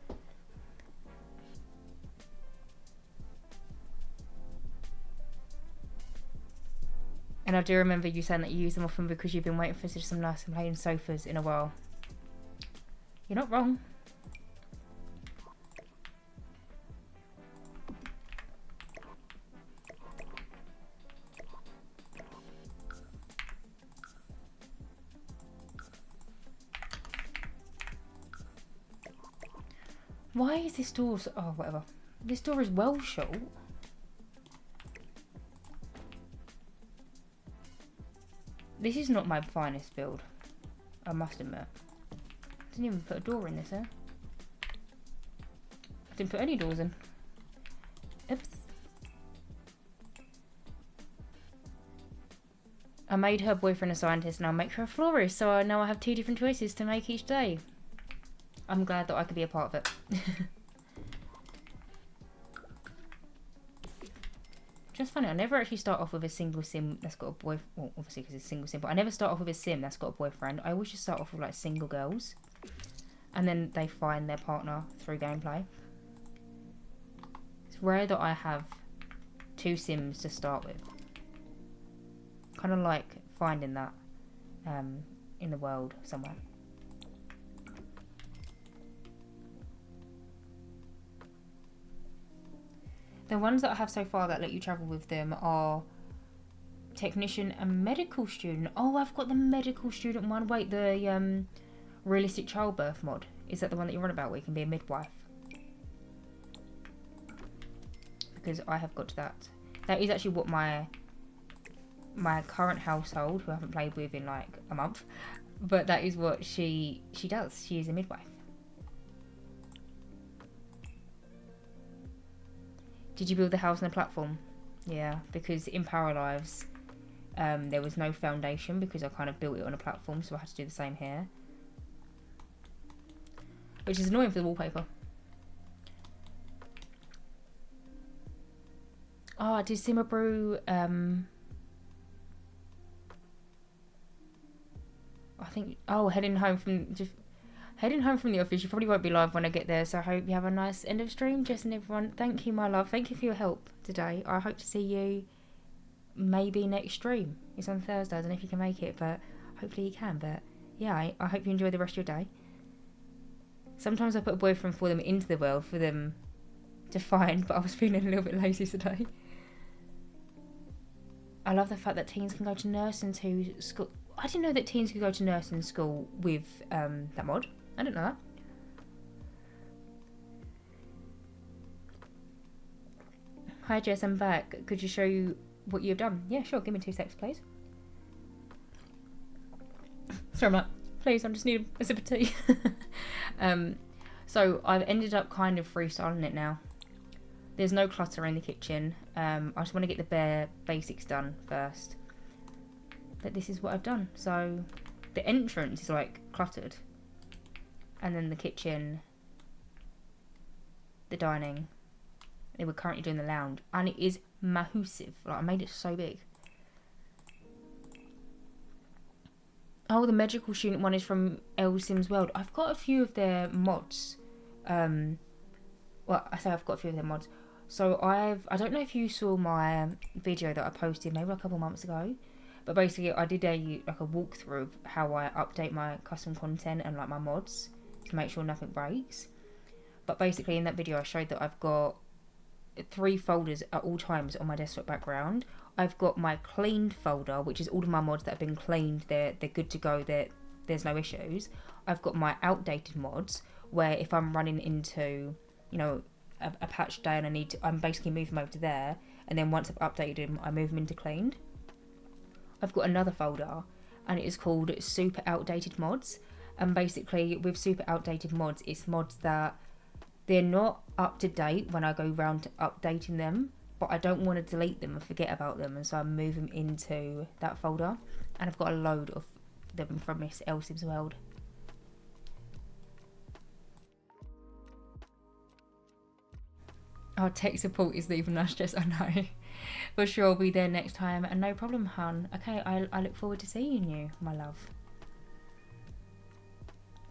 And I do remember you saying that you use them often because you've been waiting for some nice and plain sofas in a while. You're not wrong. Why is this door so... Oh, whatever. This door is well shut. This is not my finest build, I must admit. I didn't even put a door in this, eh? I didn't put any doors in. Oops. I made her boyfriend a scientist and I'll make her a florist, so I know I have 2 different choices to make each day. I'm glad that I could be a part of it. Just funny, I never actually start off with a single sim that's got a boyfriend. Well, obviously because it's a single sim, but I never start off with a sim that's got a boyfriend. I always just start off with like single girls. And then they find their partner through gameplay. It's rare that I have 2 sims to start with. Kind of like finding that in the world somewhere. The ones that I have so far that let you travel with them are technician and medical student. Oh, I've got the medical student one. Wait, the realistic childbirth mod. Is that the one that you're on about where you can be a midwife? Because I have got to that. That is actually what my current household, who I haven't played with in like a month, but that is what she does. She is a midwife. Did you build the house on a platform? Yeah, because in Power Lives, there was no foundation because I kind of built it on a platform, so I had to do the same here. Which is annoying for the wallpaper. Oh, did Simmer Brew, I think, oh, heading home from the office. You probably won't be live when I get there, so I hope you have a nice end of stream. Jess and everyone, thank you, my love. Thank you for your help today. I hope to see you maybe next stream. It's on Thursday. I don't know if you can make it, but hopefully you can. But yeah, I hope you enjoy the rest of your day. Sometimes I put a boyfriend for them into the world for them to find, but I was feeling a little bit lazy today. I love the fact that teens can go to nursing to school. I didn't know that teens could go to nursing school with that mod. I didn't know that. Hi Jess, I'm back. Could you show you what you've done? Yeah, sure. Give me 2 seconds, please. Sorry, Matt. Please, I just need a sip of tea. So I've ended up kind of freestyling it now. There's no clutter in the kitchen. I just want to get the bare basics done first. But this is what I've done. So the entrance is like cluttered. And then the kitchen, the dining. They were currently doing the lounge. And it is massive. Like, I made it so big. Oh, the medical student one is from L Sims World. I've got a few of their mods. Well, I say I've got a few of their mods. So I don't know if you saw my video that I posted maybe a couple months ago. But basically I did a walkthrough of how I update my custom content and like my mods to make sure nothing breaks. But basically in that video I showed that I've got 3 folders at all times on my desktop background. I've got my cleaned folder, which is all of my mods that have been cleaned. They're good to go. There's no issues. I've got my outdated mods, where if I'm running into, you know, a patch day and I'm basically moving them over to there. And then once I've updated them, I move them into cleaned. I've got another folder, and it is called Super Outdated Mods. And basically with super outdated mods, it's mods that they're not up to date when I go round to updating them, but I don't want to delete them and forget about them, and so I move them into that folder. And I've got a load of them from Miss Elsie's World. Our tech support is leaving us, Jess, I know. For sure, I'll be there next time, and no problem, hun. Okay, I look forward to seeing you, my love.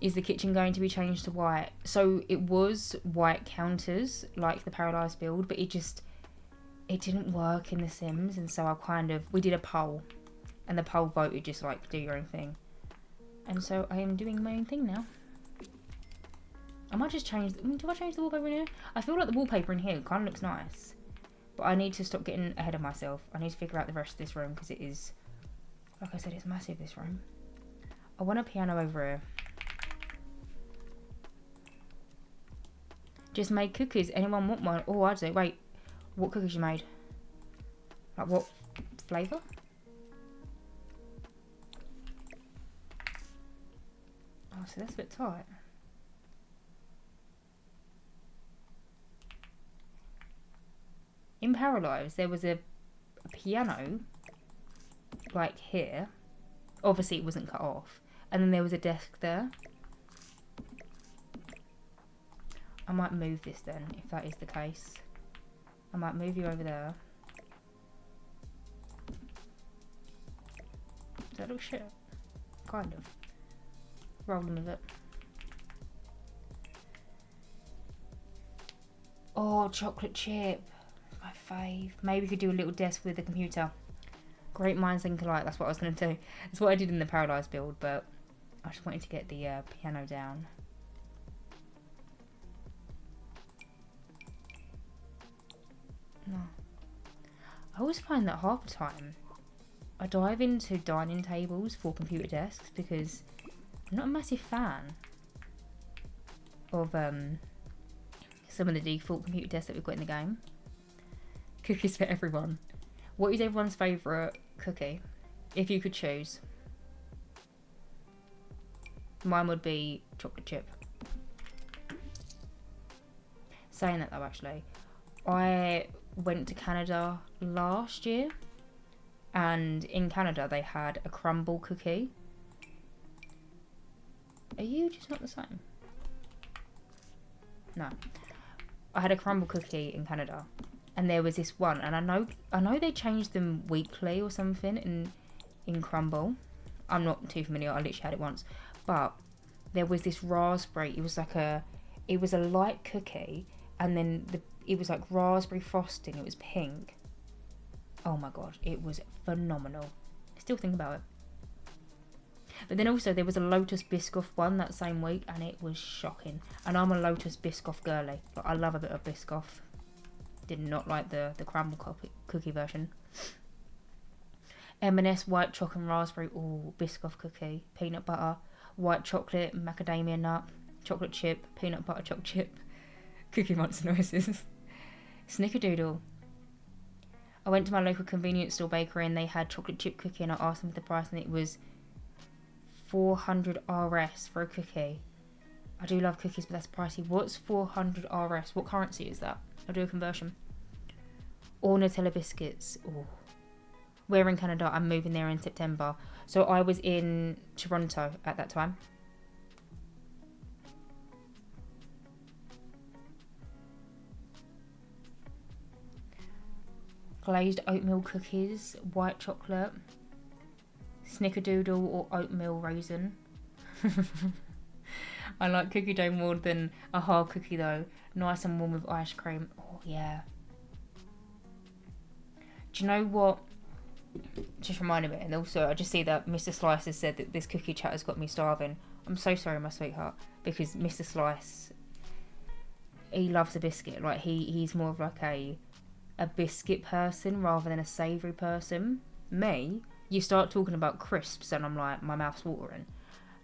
Is the kitchen going to be changed to white? So it was white counters, like the Paradise build, but it didn't work in The Sims, and so we did a poll, and the poll voted just like, do your own thing. And so I am doing my own thing now. I might just change, do I change the wallpaper in here? I feel like the wallpaper in here kind of looks nice, but I need to stop getting ahead of myself. I need to figure out the rest of this room, because it is, like I said, it's massive, this room. I want a piano over here. Just made cookies. Anyone want one? Oh, I do. Wait, what cookies you made? Like what flavour? Oh, so that's a bit tight. In Paralives, there was a piano, like here. Obviously, it wasn't cut off. And then there was a desk there. I might move this then, if that is the case. I might move you over there. Does that look shit? Kind of. Rolling with it. Oh, chocolate chip. My fave. Maybe we could do a little desk with a computer. Great minds think alike. That's what I was going to do. That's what I did in the Paradise build, but I just wanted to get the piano down. No. I always find that half the time I dive into dining tables for computer desks because I'm not a massive fan of some of the default computer desks that we've got in the game. Cookies for everyone. What is everyone's favourite cookie? If you could choose. Mine would be chocolate chip. Saying that though, actually, I went to Canada last year, and in Canada they had a crumble cookie. Are you just not the same? No. I had a crumble cookie in Canada, and there was this one, and I know they changed them weekly or something in crumble. I'm not too familiar, I literally had it once. But there was this raspberry, it was a light cookie, and then it was like raspberry frosting, it was pink. Oh my god, it was phenomenal. Still think about it. But then also there was a Lotus Biscoff one that same week, and it was shocking. And I'm a Lotus Biscoff girly. Like, I love a bit of Biscoff. Did not like the crumble cookie version. M&S white chocolate and raspberry. Ooh, Biscoff cookie. Peanut butter. White chocolate, macadamia nut. Chocolate chip. Peanut butter chocolate chip. Cookie Monster noises. Snickerdoodle. I went to my local convenience store bakery and they had chocolate chip cookie, and I asked them for the price, and it was 400 RS for a cookie. I do love cookies, but that's pricey. What's 400 RS? What currency is that? I'll do a conversion. Or Nutella biscuits. Ooh. We're in Canada. I'm moving there in September. So I was in Toronto at that time. Glazed oatmeal cookies, white chocolate, snickerdoodle or oatmeal raisin. I like cookie dough more than a hard cookie though. Nice and warm with ice cream. Oh yeah. Do you know what? Just reminded me, and also I just see that Mr. Slice has said that this cookie chat has got me starving. I'm so sorry, my sweetheart, because Mr. Slice, he loves a biscuit. Like he's more of like a biscuit person rather than a savoury person. Me, you start talking about crisps and I'm like, my mouth's watering.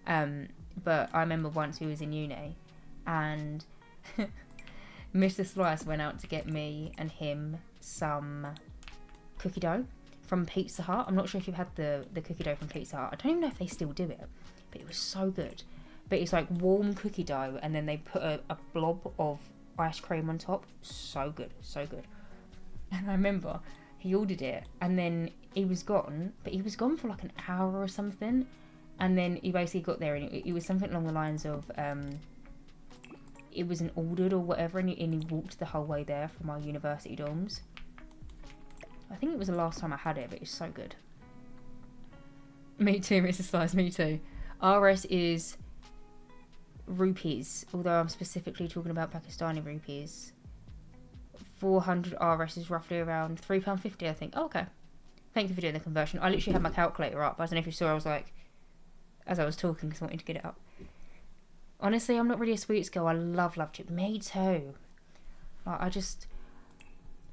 But I remember once we was in uni and Mr. Slice went out to get me and him some cookie dough from Pizza Hut. I'm not sure if you've had the cookie dough from Pizza Hut. I don't even know if they still do it, but it was so good. But it's like warm cookie dough, and then they put a blob of ice cream on top. So good, so good. And I remember he ordered it, and then he was gone, but he was gone for like an hour or something. And then he basically got there, and it was something along the lines of, it wasn't ordered or whatever, and he walked the whole way there from our university dorms. I think it was the last time I had it, but it's so good. Me too, Mrs. Slice, me too. RS is rupees, although I'm specifically talking about Pakistani rupees. 400 RS is roughly around £3.50, I think. Oh, okay. Thank you for doing the conversion. I literally had my calculator up. I don't know if you saw, I was like, as I was talking, because I wanted to get it up. Honestly, I'm not really a sweets girl. I love chip. Me too. Like, I just...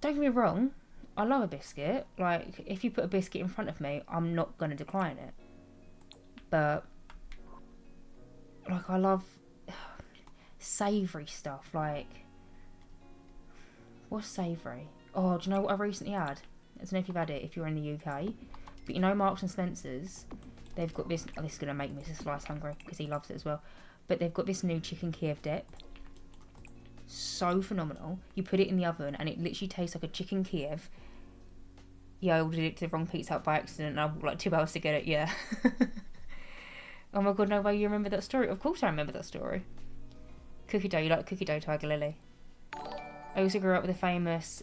Don't get me wrong. I love a biscuit. Like, if you put a biscuit in front of me, I'm not going to decline it. But, like, I love savoury stuff. Like, what's savoury? Oh, do you know what I recently had? I don't know if you've had it if you're in the UK. But you know Marks and Spencer's? They've got this... Oh, this is going to make Mr. Slice hungry because he loves it as well. But they've got this new chicken Kiev dip. So phenomenal. You put it in the oven and it literally tastes like a chicken Kiev. Yeah, I ordered it to the wrong Pizza Hut by accident and I walked like 2 hours to get it, yeah. Oh my god, no way you remember that story. Of course I remember that story. Cookie dough, you like cookie dough, Tiger Lily? I also grew up with the famous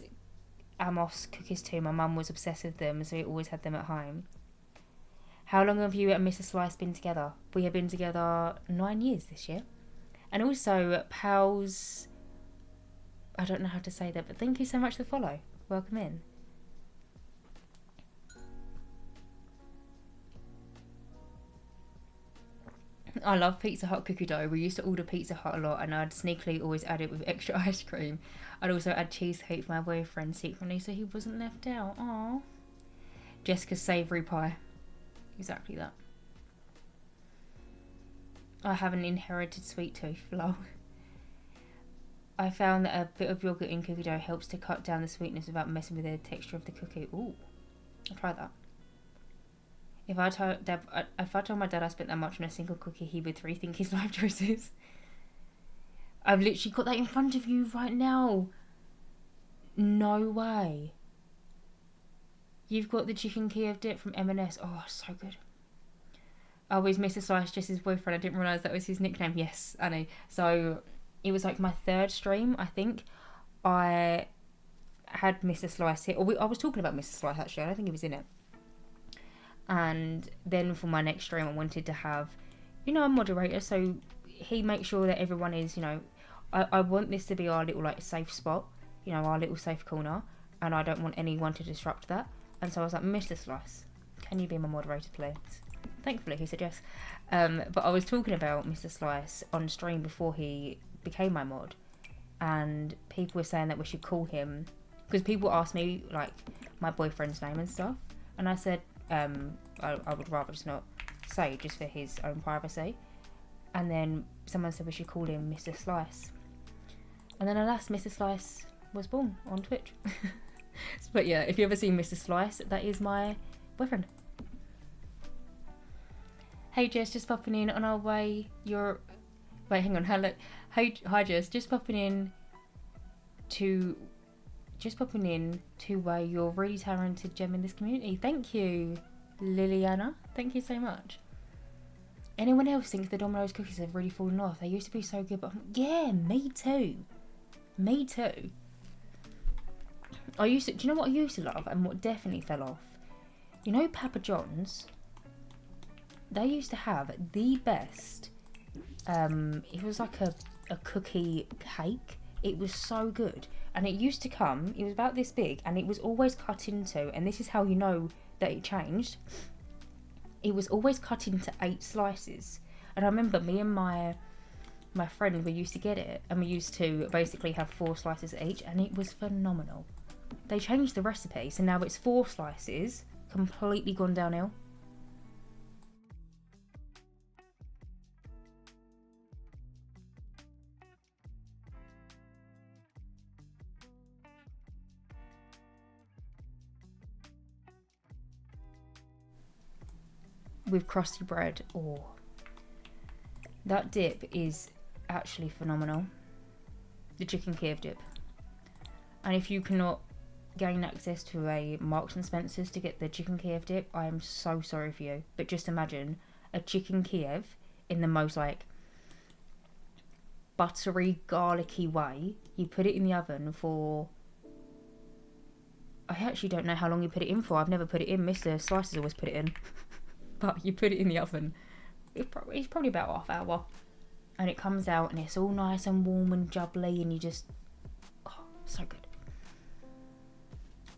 Amos cookies too. My mum was obsessed with them, so we always had them at home. How long have you and Mr. Slice been together? We have been together 9 years this year. And also, pals... I don't know how to say that, but thank you so much for the follow. Welcome in. I love Pizza Hut cookie dough. We used to order Pizza Hut a lot, and I'd sneakily always add it with extra ice cream. I'd also add cheesecake for my boyfriend secretly, so he wasn't left out. Aww. Jessica's savoury pie. Exactly that. I have an inherited sweet tooth, lol. I found that a bit of yogurt in cookie dough helps to cut down the sweetness without messing with the texture of the cookie. Ooh, I'll try that. If I told my dad I spent that much on a single cookie, he would rethink his life choices. I've literally got that in front of you right now. No way. You've got the chicken Kiev dip from M&S. Oh, so good. I always Mr. Slice, just his boyfriend. I didn't realise that was his nickname. Yes, I know. So it was like my third stream, I think. I had Mr. Slice here. I was talking about Mr. Slice, actually. I don't think he was in it. And then for my next stream, I wanted to have, a moderator. So he makes sure that everyone is, I want this to be our little, safe spot. Our little safe corner. And I don't want anyone to disrupt that. And so I was like, Mr. Slice, can you be my moderator, please? Thankfully, he said yes. But I was talking about Mr. Slice on stream before he became my mod. And people were saying that we should call him... Because people asked me, my boyfriend's name and stuff. And I said, I would rather just not say, just for his own privacy. And then someone said we should call him Mr. Slice. And then alas, Mr. Slice was born on Twitch. But yeah, if you ever see Mr. Slice, that is my boyfriend. Hey Jess, just popping in on our way. Wait, hang on. Hello. Hey, hi Jess, just popping in to where you're a really talented gem in this community. Thank you, Liliana. Thank you so much. Anyone else think the Domino's cookies have really fallen off? They used to be so good, but yeah, me too. Me too. Do you know what I used to love and what definitely fell off? Papa John's? They used to have the best, it was like a cookie cake. It was so good. And it used to come, it was about this big, and it was always cut into, and this is how you know that it changed. It was always cut into 8 slices. And I remember me and my friend, we used to get it, and we used to basically have 4 slices each, and it was phenomenal. They changed the recipe, so now it's 4 slices, completely gone downhill. with crusty bread. Oh, that dip is actually phenomenal. The chicken Kiev dip. And if you cannot gain access to a Marks and Spencer's to get the chicken Kiev dip, I am so sorry for you. But just imagine a chicken Kiev in the most like buttery, garlicky way. You put it in the oven for... I actually don't know how long you put it in for. I've never put it in. Mr. Slices always put it in. But you put it in the oven. It's probably about half hour. And it comes out and it's all nice and warm and jubbly and you just... Oh, so good.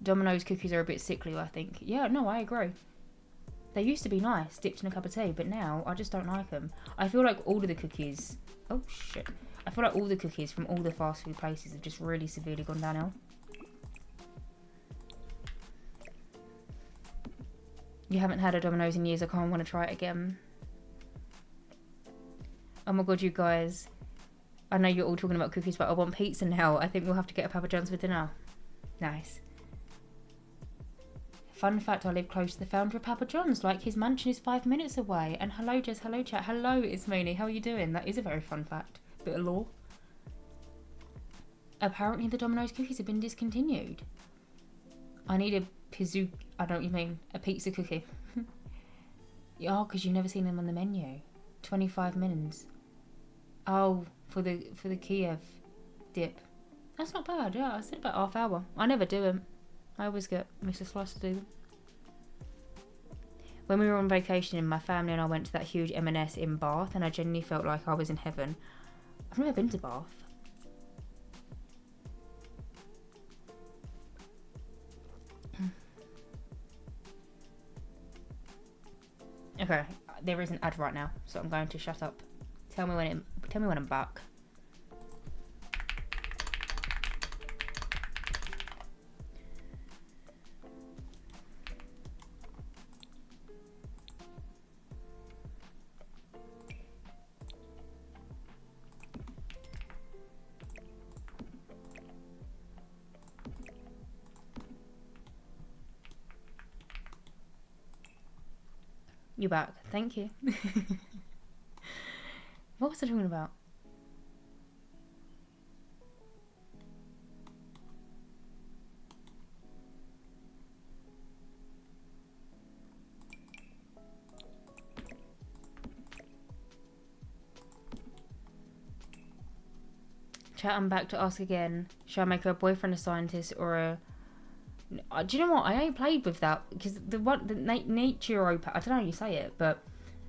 Domino's cookies are a bit sickly, I think. Yeah, no, I agree. They used to be nice, dipped in a cup of tea, but now I just don't like them. I feel like all of the cookies... Oh, shit. I feel like all the cookies from all the fast food places have just really severely gone downhill. You haven't had a Domino's in years, I can't want to try it again. Oh my god, you guys. I know you're all talking about cookies, but I want pizza now. I think we'll have to get a Papa John's for dinner. Nice. Fun fact, I live close to the founder of Papa John's. Like, his mansion is 5 minutes away. And hello, Jess. Hello, chat. Hello, it's Mooney. How are you doing? That is a very fun fact. Bit of lore. Apparently, the Domino's cookies have been discontinued. I need a pizzu... I know what you mean. A pizza cookie. Oh, because you've never seen them on the menu. 25 mins. Oh, for the Kiev dip. That's not bad, yeah. I said about half hour. I never do them. I always get Mr. Slice to do them. When we were on vacation, my family and I went to that huge M&S in Bath, and I genuinely felt like I was in heaven. I've never been to Bath. Okay, there is an ad right now, so I'm going to shut up. Tell me when I'm back. You're back. Thank you. What was I talking about? Chat, I'm back to ask again. Should I make her a boyfriend a scientist or a... Do you know what? I ain't played with that because the nature open. I don't know how you say it, but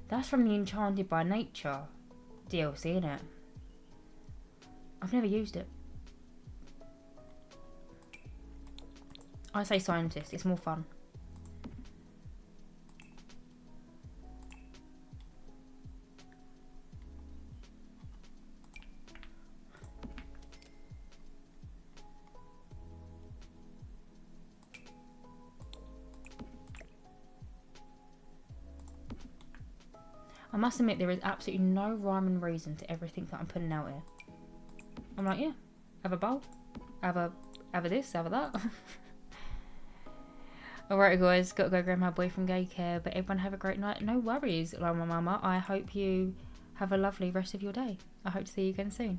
that's from the Enchanted by Nature DLC, innit? I've never used it. I say scientist. It's more fun. I must admit, there is absolutely no rhyme and reason to everything that I'm putting out here. I'm like, yeah, have a bowl, have a this, have a that. Alright guys, gotta go grab my boy from gay care, but everyone have a great night. No worries, Lama Mama. I hope you have a lovely rest of your day. I hope to see you again soon.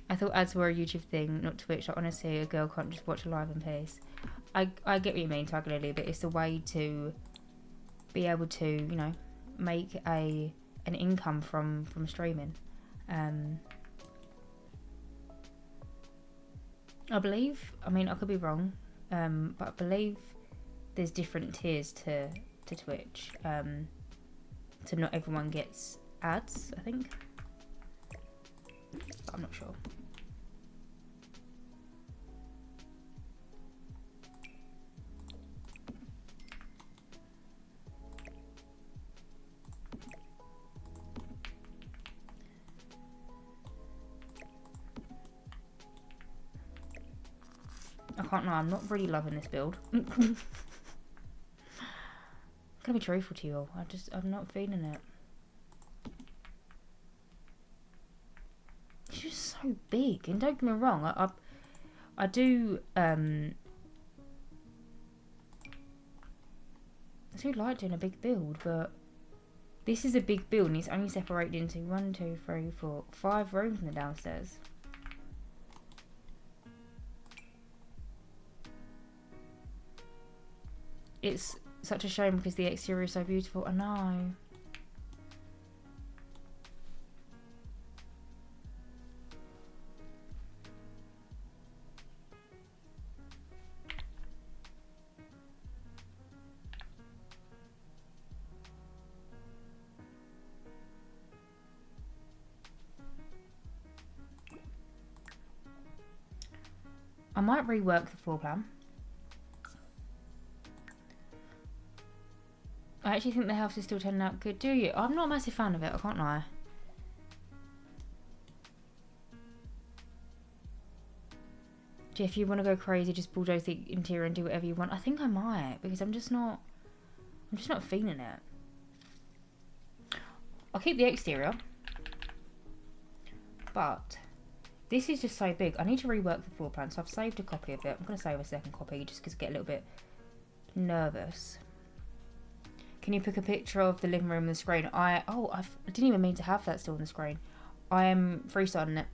I thought ads were a YouTube thing, not Twitch. Like, honestly, a girl can't just watch a live in peace. I get what you mean, Tuggerlily, but it's a way to be able to, you know, make an income from streaming. I believe, I mean, I could be wrong, but I believe there's different tiers to Twitch. So not everyone gets ads, I think. But I'm not sure. I can't lie, I'm not really loving this build. I'm gonna be truthful to you all. I'm not feeling it. It's just so big, and don't get me wrong, I do too light doing a big build, but this is a big build and it's only separated into 1, 2, 3, 4, 5 rooms in the downstairs. It's such a shame because the exterior is so beautiful. I know. I might rework the floor plan. I actually think the house is still turning out good, do you? I'm not a massive fan of it, I can't lie. Jeff, you want to go crazy, just bulldoze the interior and do whatever you want? I think I might, because I'm just not feeling it. I'll keep the exterior. But this is just so big. I need to rework the floor plan, so I've saved a copy of it. I'm going to save a second copy just because I get a little bit nervous. Can you pick a picture of the living room on the screen? I didn't even mean to have that still on the screen. I am freestyling it.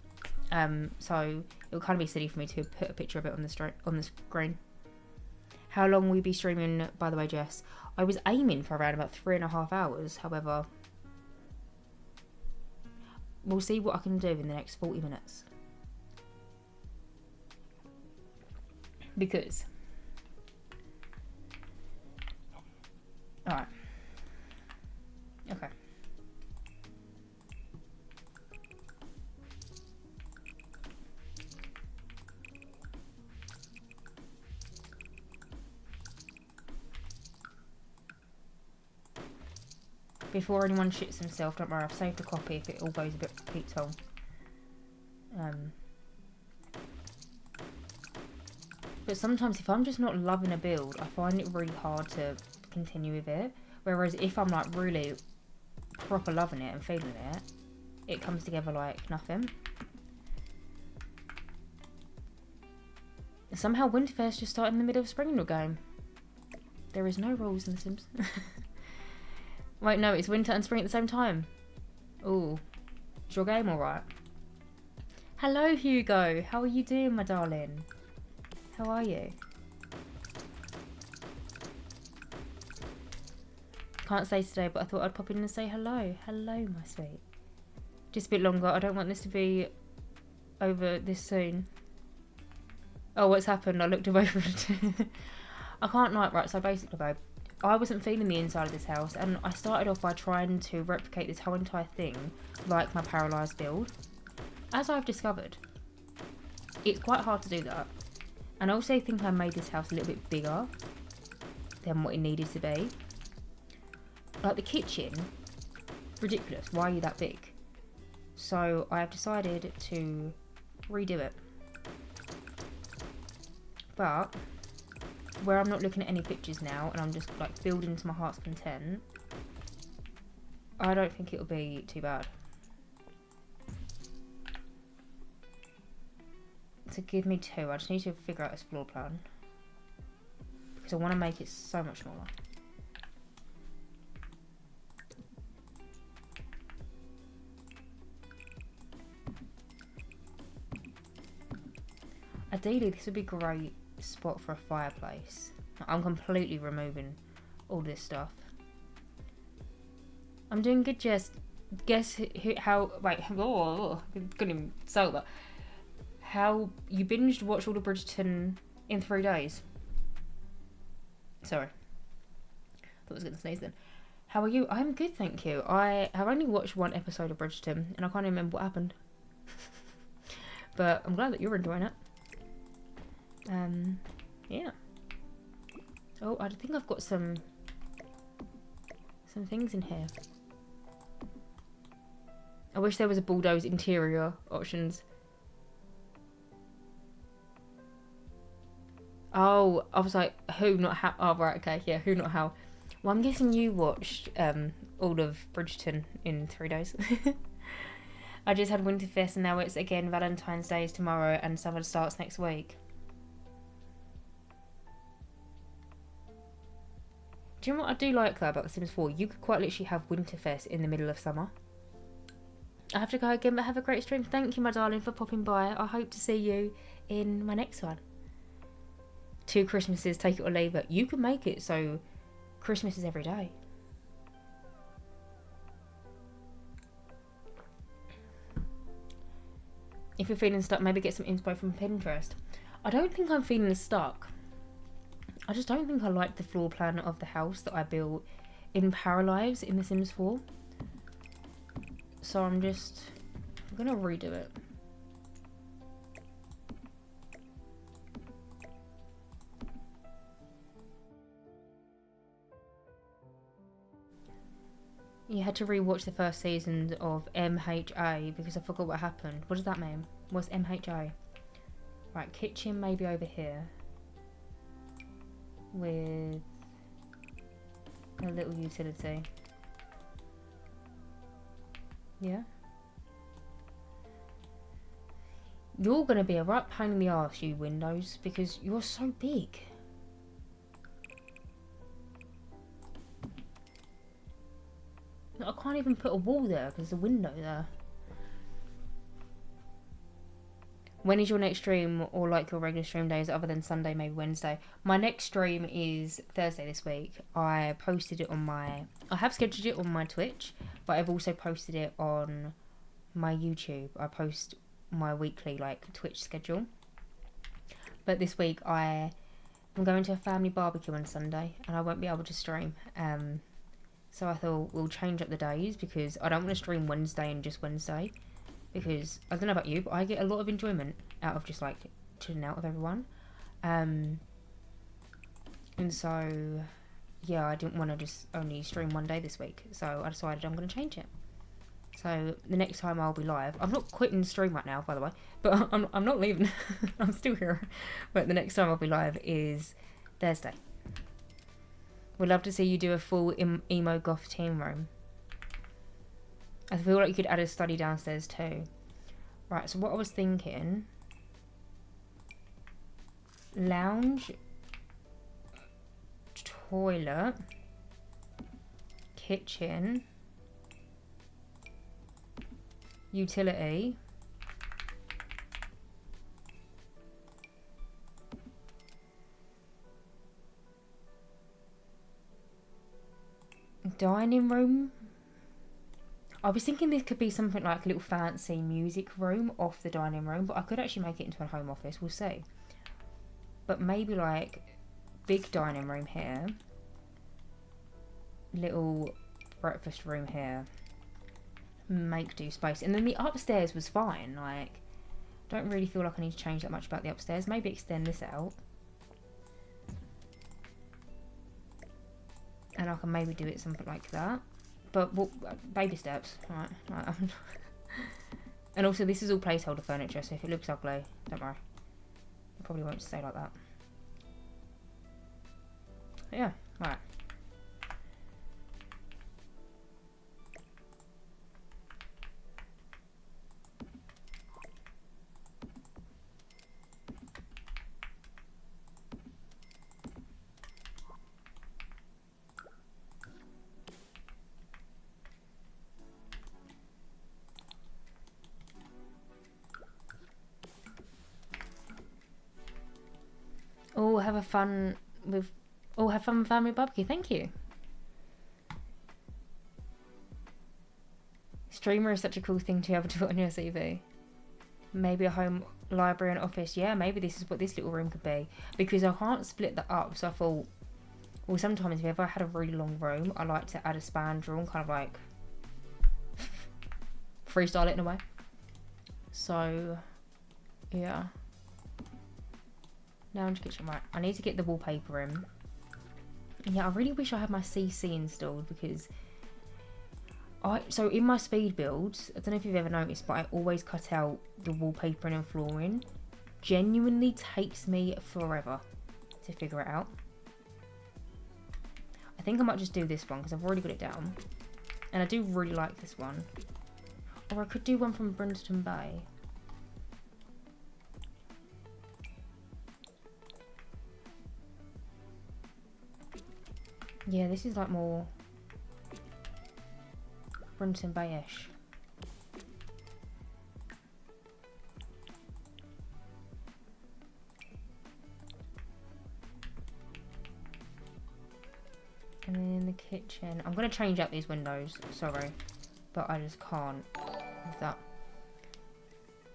So it'll kind of be silly for me to put a picture of it on the screen. How long will you be streaming, by the way, Jess? I was aiming for around about 3.5 hours. However, we'll see what I can do in the next 40 minutes. Because... Alright. Okay. Before anyone shits himself, don't worry, I've saved a copy if it all goes a bit peak-tall. But sometimes if I'm just not loving a build, I find it really hard to continue with it. Whereas if I'm like really proper loving it and feeling it, it comes together like nothing. Somehow Winterfest just started in the middle of spring game. There is no rules in The Sims. Wait, no, it's winter and spring at the same time. Ooh. Is your game alright? Hello, Hugo. How are you doing, my darling? How are you? Can't stay today, but I thought I'd pop in and say hello. Hello, my sweet. Just a bit longer. I don't want this to be over this soon. Oh, what's happened? I looked away from it. I can't lie. Right, so basically, babe, I wasn't feeling the inside of this house, and I started off by trying to replicate this whole entire thing like my paralysed build. As I've discovered, it's quite hard to do that. And I also think I made this house a little bit bigger than what it needed to be. Like the kitchen, ridiculous. Why are you that big? So I have decided to redo it. But where I'm not looking at any pictures now and I'm just like building to my heart's content, I don't think it'll be too bad. So give me 2. I just need to figure out this floor plan because I want to make it so much smaller. Ideally, this would be a great spot for a fireplace. I'm completely removing all this stuff. I'm doing good, Jess. Guess how... Wait, I couldn't even say that. How you binged watched all of Bridgerton in 3 days. Sorry. Thought I was going to sneeze then. How are you? I'm good, thank you. I have only watched 1 episode of Bridgerton and I can't even remember what happened. But I'm glad that you're enjoying it. Yeah. Oh, I think I've got some things in here. I wish there was a bulldoze interior options. Oh, I was like, who, not how? Oh, right, okay, yeah, who, not how. Well, I'm guessing you watched all of Bridgerton in 3 days. I just had Winterfest and now it's again Valentine's Day is tomorrow and summer starts next week. Do you know what I do like though about The Sims 4? You could quite literally have Winterfest in the middle of summer. I have to go again, but have a great stream. Thank you, my darling, for popping by. I hope to see you in my next one. 2 Christmases, take it or leave it. You can make it so Christmas is every day. If you're feeling stuck, maybe get some inspo from Pinterest. I don't think I'm feeling stuck. I just don't think I like the floor plan of the house that I built in Paralives in The Sims 4. So I'm going to redo it. You had to rewatch the first season of MHA because I forgot what happened. What does that mean? What's MHA? Right, kitchen maybe over here. With a little utility. Yeah. You're going to be a right pain in the arse, you windows, because you're so big. I can't even put a wall there because there's a window there. When is your next stream, or like your regular stream days other than Sunday, maybe Wednesday? My next stream is Thursday this week. I posted it on I have scheduled it on my Twitch, but I've also posted it on my YouTube. I post my weekly like Twitch schedule. But this week I'm going to a family barbecue on Sunday and I won't be able to stream. So I thought we'll change up the days because I don't want to stream Wednesday and just Wednesday. Because, I don't know about you, but I get a lot of enjoyment out of just, like, chilling out with everyone. And so, yeah, I didn't want to just only stream one day this week. So I decided I'm going to change it. So the next time I'll be live, I'm not quitting the stream right now, by the way. But I'm not leaving. I'm still here. But the next time I'll be live is Thursday. We'd love to see you do a full emo goth team room. I feel like you could add a study downstairs too. Right, so what I was thinking... Lounge. Toilet. Kitchen. Utility. Dining room. I was thinking this could be something like a little fancy music room off the dining room, but I could actually make it into a home office, we'll see. But maybe like big dining room here, little breakfast room here, make do space. And then the upstairs was fine, like, don't really feel like I need to change that much about the upstairs. Maybe extend this out. And I can maybe do it something like that. But, well, baby steps, right. And also, this is all placeholder furniture, so if it looks ugly, don't worry. It probably won't stay like that. But yeah, right. Oh, have fun with family barbecue. Thank you. Streamer is such a cool thing to be able to put on your CV. Maybe a home library and office. Yeah, maybe this is what this little room could be. Because I can't split that up, so I thought, well, sometimes if ever I had a really long room, I like to add a span drawer and kind of like freestyle it in a way. So, yeah. Lounge kitchen, right. I need to get the wallpaper in. Yeah, I really wish I had my CC installed because so in my speed builds, I don't know if you've ever noticed, but I always cut out the wallpapering and flooring. Genuinely takes me forever to figure it out. I think I might just do this one because I've already got it down. And I do really like this one. Or I could do one from Brinton Bay. Yeah, this is like more Brimson Bay-ish. And then in the kitchen, I'm going to change out these windows, sorry, but I just can't with that.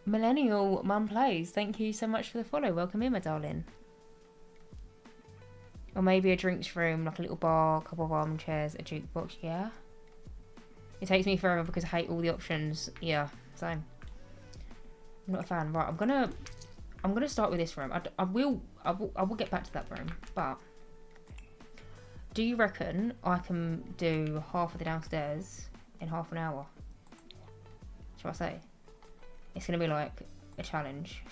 Millennial Mum Plays, thank you so much for the follow. Welcome in, my darling. Or maybe a drinks room, like a little bar, a couple of armchairs, a jukebox, yeah. It takes me forever because I hate all the options. Yeah, same. I'm not a fan. Right, I'm gonna start with this room. I will get back to that room, but do you reckon I can do half of the downstairs in half an hour? Shall I say? It's gonna be like a challenge.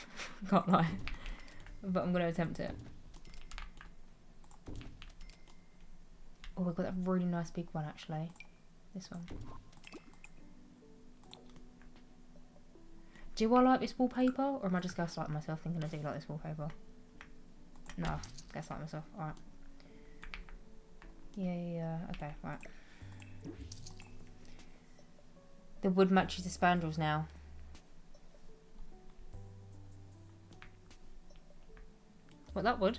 Can't lie, but I'm gonna attempt it. Oh, we've got that really nice big one actually. This one. Do I like this wallpaper, or am I just gaslighting myself thinking I do like this wallpaper? No, gaslighting myself. Alright. Yeah, okay, right. The wood matches the spandrels now. What, that wood?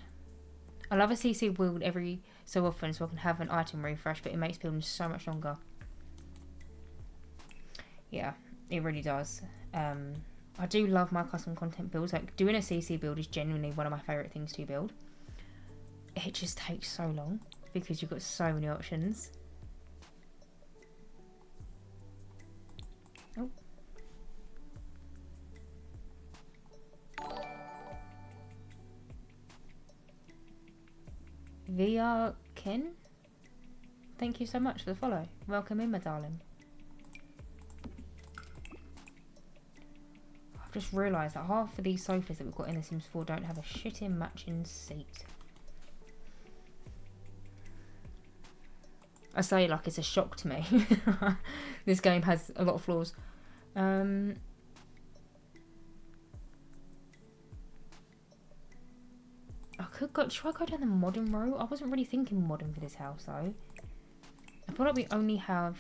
I love a CC build every so often so I can have an item refresh, but it makes building so much longer. Yeah, it really does. I do love my custom content builds. Like, doing a CC build is genuinely one of my favourite things to build. It just takes so long because you've got so many options. Oh. VR Ken, thank you so much for the follow. Welcome in, my darling. I've just realised that half of these sofas that we've got in The Sims 4 don't have a shitting matching seat. I say like it's a shock to me. This game has a lot of flaws. I could go. Should I go down the modern route? I wasn't really thinking modern for this house though. I feel like we only have.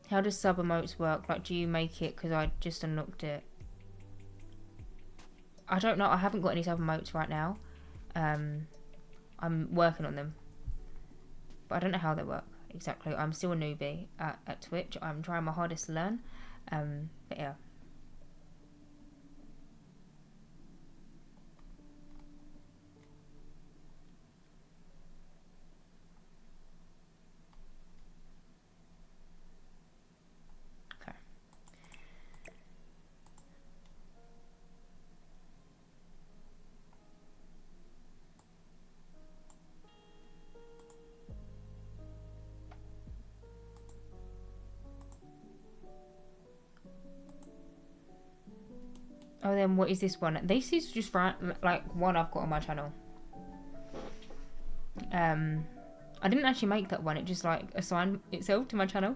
How does sub emotes work? Like, do you make it? Because I just unlocked it. I don't know. I haven't got any sub emotes right now. I'm working on them. But I don't know how they work exactly. I'm still a newbie at Twitch. I'm trying my hardest to learn. But yeah. Oh, then what is this one? This is just like one I've got on my channel. I didn't actually make that one. It just like assigned itself to my channel.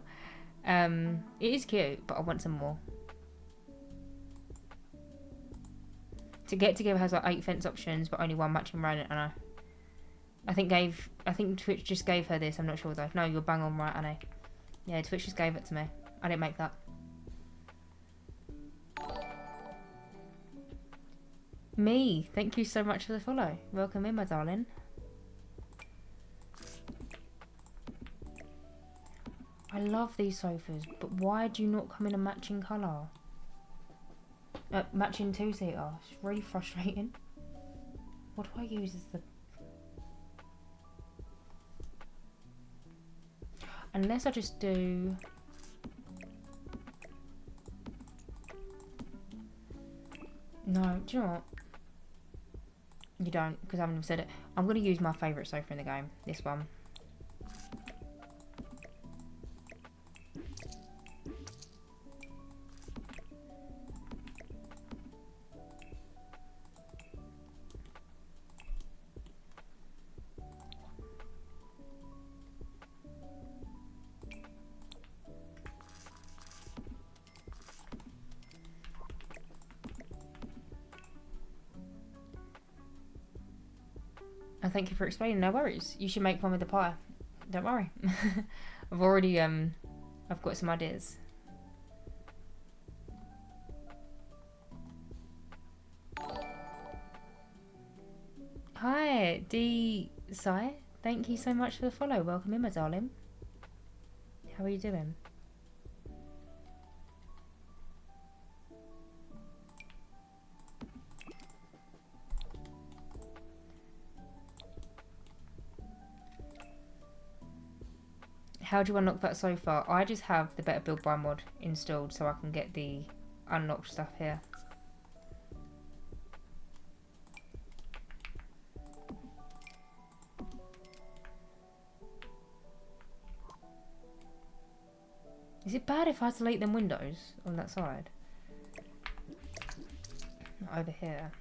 It is cute, but I want some more. To Get Together has like 8 fence options, but only one matching round. And I think Twitch just gave her this. I'm not sure though. No, you're bang on right, Annie. Yeah, Twitch just gave it to me. I didn't make that. Me, thank you so much for the follow. Welcome in, my darling. I love these sofas, but why do you not come in a matching colour? Matching two-seater. It's really frustrating. What do I use as the... Unless I just do... No, do you know what? You don't, because I haven't said it. I'm going to use my favourite sofa in the game. This one. Oh, thank you for explaining. No worries. You should make one with the pie. Don't worry. I've already I've got some ideas. Hi, D Sai. Thank you so much for the follow. Welcome in, my darling. How are you doing? How do you unlock that so far? I just have the Better Build Buy mod installed so I can get the unlocked stuff here. Is it bad if I delete them windows on that side? Not over here.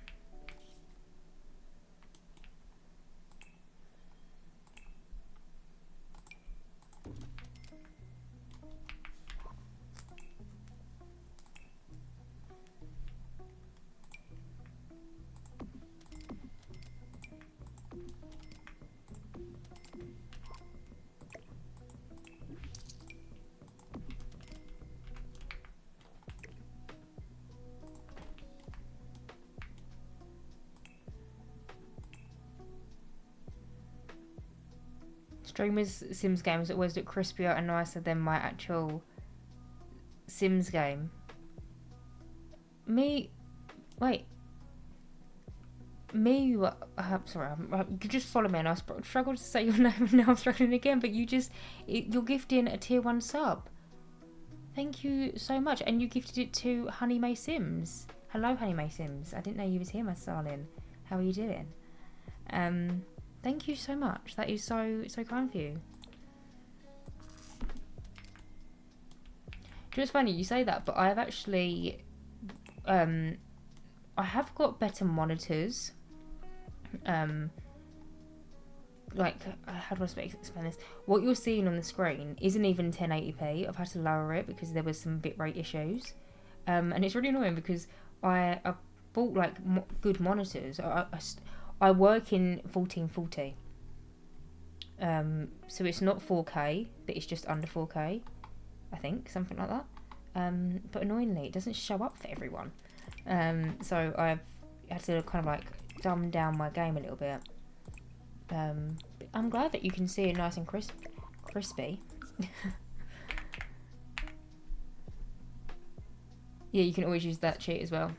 Streamers' Sims games always look crispier and nicer than my actual Sims game. Wait. Sorry, you just follow me and I struggled to say your name and now I'm struggling again, but you're gifting a tier 1 sub. Thank you so much. And you gifted it to Honey May Sims. Hello, Honey May Sims. I didn't know you was here, my darling. How are you doing? Thank you so much. That is so kind for you. Just funny you say that, but I've actually I have got better monitors. Like, how do I explain this? What you're seeing on the screen isn't even 1080p. I've had to lower it because there was some bitrate issues, and it's really annoying because I bought like good monitors. I work in 1440, so it's not 4K, but it's just under 4K, I think, something like that. But annoyingly, it doesn't show up for everyone. So I've had to kind of like dumb down my game a little bit. But I'm glad that you can see it nice and crispy. Yeah, you can always use that cheat as well.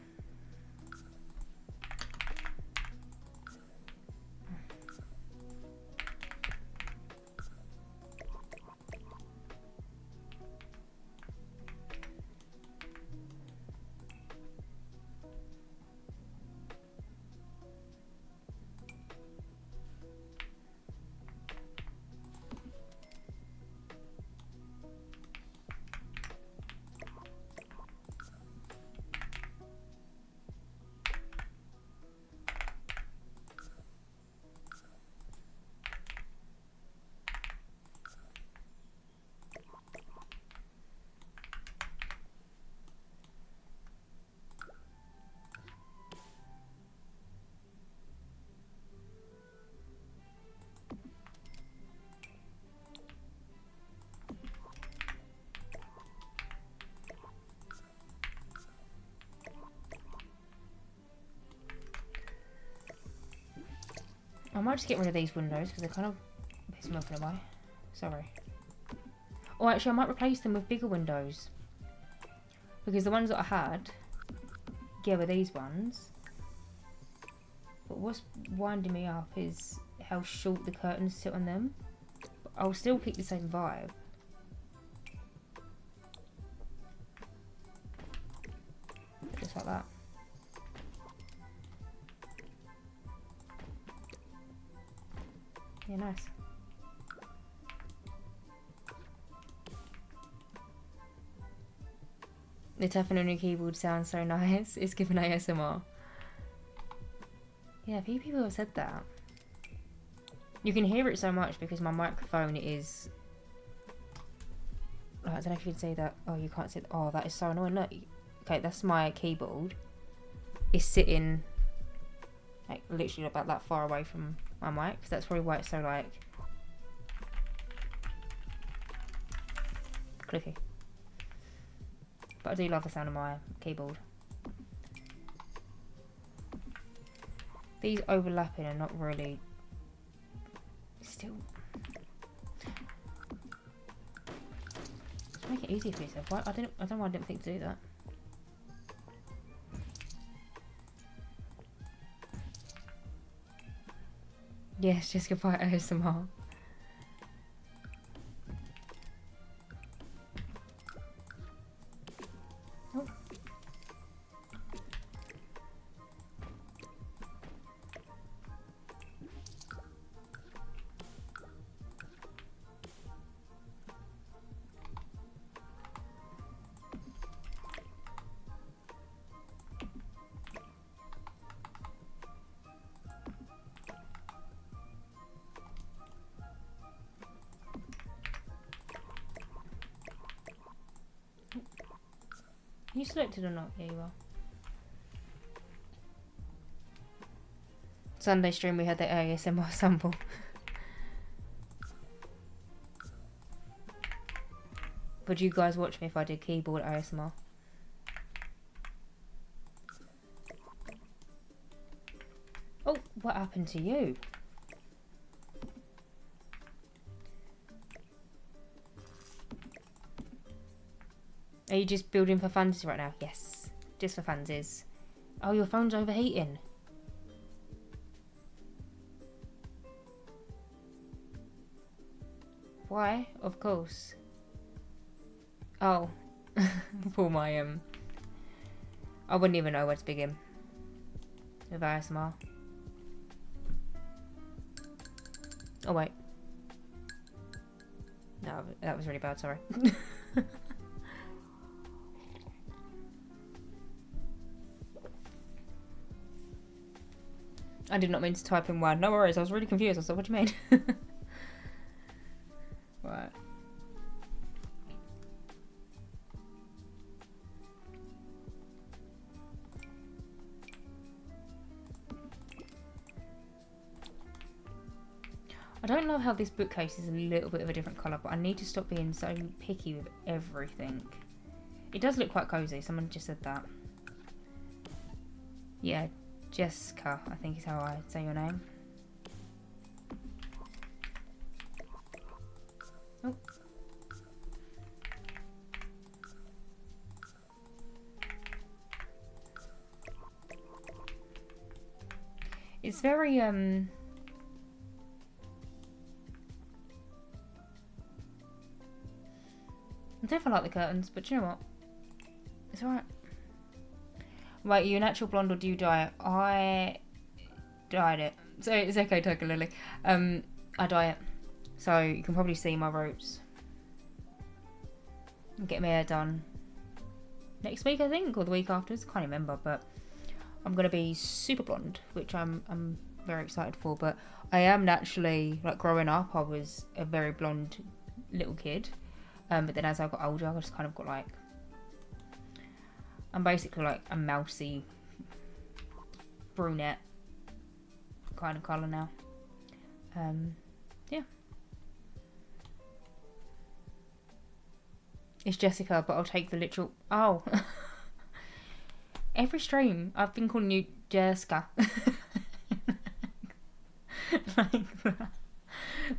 I might just get rid of these windows because they kind of piss me off in a way. Sorry. Or actually, I might replace them with bigger windows. Because the ones that I had, yeah, were these ones. But what's winding me up is how short the curtains sit on them. But I'll still keep the same vibe. Just like that. Yeah, nice. The tapping on your keyboard sounds so nice. It's given ASMR. Yeah, a few people have said that. You can hear it so much because my microphone is... I don't know if you can see that. Oh, you can't see that. Oh, that is so annoying. Look. Okay, that's my keyboard. It's sitting like literally about that far away from my mic, because that's probably why it's so like clicky. But I do love the sound of my keyboard. These overlapping are not really still. Just make it easy for yourself. Why? I don't know why I didn't think to do that. Yes, Jessicapie ASMR. Oh. You selected or not? Yeah, you are. Sunday stream we had the ASMR sample. Would you guys watch me if I did keyboard ASMR? Oh, what happened to you? Are you just building for funsies right now? Yes, just for funsies. Oh, your phone's overheating. Why? Of course. Oh, for my I wouldn't even know where to begin with ASMR. Oh wait, no, that was really bad. Sorry. I did not mean to type in word. No worries, I was really confused. I was like, what do you mean? Right. I don't know how this bookcase is a little bit of a different colour, but I need to stop being so picky with everything. It does look quite cosy. Someone just said that. Yeah. Jessica, I think is how I say your name. Oh. It's very, I don't know if I like the curtains, but you know what? It's alright. Right, are you a natural blonde or do you dye it? I dyed it. So it's okay, Toka Lily. I dye it. So you can probably see my roots. I'm getting my hair done next week, I think, or the week after. I can't remember, but I'm gonna be super blonde, which I'm very excited for. But I am naturally, like, growing up, I was a very blonde little kid. But then as I got older, I just kind of got like, I'm basically like a mousy brunette kind of colour now. Yeah. It's Jessica, but I'll take the literal. Oh. Every stream, I've been calling you Jessica. Like that.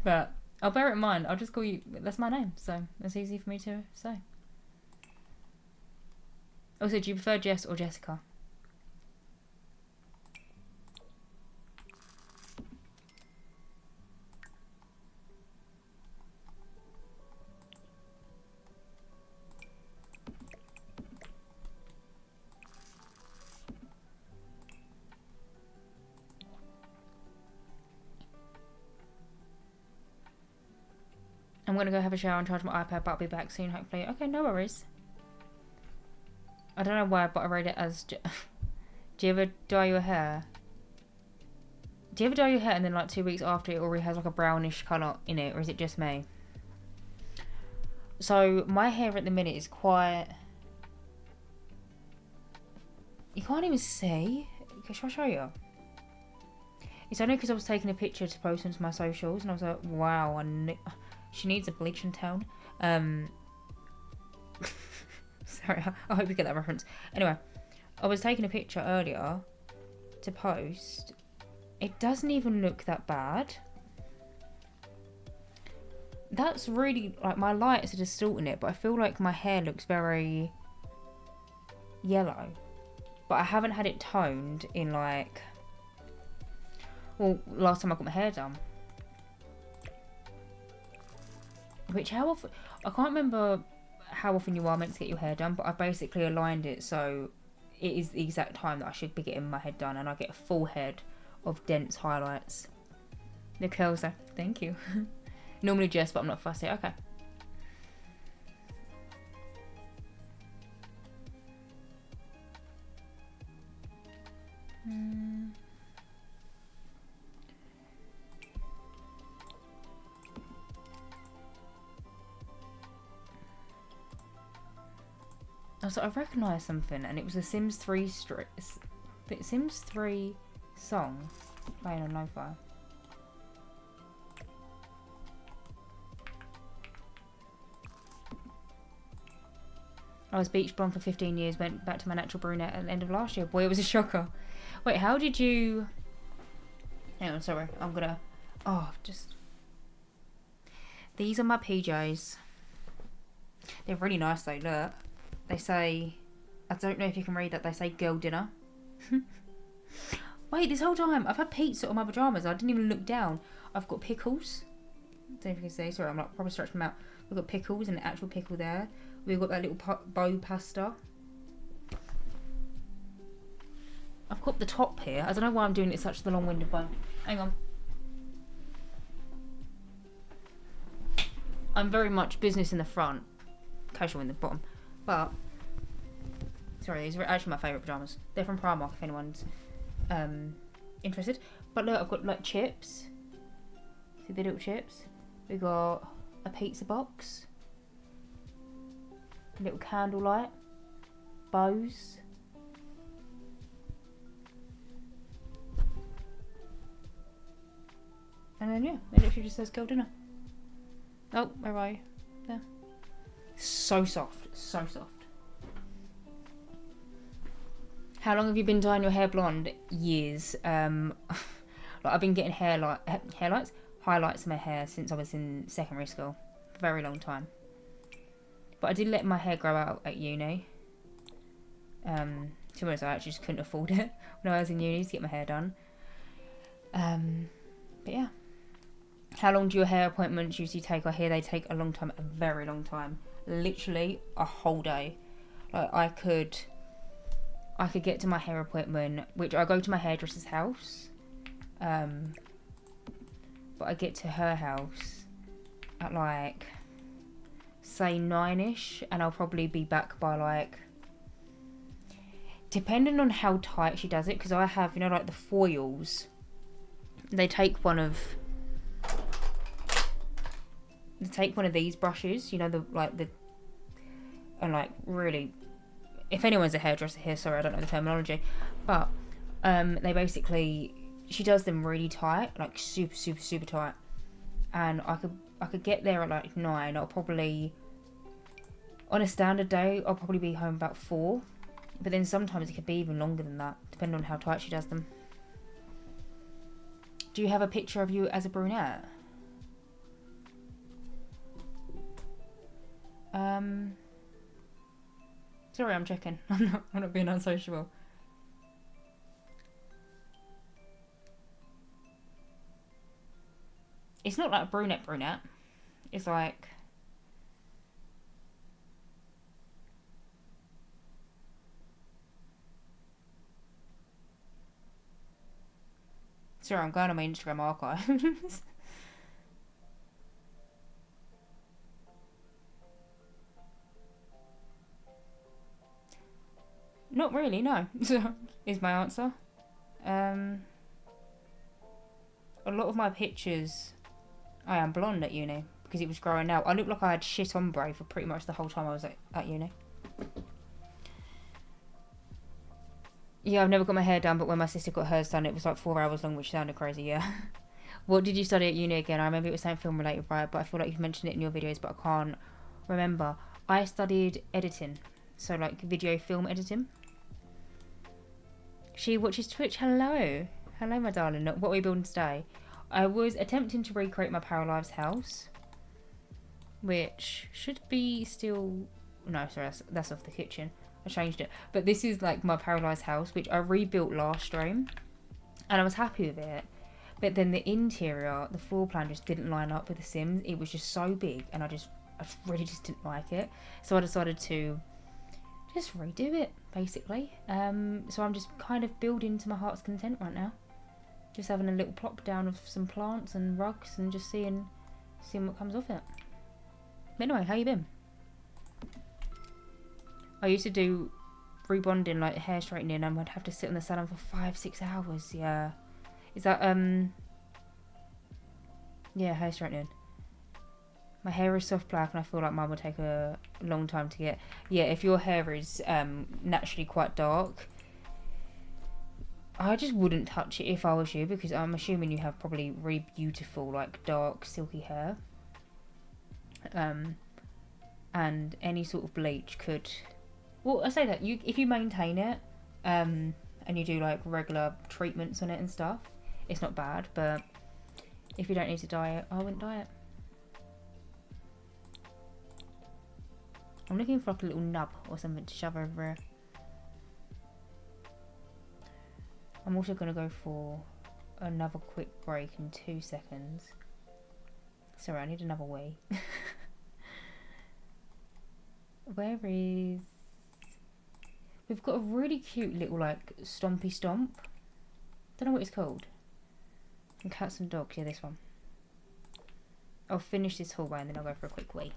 But I'll bear it in mind. I'll just call you. That's my name, so it's easy for me to say. Also, do you prefer Jess or Jessica? I'm gonna go have a shower and charge my iPad, but I'll be back soon, hopefully. Okay, no worries. I don't know why, but I read it as... Do you ever dye your hair? Do you ever dye your hair and then like 2 weeks after it already has like a brownish colour in it, or is it just me? So my hair at the minute is quite... You can't even see. Shall I show you? It's only because I was taking a picture to post onto my socials, and I was like, wow, she needs a bleaching town. Sorry, I hope you get that reference. Anyway, I was taking a picture earlier to post. It doesn't even look that bad. That's really, like, my lights are distorting it, but I feel like my hair looks very yellow. But I haven't had it toned in, like, well, last time I got my hair done. Which, how often, I can't remember how often you are meant to get your hair done, but I've basically aligned it so it is the exact time that I should be getting my head done, and I get a full head of dense highlights. The curls there, thank you. Normally Jess, but I'm not fussy. Okay. So I recognised something, and it was a Sims 3 Sims 3 song playing on lo-fi. I was beach blonde for 15 years, went back to my natural brunette at the end of last year. Boy, it was a shocker. Wait, how did you... Hang on, sorry. I'm gonna... Oh, just... These are my PJs. They're really nice though, look. They say... I don't know if you can read that. They say girl dinner. Wait, this whole time I've had pizza on my pyjamas. I didn't even look down. I've got pickles. I don't know if you can see. Sorry, I'm like probably stretching them out. We've got pickles and an actual pickle there. We've got that little bow pasta. I've got the top here. I don't know why I'm doing it such the long-winded bow. Hang on. I'm very much business in the front, casual in the bottom. But, sorry, these are actually my favourite pyjamas. They're from Primark if anyone's interested. But look, I've got like chips. See the little chips? We got a pizza box. A little candlelight. Bows. And then yeah, it literally just says girl dinner. Oh, where are you? There. So soft, so soft. How long have you been dyeing your hair blonde? Years. Like I've been getting highlights in my hair since I was in secondary school. Very long time. But I did let my hair grow out at uni. To be honest, I actually just couldn't afford it when I was in uni to get my hair done. But yeah. How long do your hair appointments usually take? I hear they take a long time, a very long time. Literally a whole day. Like I could get to my hair appointment, which I go to my hairdresser's house. But I get to her house at like say 9ish, and I'll probably be back by like, depending on how tight she does it, because I have, you know, like the foils. They take one of these brushes, you know, and like really, if anyone's a hairdresser here, sorry, I don't know the terminology, but they basically, she does them really tight, like super, super, super tight, and I could get there at like 9. I'll probably, on a standard day, I'll probably be home about 4, but then sometimes it could be even longer than that, depending on how tight she does them. Do you have a picture of you as a brunette? Sorry, I'm checking. I'm not being unsociable. It's not like brunette. It's like... Sorry, I'm going on my Instagram archives. Not really, no. Is my answer. A lot of my pictures, I am blonde at uni because it was growing out. I looked like I had shit ombre for pretty much the whole time I was at uni. Yeah, I've never got my hair done, but when my sister got hers done, it was like 4 hours long, which sounded crazy, yeah. What did you study at uni again? I remember it was something film related, right? But I feel like you've mentioned it in your videos, but I can't remember. I studied editing, so like video film editing. She watches Twitch. Hello. Hello, my darling. What are we building today? I was attempting to recreate my Paralives house, which should be still... No, sorry, that's off the kitchen. I changed it. But this is like my Paralives house, which I rebuilt last stream, and I was happy with it. But then the interior, the floor plan just didn't line up with the Sims. It was just so big, and I really just didn't like it. So I decided to just redo it, basically. So I'm just kind of building to my heart's content right now. Just having a little plop down of some plants and rugs and just seeing what comes off it. But anyway, how you been? I used to do rebonding, like hair straightening, and I'd have to sit in the salon for 5-6 hours. Yeah. Is that, yeah, hair straightening. My hair is soft black and I feel like mine would take a long time to get. Yeah, if your hair is naturally quite dark, I just wouldn't touch it if I was you, because I'm assuming you have probably really beautiful, like, dark, silky hair. And any sort of bleach could... Well, I say that, if you maintain it, and you do, like, regular treatments on it and stuff, it's not bad, but if you don't need to dye it, I wouldn't dye it. I'm looking for like a little nub or something to shove over here. I'm also going to go for another quick break in 2 seconds. Sorry, I need another wee. Where is... We've got a really cute little like stompy stomp. Don't know what it's called. And cats and dogs, yeah, this one. I'll finish this hallway and then I'll go for a quick wee.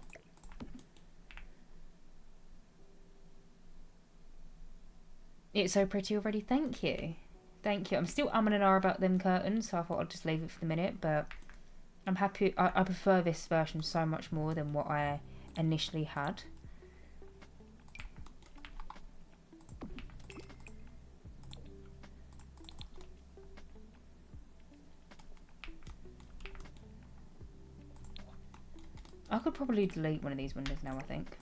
It's so pretty already, thank you. Thank you. I'm still umming and ahhing about them curtains, so I thought I'd just leave it for the minute, but I'm happy. I prefer this version so much more than what I initially had. I could probably delete one of these windows now, I think.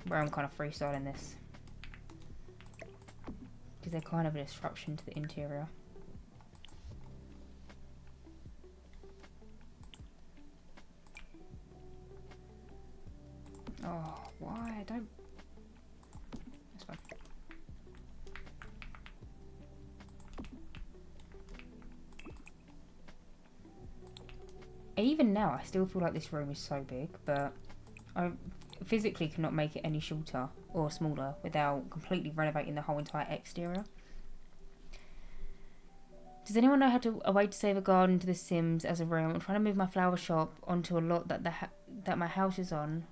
Where I'm kind of freestyling this. Because they're kind of a disruption to the interior. Oh, why? Don't... That's fine. Even now, I still feel like this room is so big, but I physically cannot make it any shorter or smaller without completely renovating the whole entire exterior. Does anyone know a way to save a garden to The Sims as a room? I'm trying to move my flower shop onto a lot that my house is on,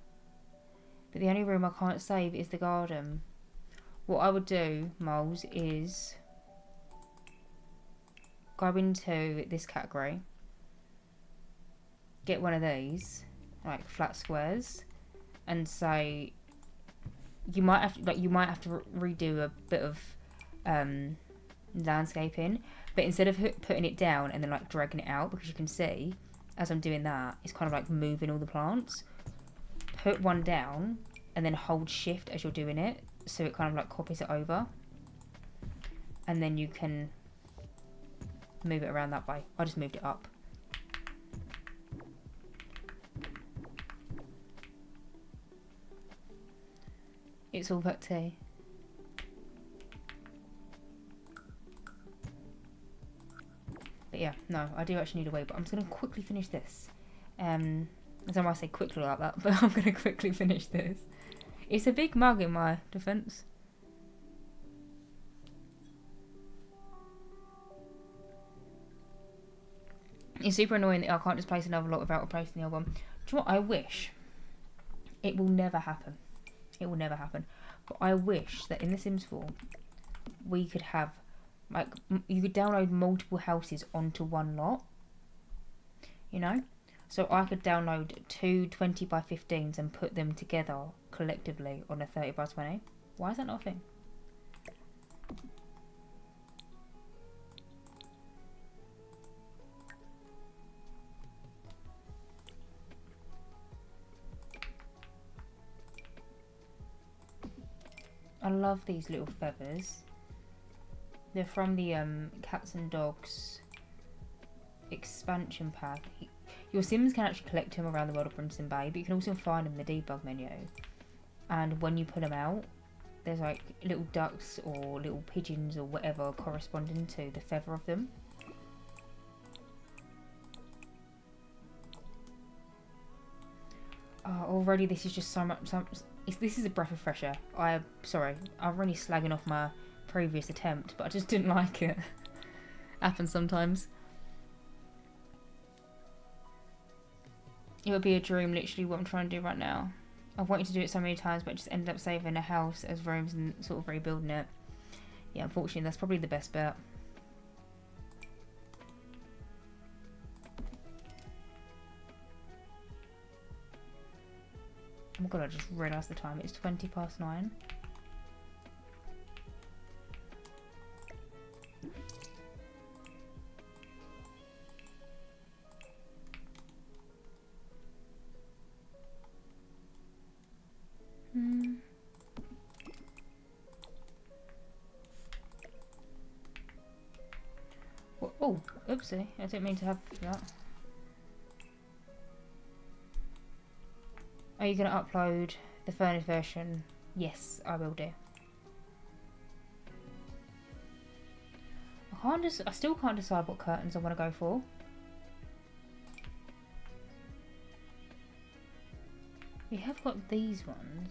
but the only room I can't save is the garden. What I would do, Moles, is go into this category, get one of these, like flat squares, and say you might have to redo a bit of landscaping, but instead of putting it down and then like dragging it out, because you can see as I'm doing that, it's kind of like moving all the plants. Put one down and then hold shift as you're doing it, so it kind of like copies it over, and then you can move it around that way. I just moved it up. It's all about tea. But yeah, no, I do actually need a wee, but I'm just going to quickly finish this. I don't want to say quickly like that, but I'm going to quickly finish this. It's a big mug in my defence. It's super annoying that I can't just place another lot without replacing the other one. Do you know what I wish? It will never happen. It will never happen. But I wish that in The Sims 4, we could have, like, you could download multiple houses onto one lot. You know? So I could download two 20 by 15s and put them together collectively on a 30 by 20. Why is that not a thing? I love these little feathers. They're from the Cats and Dogs expansion pack. Your Sims can actually collect them around the world of Brimson Bay, but you can also find them in the debug menu. And when you pull them out, there's like little ducks or little pigeons or whatever corresponding to the feather of them. Oh, already this is just so much. This is a breath of fresh air. Sorry, I'm really slagging off my previous attempt, but I just didn't like it. Happens sometimes. It would be a dream, literally, what I'm trying to do right now. I've wanted to do it so many times, but I just ended up saving a house as rooms and sort of rebuilding it. Yeah, unfortunately, that's probably the best bet. Oh my god, I just realised the time. It's 9:20. Oh, oopsie. I didn't mean to have that. Are you going to upload the furnished version? Yes, I will do. I still can't decide what curtains I want to go for. We have got these ones.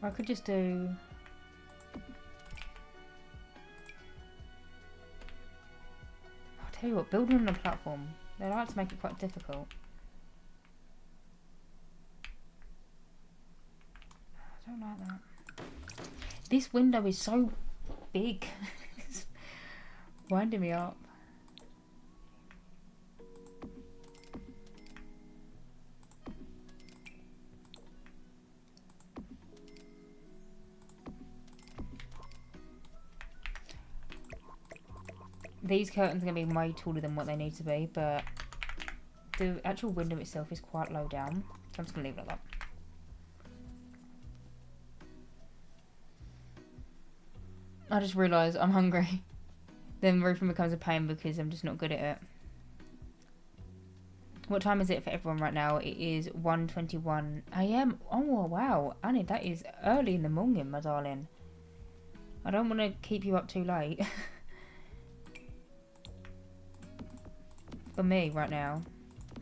Or I could just do... I'll tell you what, building on a platform, they like to make it quite difficult. I don't like that. This window is so big. It's winding me up. These curtains are going to be way taller than what they need to be, but the actual window itself is quite low down, so I'm just going to leave it like that. I just realised I'm hungry. Then roofing becomes a pain because I'm just not good at it. What time is it for everyone right now? It is 1:21 AM. Oh wow, Annie, that is early in the morning, my darling. I don't want to keep you up too late. For me right now,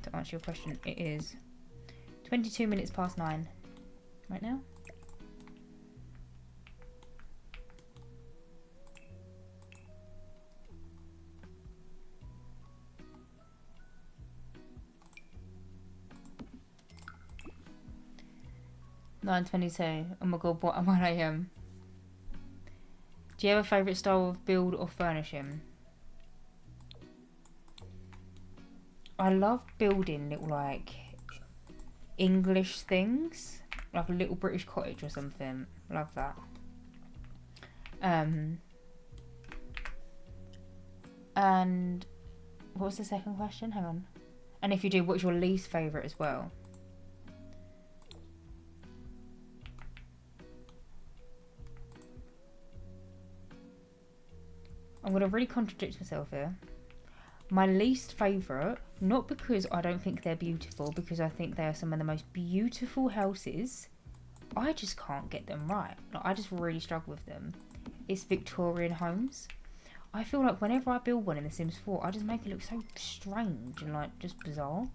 to answer your question, it is 22 minutes past 9 right now. $9:22. Oh my god, what 1 AM. Do you have a favourite style of build or furnishing? I love building little like English things, like a little British cottage or something. Love that. And what was the second question? Hang on. And if you do, what's your least favourite as well? I'm going to really contradict myself here. My least favourite, not because I don't think they're beautiful, because I think they are some of the most beautiful houses. I just can't get them right. Like, I just really struggle with them. It's Victorian homes. I feel like whenever I build one in The Sims 4, I just make it look so strange and like just bizarre.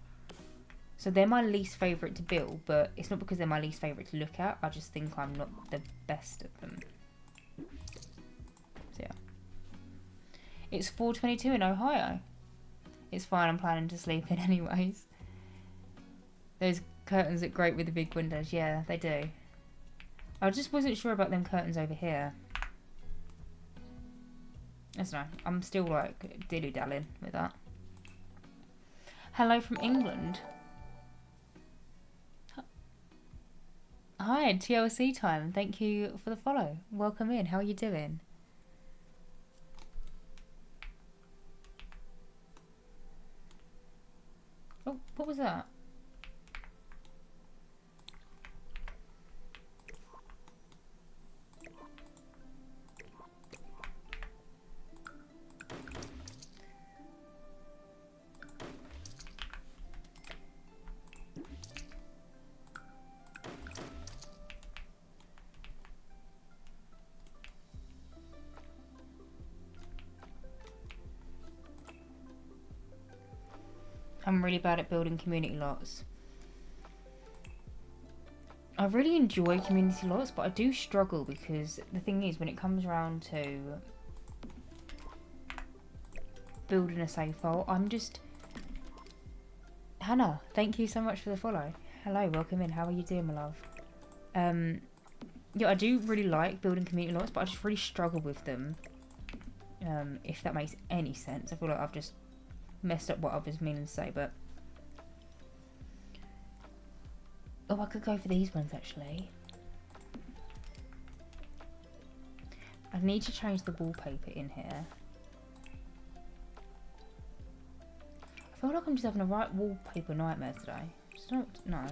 So they're my least favourite to build, but it's not because they're my least favourite to look at. I just think I'm not the best at them. So yeah. It's 4:22 in Ohio. It's fine, I'm planning to sleep in anyways. Those curtains look great with the big windows. Yeah, they do. I just wasn't sure about them curtains over here. That's nice. I'm still like dilly-dallying with that. Hello from England. Hi, TLC time. Thank you for the follow. Welcome in. How are you doing? was that? I'm really bad at building community lots. I really enjoy community lots, but I do struggle because the thing is, when it comes around to building a safe hole, I'm just... Hannah, thank you so much for the follow. Hello, welcome in. How are you doing, my love? Yeah, I do really like building community lots, but I just really struggle with them. If that makes any sense. I feel like I've just messed up what I was meaning to say, but... Oh, I could go for these ones, actually. I need to change the wallpaper in here. I feel like I'm just having a right wallpaper nightmare today. Just don't... No.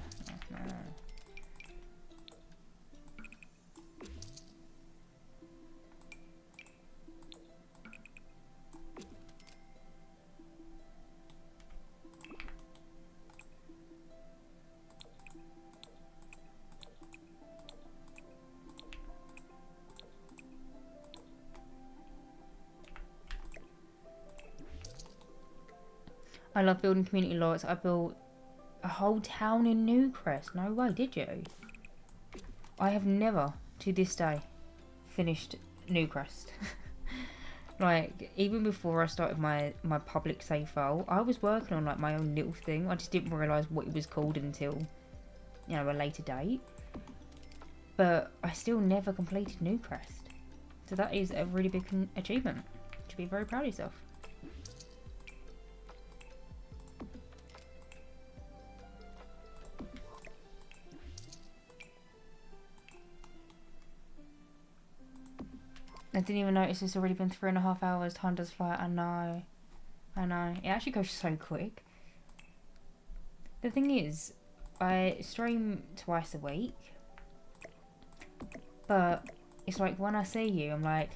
I love building community lots. I built a whole town in Newcrest. No way, did you? I have never, to this day, finished Newcrest. Like, even before I started my public save file, I was working on like my own little thing. I just didn't realise what it was called until, you know, a later date. But I still never completed Newcrest. So that is a really big achievement. You should be very proud of yourself. I didn't even notice it's already been 3.5 hours. Time does fly. I know. It actually goes so quick. The thing is, I stream twice a week. But it's like when I see you, I'm like,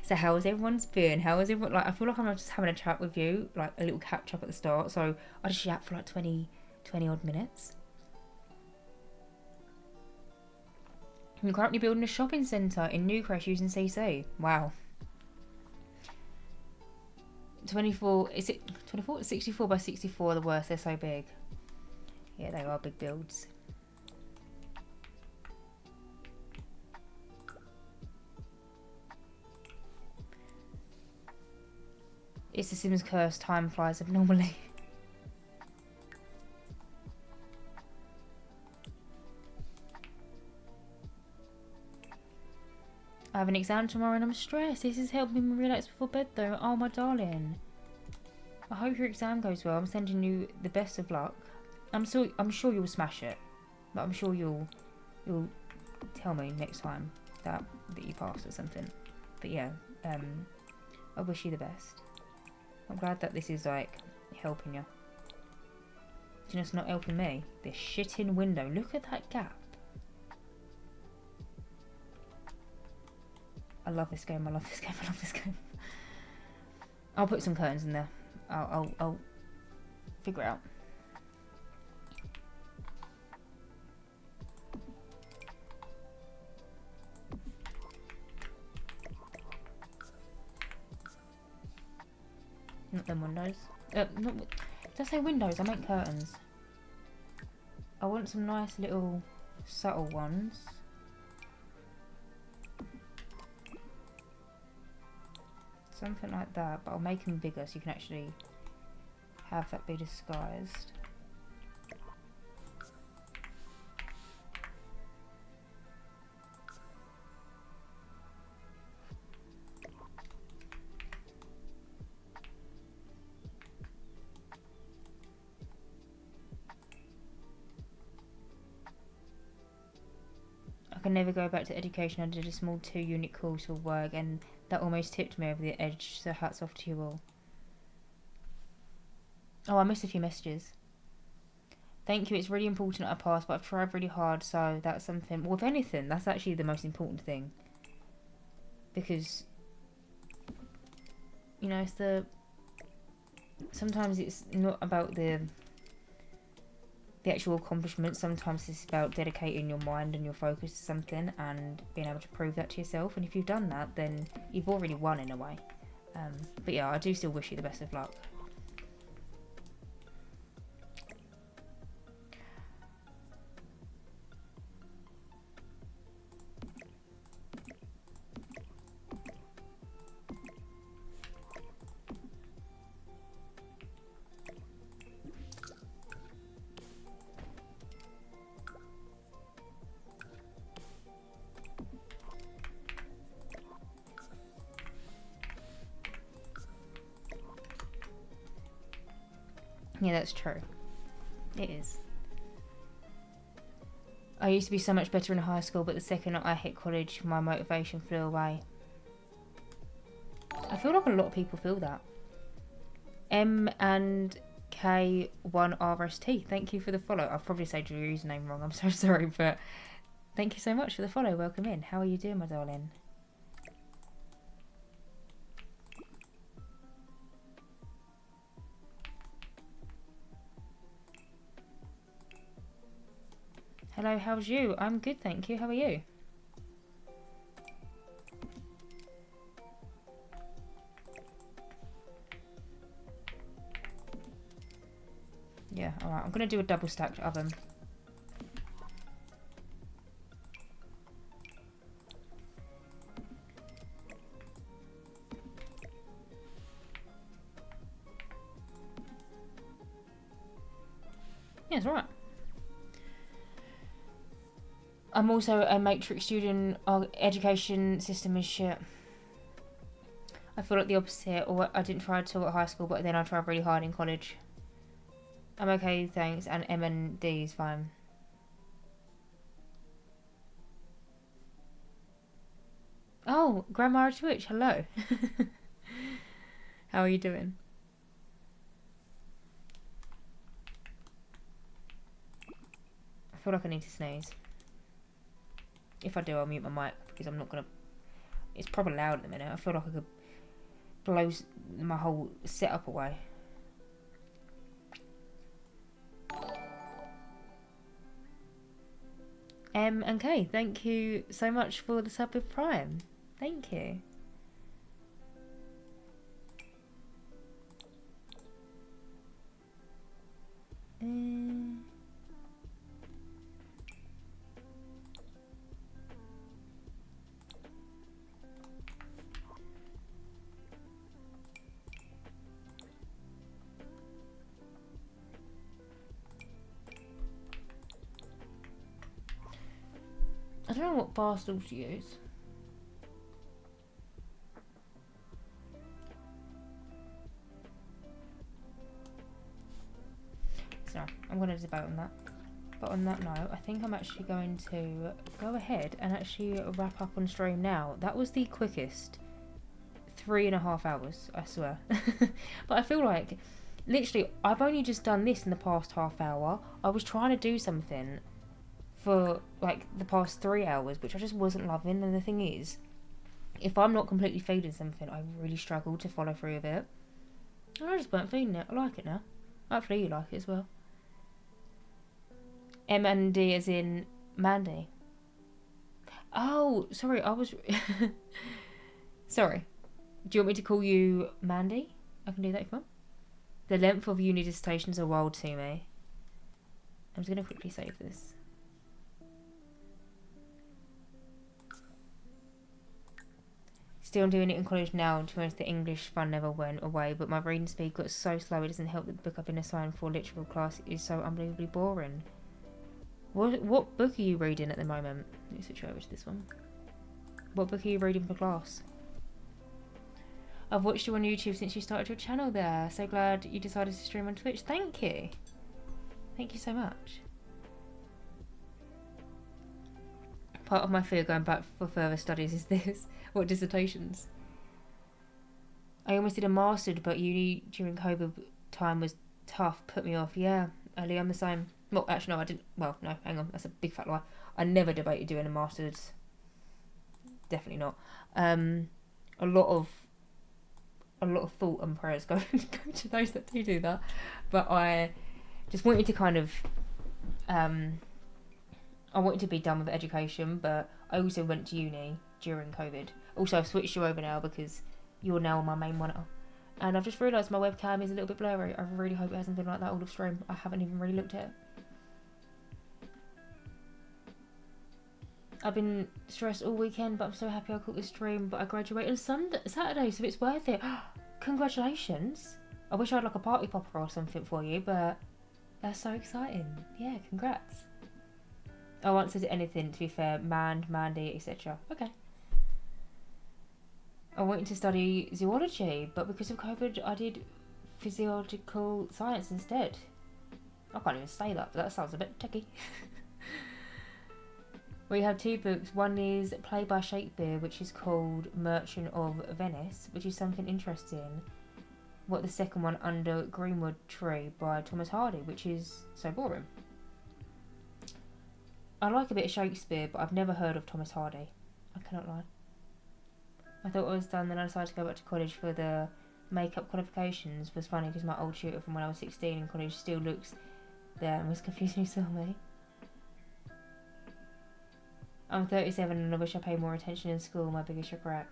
so how has everyone's been? How is everyone? Like, I feel like I'm just having a chat with you, like a little catch up at the start. So I just chat for like 20 odd minutes. I'm currently building a shopping centre in Newcrest using CC. Wow. 24, is it 24? 64 by 64, the worst, they're so big. Yeah, they are big builds. It's the Sims curse, time flies abnormally. I have an exam tomorrow and I'm stressed. This is helping me relax before bed though. Oh, my darling. I hope your exam goes well. I'm sending you the best of luck. I'm sure you'll smash it. But I'm sure you'll tell me next time that you passed or something. But yeah, I wish you the best. I'm glad that this is like helping you. Do you know it's not helping me? This shitting window. Look at that gap. I love this game. I love this game. I love this game. I'll put some curtains in there. I'll figure it out. Not them windows. Not, did I say windows? I meant curtains. I want some nice little subtle ones. Something like that, but I'll make them bigger so you can actually have that be disguised. I can never go back to education. I did a small 2-unit course for work and that almost tipped me over the edge, so hats off to you all. Oh, I missed a few messages. Thank you, it's really important I pass, but I've tried really hard, so that's something. Well, if anything, that's actually the most important thing. Because, you know, sometimes it's not about the actual accomplishment. Sometimes it's about dedicating your mind and your focus to something and being able to prove that to yourself. And if you've done that, then you've already won in a way. But yeah, I do still wish you the best of luck. Yeah, that's true. It is. I used to be so much better in high school, but the second I hit college, my motivation flew away. I feel like a lot of people feel that. M and K1RST, thank you for the follow. I've probably said your username wrong, I'm so sorry, but thank you so much for the follow. Welcome in. How are you doing, my darling? Hello, how's you? I'm good, thank you. How are you? Yeah, alright. I'm going to do a double stacked oven. Yeah, it's alright. I'm also a matrix student. Our education system is shit. I feel like the opposite. Or I didn't try at all at high school, but then I tried really hard in college. I'm okay, thanks. And M and D is fine. Oh, Grandma Twitch, hello. How are you doing? I feel like I need to sneeze. If I do, I'll mute my mic because I'm not gonna. It's probably loud at the minute. I feel like I could blow my whole setup away. M and K, thank you so much for the sub with Prime. Thank you. I don't know what bar stool to use. So, I'm going to debate on that. But on that note, I think I'm actually going to go ahead and actually wrap up on stream now. That was the quickest 3.5 hours, I swear. But I feel like, literally, I've only just done this in the past half hour. I was trying to do something for like the past 3 hours, which I just wasn't loving. And the thing is, if I'm not completely feeling something, I really struggle to follow through with it. And I just weren't feeling it. I like it now. Hopefully you like it as well. M and D as in Mandy. Oh, sorry, I was... Sorry. Do you want me to call you Mandy? I can do that if you want. The length of uni dissertations are wild to me. I'm just going to quickly save this. Still doing it in college now, and to be honest, the English fun never went away, but my reading speed got so slow it doesn't help that the book I've been assigned for literal class is so unbelievably boring. What book are you reading at the moment? Let me switch over to this one. What book are you reading for class? I've watched you on YouTube since you started your channel there. So glad you decided to stream on Twitch. Thank you. Thank you so much. Part of my fear going back for further studies is this. What dissertations? I almost did a master's, but uni during COVID time was tough, put me off. Yeah, Ellie, I'm the same. Well, actually, no, I didn't. Well, no, hang on, that's a big fat lie. I never debated doing a masters. Definitely not. A lot of thought and prayers go to those that do that, but I just wanted to kind of I wanted to be done with education, but I also went to uni during COVID. Also, I've switched you over now because you're now my main monitor. And I've just realised my webcam is a little bit blurry. I really hope it hasn't been like that all of stream. I haven't even really looked at it. I've been stressed all weekend, but I'm so happy I caught this stream. But I graduate on Saturday, so it's worth it. Congratulations. I wish I had like a party popper or something for you, but that's so exciting. Yeah, congrats. I answered anything, to be fair. Mandy, etc. Okay. I wanted to study zoology, but because of COVID, I did physiological science instead. I can't even say that, but that sounds a bit techy. We have 2 books. One is Play by Shakespeare, which is called Merchant of Venice, which is something interesting. What the second one, Under Greenwood Tree by Thomas Hardy, which is so boring. I like a bit of Shakespeare, but I've never heard of Thomas Hardy. I cannot lie. I thought I was done, then I decided to go back to college for the makeup qualifications. It was funny because my old tutor from when I was 16 in college still looks there and was confused when he saw me. I'm 37 and I wish I paid more attention in school, my biggest regret.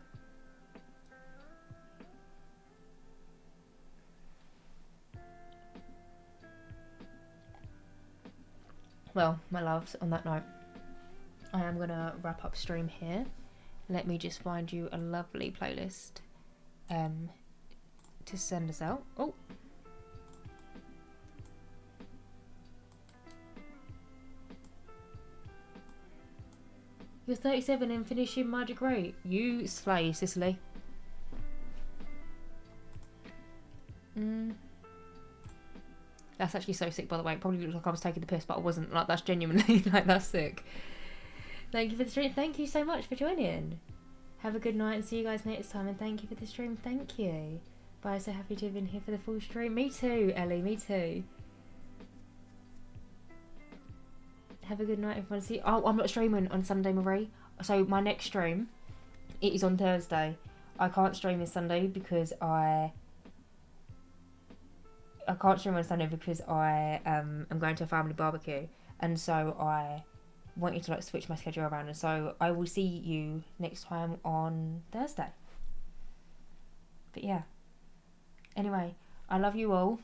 Well, my loves, on that note, I am going to wrap up stream here. Let me just find you a lovely playlist to send us out. Oh. You're 37 and finishing my degree. You slay, Cicely. That's actually so sick, by the way. It probably looks like I was taking the piss, but I wasn't. Like, that's genuinely, like, that's sick. Thank you for the stream. Thank you so much for joining. Have a good night and see you guys next time. And thank you for the stream. Thank you. Bye. So happy to have been here for the full stream. Me too, Ellie. Me too. Have a good night, everyone. See. Oh, I'm not streaming on Sunday, Marie. So my next stream, it is on Thursday. I can't stream this Sunday because I can't stream on Sunday because I am going to a family barbecue, and so I wanted to like switch my schedule around, and so I will see you next time on Thursday. But yeah. Anyway, I love you all.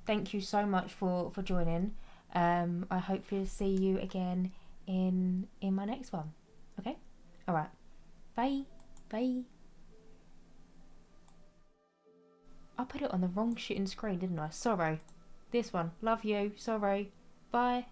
Thank you so much for joining. I hope to see you again in my next one. Okay? Alright. Bye. Bye. I put it on the wrong shitting screen, didn't I? Sorry. This one. Love you. Sorry. Bye.